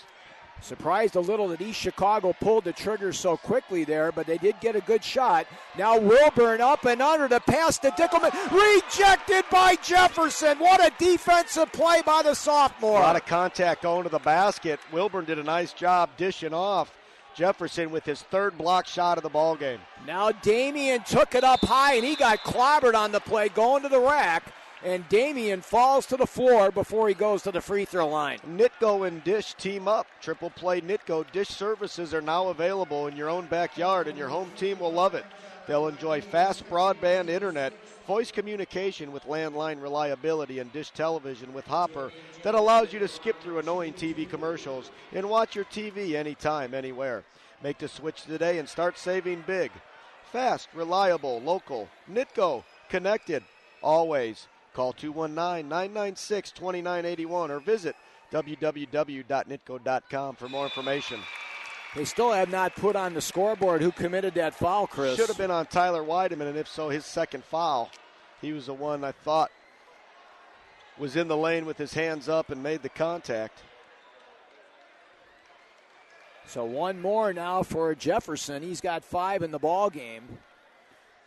Surprised a little that East Chicago pulled the trigger so quickly there, but they did get a good shot. Now Wilburn up and under the pass to Dickelman. Rejected by Jefferson. What a defensive play by the sophomore. A lot of contact going to the basket. Wilburn did a nice job dishing off Jefferson with his third block shot of the ball game. Now Damian took it up high, and he got clobbered on the play going to the rack. And Damian falls to the floor before he goes to the free throw line. Nitko and Dish team up. Triple play Nitko. Dish services are now available in your own backyard, and your home team will love it. They'll enjoy fast broadband internet, voice communication with landline reliability, and Dish television with Hopper that allows you to skip through annoying TV commercials and watch your TV anytime, anywhere. Make the switch today and start saving big. Fast, reliable, local. Nitko. Connected. Always. Call 219-996-2981 or visit www.nitco.com for more information. They still have not put on the scoreboard who committed that foul, Chris. Should have been on Tyler Weideman, and if so, his second foul. He was the one I thought was in the lane with his hands up and made the contact. So one more now for Jefferson. He's got 5 in the ball game.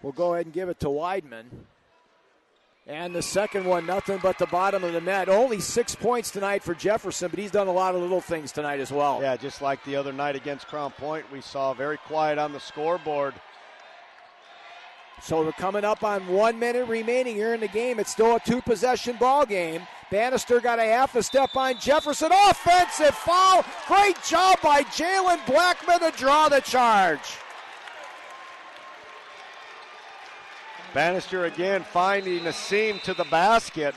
We'll go ahead and give it to Weidman. And the second one, nothing but the bottom of the net. Only 6 points tonight for Jefferson, but he's done a lot of little things tonight as well. Yeah, just like the other night against Crown Point, we saw very quiet on the scoreboard. So we're coming up on 1 minute remaining here in the game. It's still a 2-possession ball game. Bannister got a half a step on Jefferson. Offensive foul. Great job by Jalen Blackman to draw the charge. Bannister again finding a seam to the basket.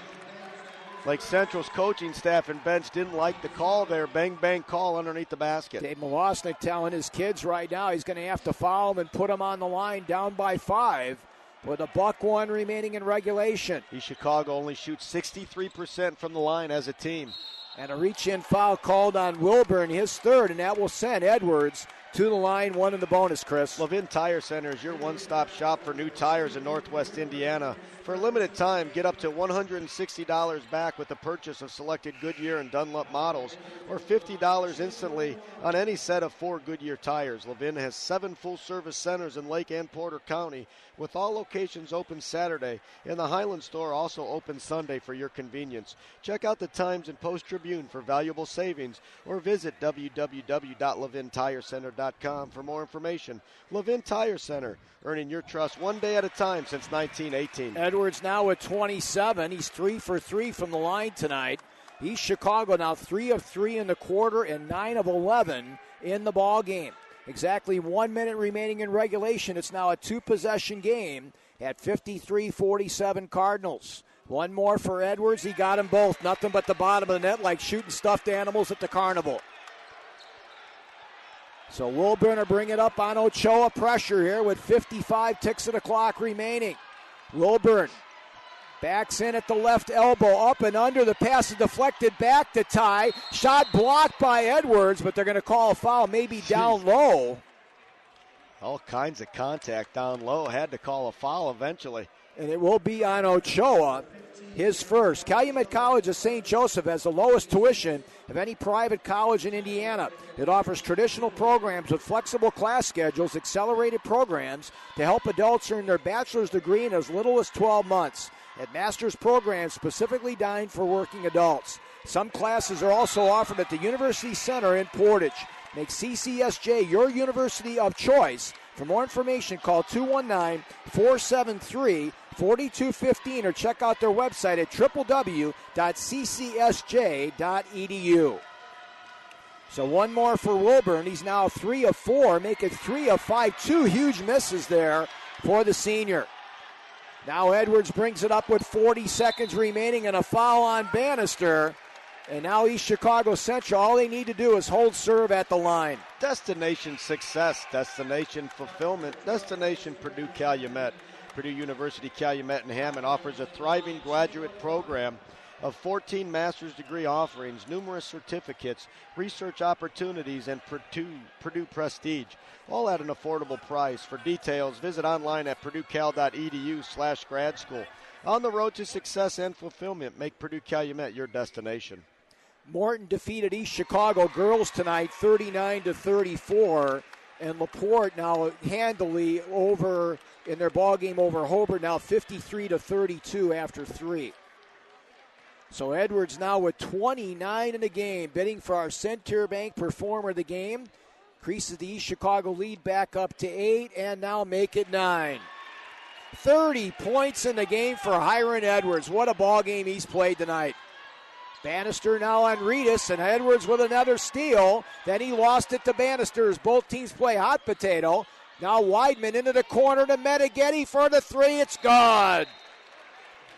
Lake Central's coaching staff and bench didn't like the call there. Bang, bang call underneath the basket. Dave Milosnik telling his kids right now he's going to have to foul him and put him on the line down by 5 with a $1 remaining in regulation. East Chicago only shoots 63% from the line as a team. And a reach-in foul called on Wilburn, his third, and that will send Edwards to the line, 1 in the bonus, Chris. Levin Tire Center is your one-stop shop for new tires in Northwest Indiana. For a limited time, get up to $160 back with the purchase of selected Goodyear and Dunlop models, or $50 instantly on any set of 4 Goodyear tires. Levin has 7 full-service centers in Lake and Porter County, with all locations open Saturday, and the Highland store also open Sunday for your convenience. Check out the Times and Post-Tribune for valuable savings, or visit www.levintirecenter.com for more information. Levin Tire Center, earning your trust one day at a time since 1918. Edwards now at 27. He's 3 for 3 from the line tonight. East Chicago now 3 of 3 in the quarter and 9 of 11 in the ball game. Exactly 1 minute remaining in regulation. It's now a 2-possession game at 53-47 Cardinals. One more for Edwards. He got them both. Nothing but the bottom of the net, like shooting stuffed animals at the carnival. So Wilburn will bring it up on Ochoa. Pressure here with 55 ticks of the clock remaining. Wilburn backs in at the left elbow, up and under. The pass is deflected back to Ty. Shot blocked by Edwards, but they're going to call a foul, maybe down low. All kinds of contact down low. Had to call a foul eventually. and it will be on Ochoa, his first. Calumet College of St. Joseph has the lowest tuition of any private college in Indiana. It offers traditional programs with flexible class schedules, accelerated programs to help adults earn their bachelor's degree in as little as 12 months. At master's programs specifically designed for working adults. Some classes are also offered at the University Center in Portage. Make CCSJ your university of choice. For more information, call 219-473-4215 or check out their website at www.ccsj.edu. So one more for Wilburn. He's now 3 of 4, make it 3 of 5. 2 huge misses there for the senior. Now Edwards brings it up with 40 seconds remaining and a foul on Bannister. And now East Chicago Central, all they need to do is hold serve at the line. Destination success, destination fulfillment, destination Purdue Calumet. Purdue University Calumet and Hammond offers a thriving graduate program of 14 master's degree offerings, numerous certificates, research opportunities, and Purdue prestige, all at an affordable price. For details, visit online at purduecal.edu/grad school. On the road to success and fulfillment, make Purdue Calumet your destination. Morton defeated East Chicago girls tonight 39-34, and LaPorte now handily over in their ball game over Hobart, now 53-32 after 3. So Edwards now with 29 in the game, bidding for our Center Bank Performer of the Game. Increases the East Chicago lead back up to 8 and now make it 9. 30 points in the game for Hiron Edwards. What a ball game he's played tonight. Bannister now on Reedus, and Edwards with another steal. Then he lost it to Bannister as both teams play hot potato. Now Weidman into the corner to Meneghetti for the 3. It's good.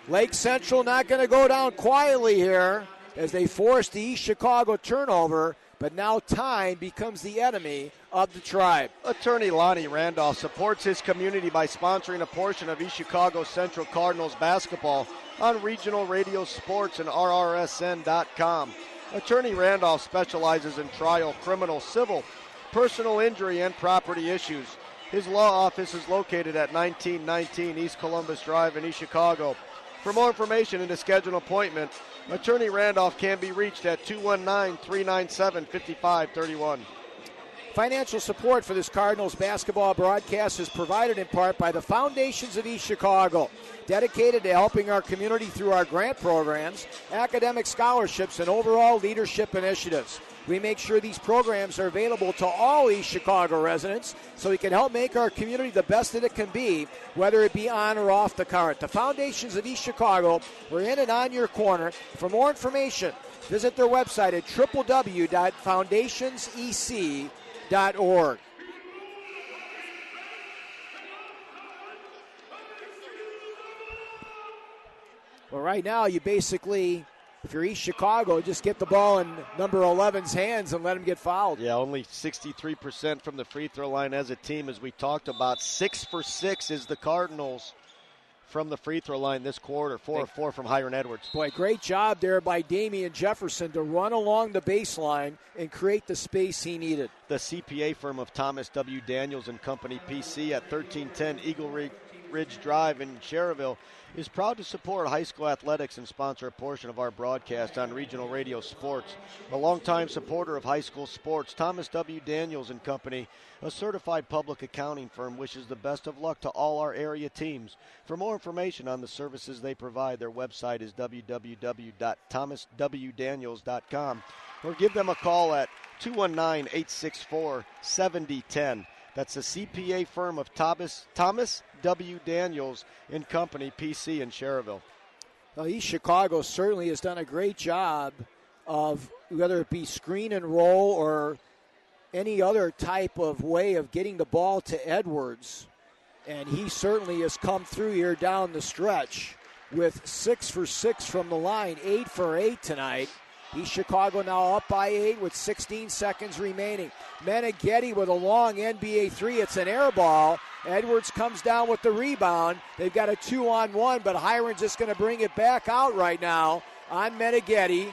Lake Central not going to go down quietly here as they force the East Chicago turnover, but now time becomes the enemy of the Tribe. Attorney Lonnie Randolph supports his community by sponsoring a portion of East Chicago Central Cardinals basketball on regional radio sports and RRSN.com. Attorney Randolph specializes in trial, criminal, civil, personal injury, and property issues. His law office is located at 1919 East Columbus Drive in East Chicago. For more information and to schedule an appointment, Attorney Randolph can be reached at 219-397-5531. Financial support for this Cardinals basketball broadcast is provided in part by the Foundations of East Chicago, dedicated to helping our community through our grant programs, academic scholarships, and overall leadership initiatives. We make sure these programs are available to all East Chicago residents so we can help make our community the best that it can be, whether it be on or off the cart. The Foundations of East Chicago, we're in and on your corner. For more information, visit their website at www.foundationsec.org. Well, right now, you basically, if you're East Chicago, just get the ball in number 11's hands and let him get fouled. Yeah, only 63% from the free throw line as a team, as we talked about. 6 for 6 is the Cardinals from the free throw line this quarter. 4 of 4 from Hiron Edwards. Boy, great job there by Damian Jefferson to run along the baseline and create the space he needed. The CPA firm of Thomas W. Daniels and Company, PC, at 1310 Eagle Ridge Drive in Cherville, is proud to support high school athletics and sponsor a portion of our broadcast on regional radio sports. A longtime supporter of high school sports, Thomas W. Daniels and Company, a certified public accounting firm, wishes the best of luck to all our area teams. For more information on the services they provide, their website is www.thomaswdaniels.com, or give them a call at 219-864-7010. That's the CPA firm of Thomas W. Daniels and Company, PC, in Cherville. Well, East Chicago certainly has done a great job of, whether it be screen and roll or any other type of way of getting the ball to Edwards. And he certainly has come through here down the stretch with 6 for 6 from the line, 8 for 8 tonight. East Chicago now up by 8 with 16 seconds remaining. Meneghetti with a long NBA 3. It's an air ball. Edwards comes down with the rebound. They've got a 2-on-1, but Hiron's just going to bring it back out right now on Meneghetti.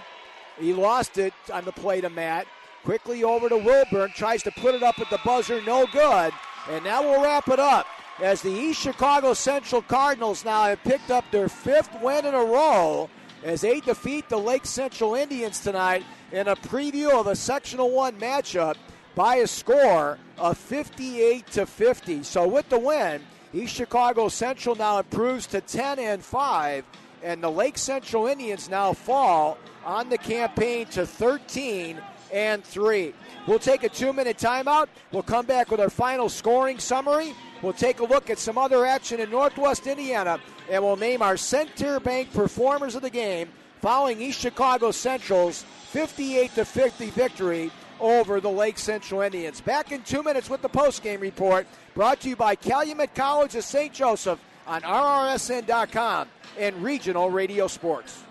He lost it on the play to Matt. Quickly over to Wilburn. Tries to put it up at the buzzer. No good. And now we'll wrap it up. as the East Chicago Central Cardinals now have picked up their 5th win in a row as they defeat the Lake Central Indians tonight in a preview of a Sectional 1 matchup by a score of 58-50. So with the win, East Chicago Central now improves to 10-5, and the Lake Central Indians now fall on the campaign to 13-3. We'll take a 2-minute timeout. We'll come back with our final scoring summary. We'll take a look at some other action in Northwest Indiana, and we'll name our Center Bank Performers of the game following East Chicago Central's 58-50 victory over the Lake Central Indians. Back in 2 minutes with the postgame report, brought to you by Calumet College of St. Joseph on RRSN.com and Regional Radio Sports.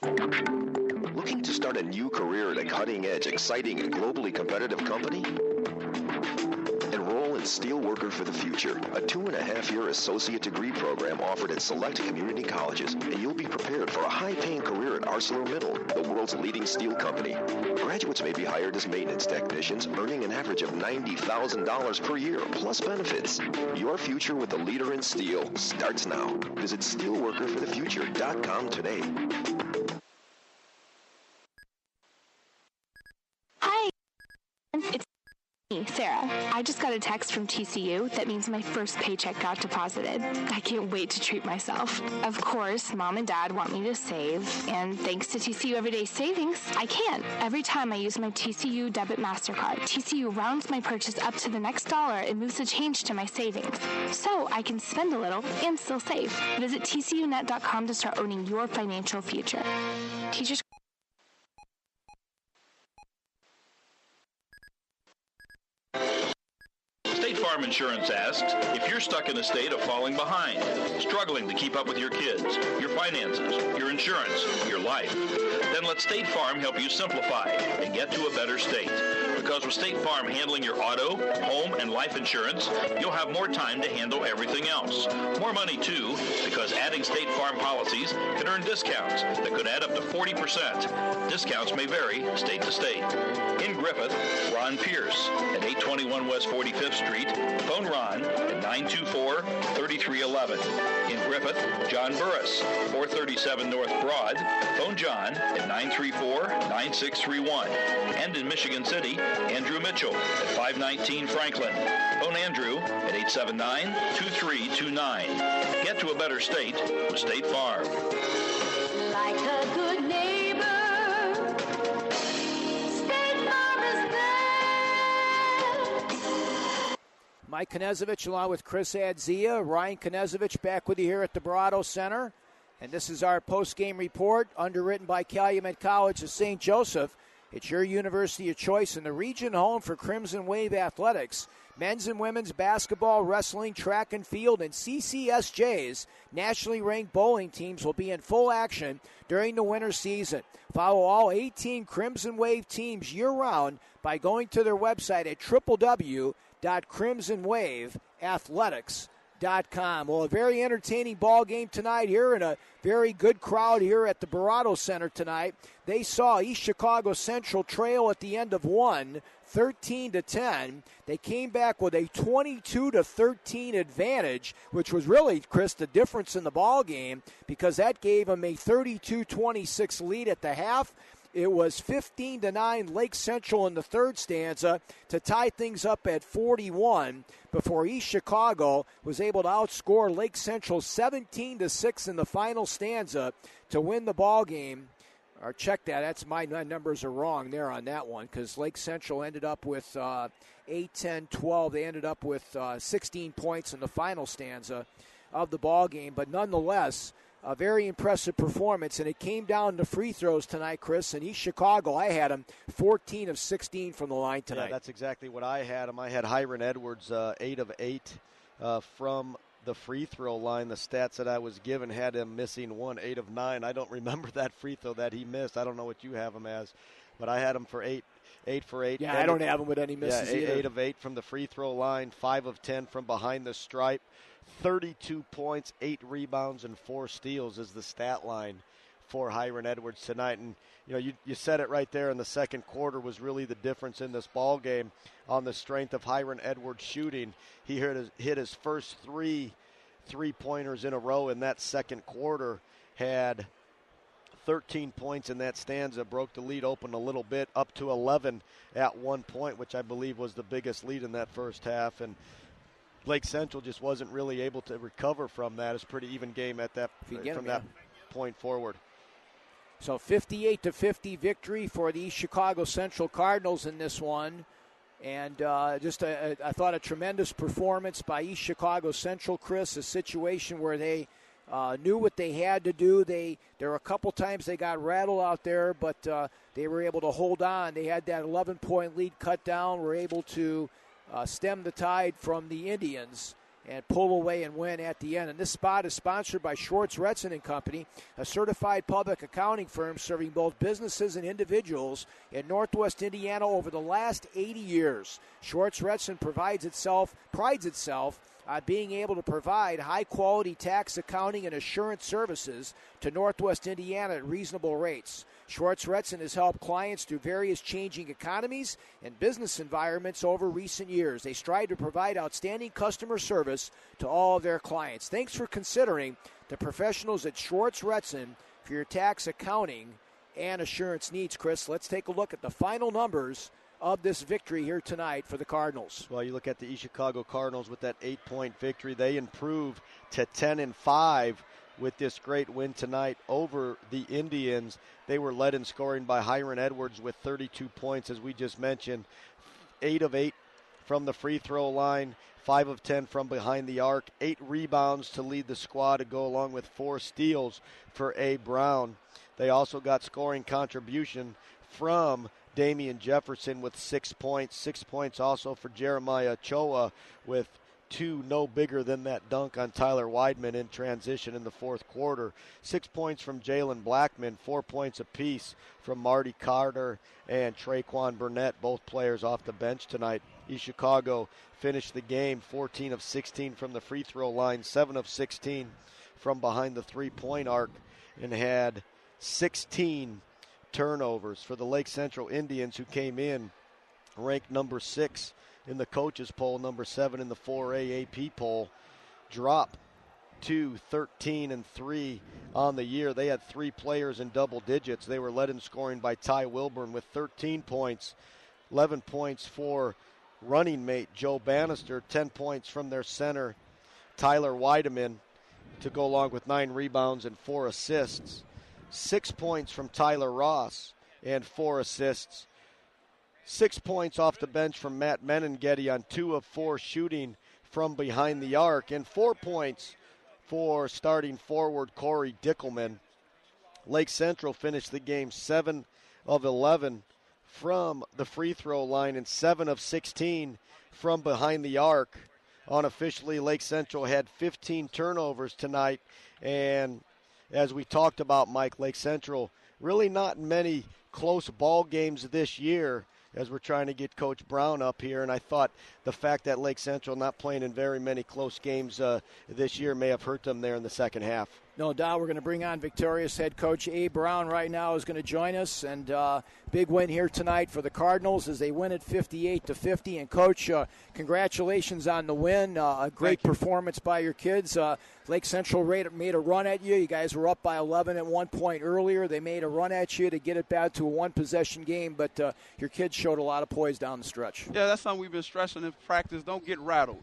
Looking to start a new career at a cutting-edge, exciting, and globally competitive company? Enroll in Steelworker for the Future, a 2.5-year associate degree program offered at select community colleges, and you'll be prepared for a high-paying career at ArcelorMittal, the world's leading steel company. Graduates may be hired as maintenance technicians, earning an average of $90,000 per year, plus benefits. Your future with the leader in steel starts now. Visit steelworkerforthefuture.com today. Hi, it's me, Sarah. I just got a text from TCU that means my first paycheck got deposited. I can't wait to treat myself. Of course, Mom and Dad want me to save, and thanks to TCU Everyday Savings, I can. Every time I use my TCU Debit MasterCard, TCU rounds my purchase up to the next dollar and moves the change to my savings. So I can spend a little and still save. Visit TCUnet.com to start owning your financial future. Teachers. State Farm Insurance asks if you're stuck in a state of falling behind, struggling to keep up with your kids, your finances, your insurance, your life, then let State Farm help you simplify and get to a better state. Because with State Farm handling your auto, home, and life insurance, you'll have more time to handle everything else. More money, too, because adding State Farm policies can earn discounts that could add up to 40%. Discounts may vary state to state. In Griffith, Ron Pierce at 821 West 45th Street. Phone Ron at 924-3311. In Griffith, John Burris, 437 North Broad. Phone John at 934-9631. And in Michigan City, Andrew Mitchell at 519 Franklin. Phone Andrew at 879-2329. Get to a better state with State Farm. Like a good neighbor, State Farm is there. Mike Knezovich along with Chris Adzia. Ryan Knezovich back with you here at the Barado Center. And this is our post-game report, underwritten by Calumet College of St. Joseph. It's your university of choice in the region home for Crimson Wave Athletics. Men's and women's basketball, wrestling, track and field, and CCSJ's nationally ranked bowling teams will be in full action during the winter season. Follow all 18 Crimson Wave teams year-round by going to their website at www.crimsonwaveathletics.com. Well, a very entertaining ball game tonight here and a very good crowd here at the Barado Center tonight. They saw East Chicago Central trail at the end of one, 13-10. They came back with a 22-13 advantage, which was really, Chris, the difference in the ball game because that gave them a 32-26 lead at the half. It was 15-9 Lake Central in the third stanza to tie things up at 41 before East Chicago was able to outscore Lake Central 17-6 in the final stanza to win the ball game. Or check that. That's my numbers are wrong there on that one because Lake Central ended up with 8, 10, 12. They ended up with 16 points in the final stanza of the ball game. But nonetheless, a very impressive performance, and it came down to free throws tonight, Chris. And East Chicago, I had them 14 of 16 from the line tonight. Yeah, that's exactly what I had them. I had Hiron Edwards 8 of 8 from the free throw line. The stats that I was given had him missing 8 of 9. I don't remember that free throw that he missed. I don't know what you have him as, but I had him for 8 for 8. Yeah, I don't have him with any misses either. 8 of 8 from the free throw line, 5 of 10 from behind the stripe. 32 points, 8 rebounds, and 4 steals is the stat line for Hiram Edwards tonight. And, you said it right there in the second quarter was really the difference in this ball game on the strength of Hiram Edwards shooting. He hit his first three-pointers in a row in that second quarter, had 13 points in that stanza, broke the lead open a little bit, up to 11 at one point, which I believe was the biggest lead in that first half. And Lake Central just wasn't really able to recover from that. It's a pretty even game at that that point forward. So 58-50 victory for the East Chicago Central Cardinals in this one. And I thought a tremendous performance by East Chicago Central, Chris, a situation where they knew what they had to do. There were a couple times they got rattled out there, but they were able to hold on. They had that 11-point lead cut down, were able to stem the tide from the Indians and pull away and win at the end. And this spot is sponsored by Schwartz, Retson & Company, a certified public accounting firm serving both businesses and individuals in Northwest Indiana over the last 80 years. Schwartz, Retson prides itself on being able to provide high-quality tax accounting and assurance services to Northwest Indiana at reasonable rates. Schwartz Retson has helped clients through various changing economies and business environments over recent years. They strive to provide outstanding customer service to all of their clients. Thanks for considering the professionals at Schwartz Retson for your tax accounting and assurance needs. Chris, let's take a look at the final numbers of this victory here tonight for the Cardinals. Well, you look at the East Chicago Cardinals with that 8-point victory. They improve to 10-5 with this great win tonight over the Indians. They were led in scoring by Hiram Edwards with 32 points, as we just mentioned. 8 of 8 from the free throw line, 5 of 10 from behind the arc, 8 rebounds to lead the squad to go along with 4 steals for A. Brown. They also got scoring contribution from Damian Jefferson with 6 points. 6 points also for Jeremiah Ochoa with 2 no bigger than that dunk on Tyler Weidman in transition in the fourth quarter. 6 points from Jalen Blackman, 4 points apiece from Marty Carter and Traquan Burnett, both players off the bench tonight. East Chicago finished the game 14 of 16 from the free throw line, 7 of 16 from behind the three-point arc, and had 16 turnovers. For the Lake Central Indians, who came in ranked number 6 in the coaches poll, number 7 in the 4A AP poll, drop to 13-3 on the year. They had 3 players in double digits. They were led in scoring by Ty Wilburn with 13 points, 11 points for running mate Joe Bannister, 10 points from their center Tyler Weideman to go along with 9 rebounds and 4 assists. 6 points from Tyler Ross and 4 assists. 6 points off the bench from Matt Menenghetti on 2 of 4 shooting from behind the arc, and 4 points for starting forward Corey Dickelman. Lake Central finished the game 7 of 11 from the free throw line and 7 of 16 from behind the arc. Unofficially, Lake Central had 15 turnovers tonight, and as we talked about, Mike, Lake Central really not many close ball games this year as we're trying to get Coach Brown up here, and I thought the fact that Lake Central not playing in very many close games this year may have hurt them there in the second half. No doubt. We're going to bring on Victorious head coach A. Brown right now is going to join us, and big win here tonight for the Cardinals as they win at 58-50. And Coach, congratulations on the win. A great performance by your kids. Lake Central made a run at you. You guys were up by 11 at one point earlier. They made a run at you to get it back to a one-possession game, but your kids showed a lot of poise down the stretch. Yeah, that's something we've been stressing in practice. Don't get rattled.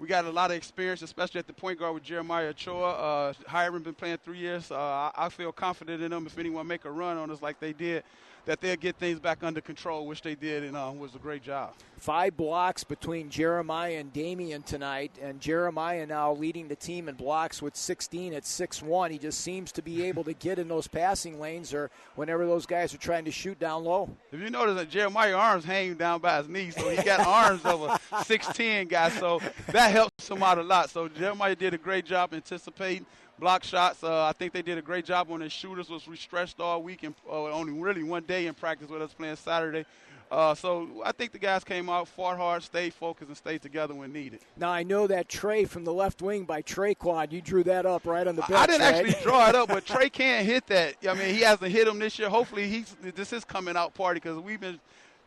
We got a lot of experience, especially at the point guard with Jeremiah Ochoa. Hiram been playing 3 years. I feel confident in them. If anyone make a run on us like they did, that they'll get things back under control, which they did, and was a great job. 5 blocks between Jeremiah and Damian tonight, and Jeremiah now leading the team in blocks with 16 at 6'1". He just seems to be able to get in those passing lanes or whenever those guys are trying to shoot down low. If you notice that Jeremiah's arms hang down by his knees, so he got arms of a 6'10" guy, so that helps him out a lot. So Jeremiah did a great job anticipating block shots. I think they did a great job on their shooters. We stretched all week and only really one day in practice with us playing Saturday. So I think the guys came out, fought hard, stayed focused, and stayed together when needed. Now, I know that Trey from the left wing by Traquan, you drew that up right on the bench. I didn't right? actually draw it up, but Trey can't hit that. I mean, he hasn't hit him this year. Hopefully, this is coming out party because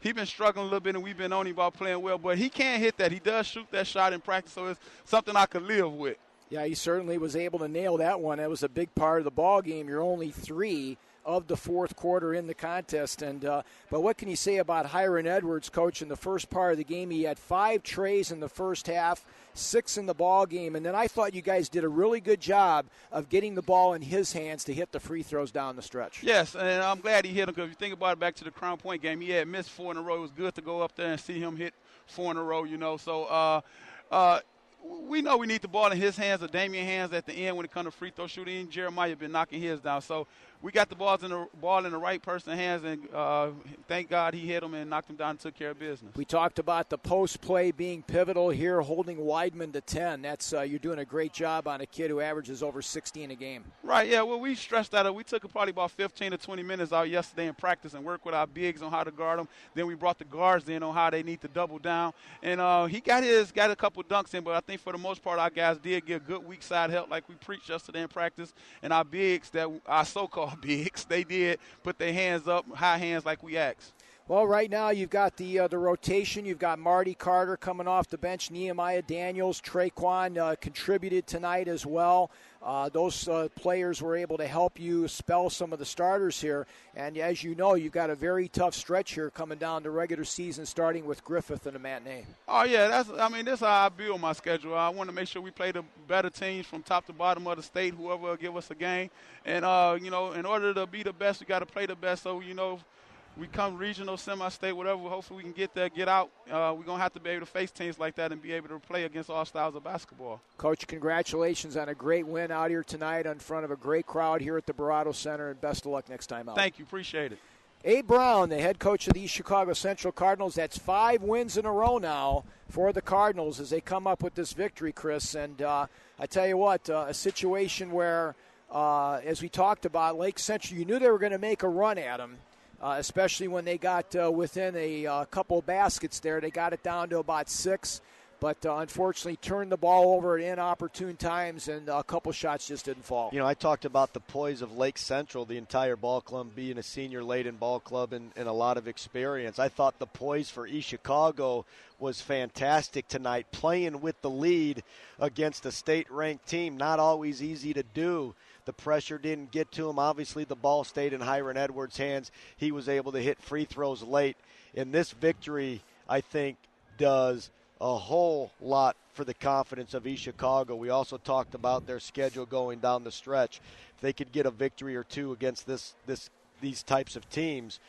he's been struggling a little bit, and we've been on him about playing well. But he can't hit that. He does shoot that shot in practice, so it's something I could live with. Yeah, he certainly was able to nail that one. That was a big part of the ball game. You're only 3 of the fourth quarter in the contest. But what can you say about Hiram Edwards, Coach? In the first part of the game, he had 5 trays in the first half, 6 in the ball game. And then I thought you guys did a really good job of getting the ball in his hands to hit the free throws down the stretch. Yes, and I'm glad he hit them because if you think about it, back to the Crown Point game, he had missed 4 in a row. It was good to go up there and see him hit 4 in a row, So we know we need the ball in his hands or Damian's hands at the end when it comes to free throw shooting. Jeremiah been knocking his down. So we got the ball in the right person's hands, and thank God he hit him and knocked him down and took care of business. We talked about the post play being pivotal here, holding Weidman to 10. That's you're doing a great job on a kid who averages over 16 a game. Right, yeah. Well, we stressed that out. We took probably about 15 to 20 minutes out yesterday in practice and worked with our bigs on how to guard them. Then we brought the guards in on how they need to double down. And he got a couple dunks in, but I think for the most part our guys did get good weak side help like we preached yesterday in practice. And our bigs, our so-called bigs, they did put their hands up, high hands like we asked. Well, right now you've got the rotation. You've got Marty Carter coming off the bench, Nehemiah Daniels, Traquan contributed tonight as well. Those players were able to help you spell some of the starters here. And as you know, you've got a very tough stretch here coming down the regular season, starting with Griffith in the matinee. Oh, yeah. This is how I build my schedule. I want to make sure we play the better teams from top to bottom of the state, whoever will give us a game. And, in order to be the best, we got to play the best. So, we come regional, semi-state, whatever. Hopefully we can get there, get out. We're going to have to be able to face teams like that and be able to play against all styles of basketball. Coach, congratulations on a great win out here tonight in front of a great crowd here at the Barado Center, and best of luck next time out. Thank you. Appreciate it. Abe Brown, the head coach of the East Chicago Central Cardinals. That's 5 wins in a row now for the Cardinals as they come up with this victory, Chris. And I tell you what, a situation where, as we talked about, Lake Central, you knew they were going to make a run at them. Especially when they got within a couple baskets there. They got it down to about 6, but unfortunately turned the ball over at inopportune times, and a couple shots just didn't fall. I talked about the poise of Lake Central, the entire ball club being a senior-laden ball club and a lot of experience. I thought the poise for East Chicago was fantastic tonight, playing with the lead against a state-ranked team. Not always easy to do. The pressure didn't get to him. Obviously, the ball stayed in Hiram Edwards' hands. He was able to hit free throws late. And this victory, I think, does a whole lot for the confidence of East Chicago. We also talked about their schedule going down the stretch. If they could get a victory or two against these types of teams,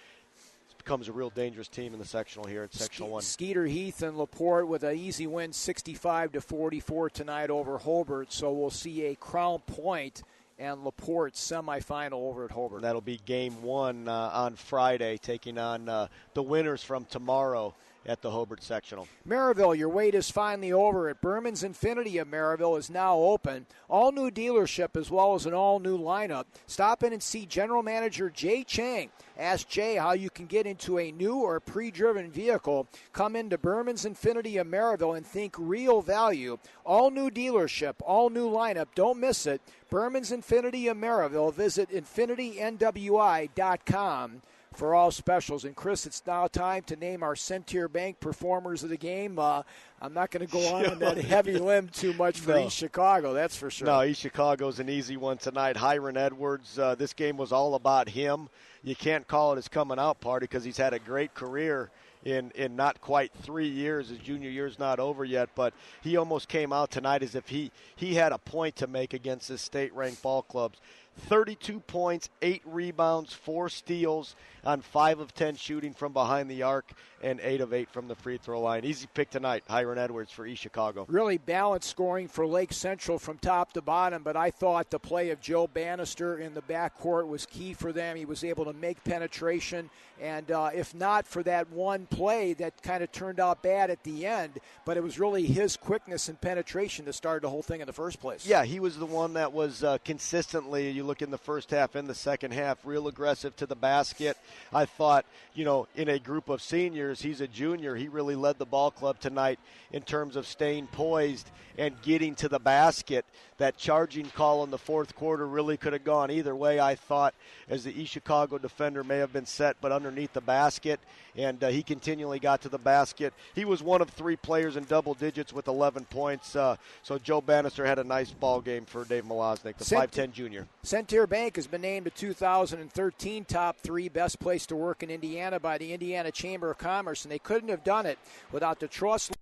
it becomes a real dangerous team in the sectional here at Sectional 1. Skeeter Heath and LaPorte with an easy win, 65-44 tonight over Hobart. So we'll see a Crown Point and LaPorte semifinal over at Hobart. That'll be game 1 on Friday, taking on the winners from tomorrow at the Hobart Sectional. Maryville, your wait is finally over. At Berman's Infinity of Maryville is now open. All-new dealership as well as an all-new lineup. Stop in and see General Manager Jay Chang. Ask Jay how you can get into a new or pre-driven vehicle. Come into Berman's Infinity of Maryville and think real value. All-new dealership, all-new lineup. Don't miss it. Berman's Infinity of Maryville. Visit InfinityNWI.com for all specials. And, Chris, it's now time to name our Centier Bank performers of the game. I'm not going to go on that heavy limb too much for East Chicago, that's for sure. No, East Chicago's an easy one tonight. Hiram Edwards, this game was all about him. You can't call it his coming out party because he's had a great career in not quite 3 years. His junior year's not over yet, but he almost came out tonight as if he had a point to make against his state-ranked ball clubs. 32 points, 8 rebounds, 4 steals on 5 of 10 shooting from behind the arc, and 8 of 8 from the free throw line. Easy pick tonight, Hiram Edwards for East Chicago. Really balanced scoring for Lake Central from top to bottom, but I thought the play of Joe Bannister in the backcourt was key for them. He was able to make penetration, and if not for that one play that kind of turned out bad at the end, but it was really his quickness and penetration that started the whole thing in the first place. Yeah, he was the one that was consistently, you you look in the first half and the second half, real aggressive to the basket. I thought, in a group of seniors, he's a junior. He really led the ball club tonight in terms of staying poised and getting to the basket. That charging call in the fourth quarter really could have gone either way, I thought, as the East Chicago defender may have been set but underneath the basket, and he continually got to the basket. He was one of 3 players in double digits with 11 points, so Joe Bannister had a nice ball game for Dave Malosnik, the 5'10 junior. Centier Bank has been named the 2013 top 3 best place to work in Indiana by the Indiana Chamber of Commerce, and they couldn't have done it without the trust.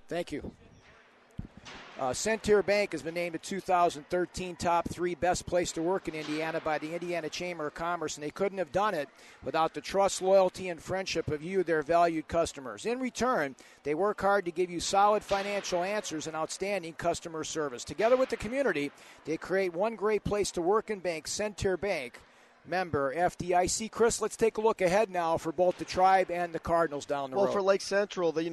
Thank you. Centier Bank has been named the 2013 top 3 best place to work in Indiana by the Indiana Chamber of Commerce, and they couldn't have done it without the trust, loyalty, and friendship of you, their valued customers. In return, they work hard to give you solid financial answers and outstanding customer service. Together with the community, they create one great place to work and bank, Centier Bank, member FDIC. Chris, let's take a look ahead now for both the Tribe and the Cardinals down the road. Well, for Lake Central, they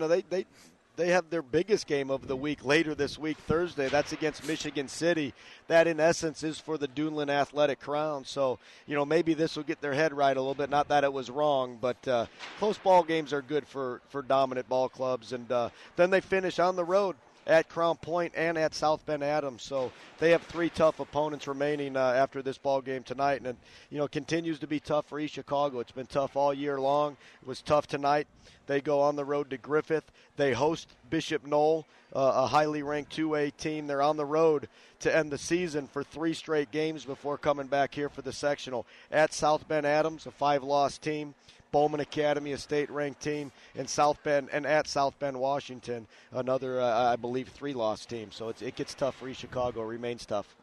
have their biggest game of the week later this week, Thursday. That's against Michigan City. That, in essence, is for the Duneland Athletic Crown. So, maybe this will get their head right a little bit. Not that it was wrong, but close ball games are good for dominant ball clubs. And then they finish on the road at Crown Point and at South Bend Adams. So they have 3 tough opponents remaining after this ball game tonight. And it continues to be tough for East Chicago. It's been tough all year long. It was tough tonight. They go on the road to Griffith. They host Bishop Knoll, a highly ranked 2A team. They're on the road to end the season for 3 straight games before coming back here for the sectional. At South Bend Adams, a 5-loss team. Bowman Academy, a state-ranked team, and at South Bend, Washington, another, I believe, 3-loss team. So it gets tough for East Chicago. It remains tough.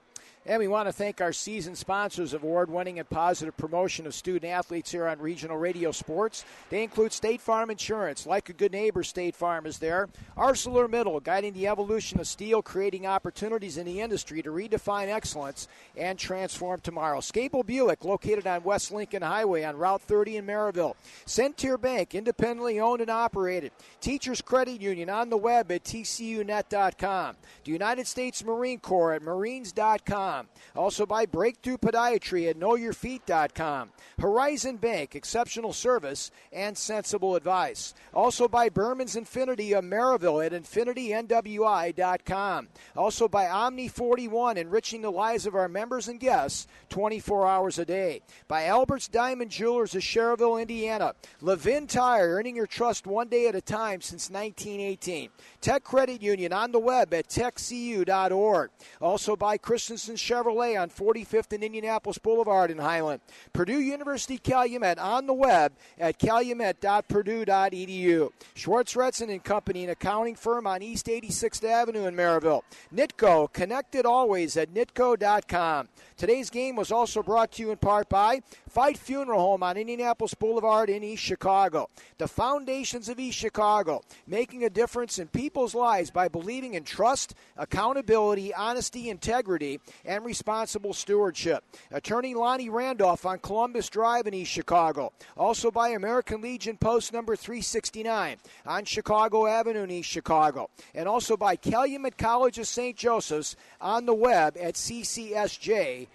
And we want to thank our season sponsors of award-winning and positive promotion of student-athletes here on Regional Radio Sports. They include State Farm Insurance. Like a good neighbor, State Farm is there. ArcelorMittal, guiding the evolution of steel, creating opportunities in the industry to redefine excellence and transform tomorrow. Scapel Buick, located on West Lincoln Highway on Route 30 in Maryville. Centier Bank, independently owned and operated. Teachers Credit Union on the web at tcunet.com. The United States Marine Corps at marines.com. Also by Breakthrough Podiatry at knowyourfeet.com. Horizon Bank, exceptional service and sensible advice. Also by Berman's Infinity of Maryville at infinitynwi.com. Also by Omni 41, enriching the lives of our members and guests 24 hours a day. By Albert's Diamond Jewelers of Cherville, Indiana. Levin Tire, earning your trust one day at a time since 1918. Tech Credit Union on the web at techcu.org. Also by Christensen Chevrolet on 45th and Indianapolis Boulevard in Highland. Purdue University Calumet on the web at calumet.purdue.edu. Schwartz Redson and Company, an accounting firm on East 86th Avenue in Maryville. Nitco, connected always at nitco.com. Today's game was also brought to you in part by Fight Funeral Home on Indianapolis Boulevard in East Chicago. The Foundations of East Chicago, making a difference in people's lives by believing in trust, accountability, honesty, integrity, and responsible stewardship. Attorney Lonnie Randolph on Columbus Drive in East Chicago. Also by American Legion Post number 369 on Chicago Avenue in East Chicago. And also by Calumet College of St. Joseph's on the web at ccsj.edu.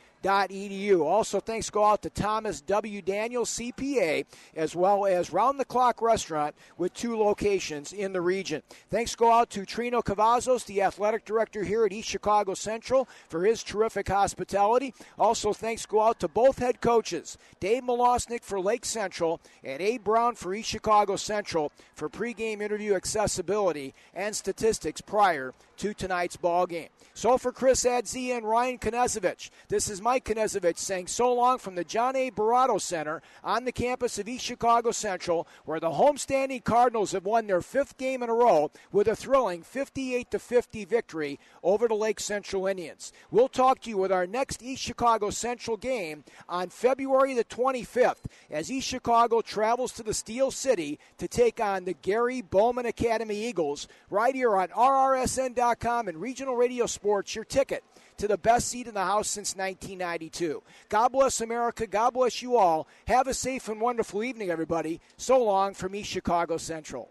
Also, thanks go out to Thomas W. Daniels, CPA, as well as Round the Clock Restaurant with 2 locations in the region. Thanks go out to Trino Cavazos, the athletic director here at East Chicago Central, for his terrific hospitality. Also, thanks go out to both head coaches, Dave Malosnik for Lake Central and Abe Brown for East Chicago Central, for pregame interview accessibility and statistics prior to tonight's ball game. So for Chris Adzia and Ryan Konezovich, this is Mike Knezovich saying so long from the John A. Barato Center on the campus of East Chicago Central, where the homestanding Cardinals have won their 5th game in a row with a thrilling 58-50 victory over the Lake Central Indians. We'll talk to you with our next East Chicago Central game on February the 25th as East Chicago travels to the Steel City to take on the Gary Bowman Academy Eagles right here on RRSN.com and Regional Radio Sports, your ticket to the best seat in the house since 1992. God bless America. God bless you all. Have a safe and wonderful evening, everybody. So long from East Chicago Central.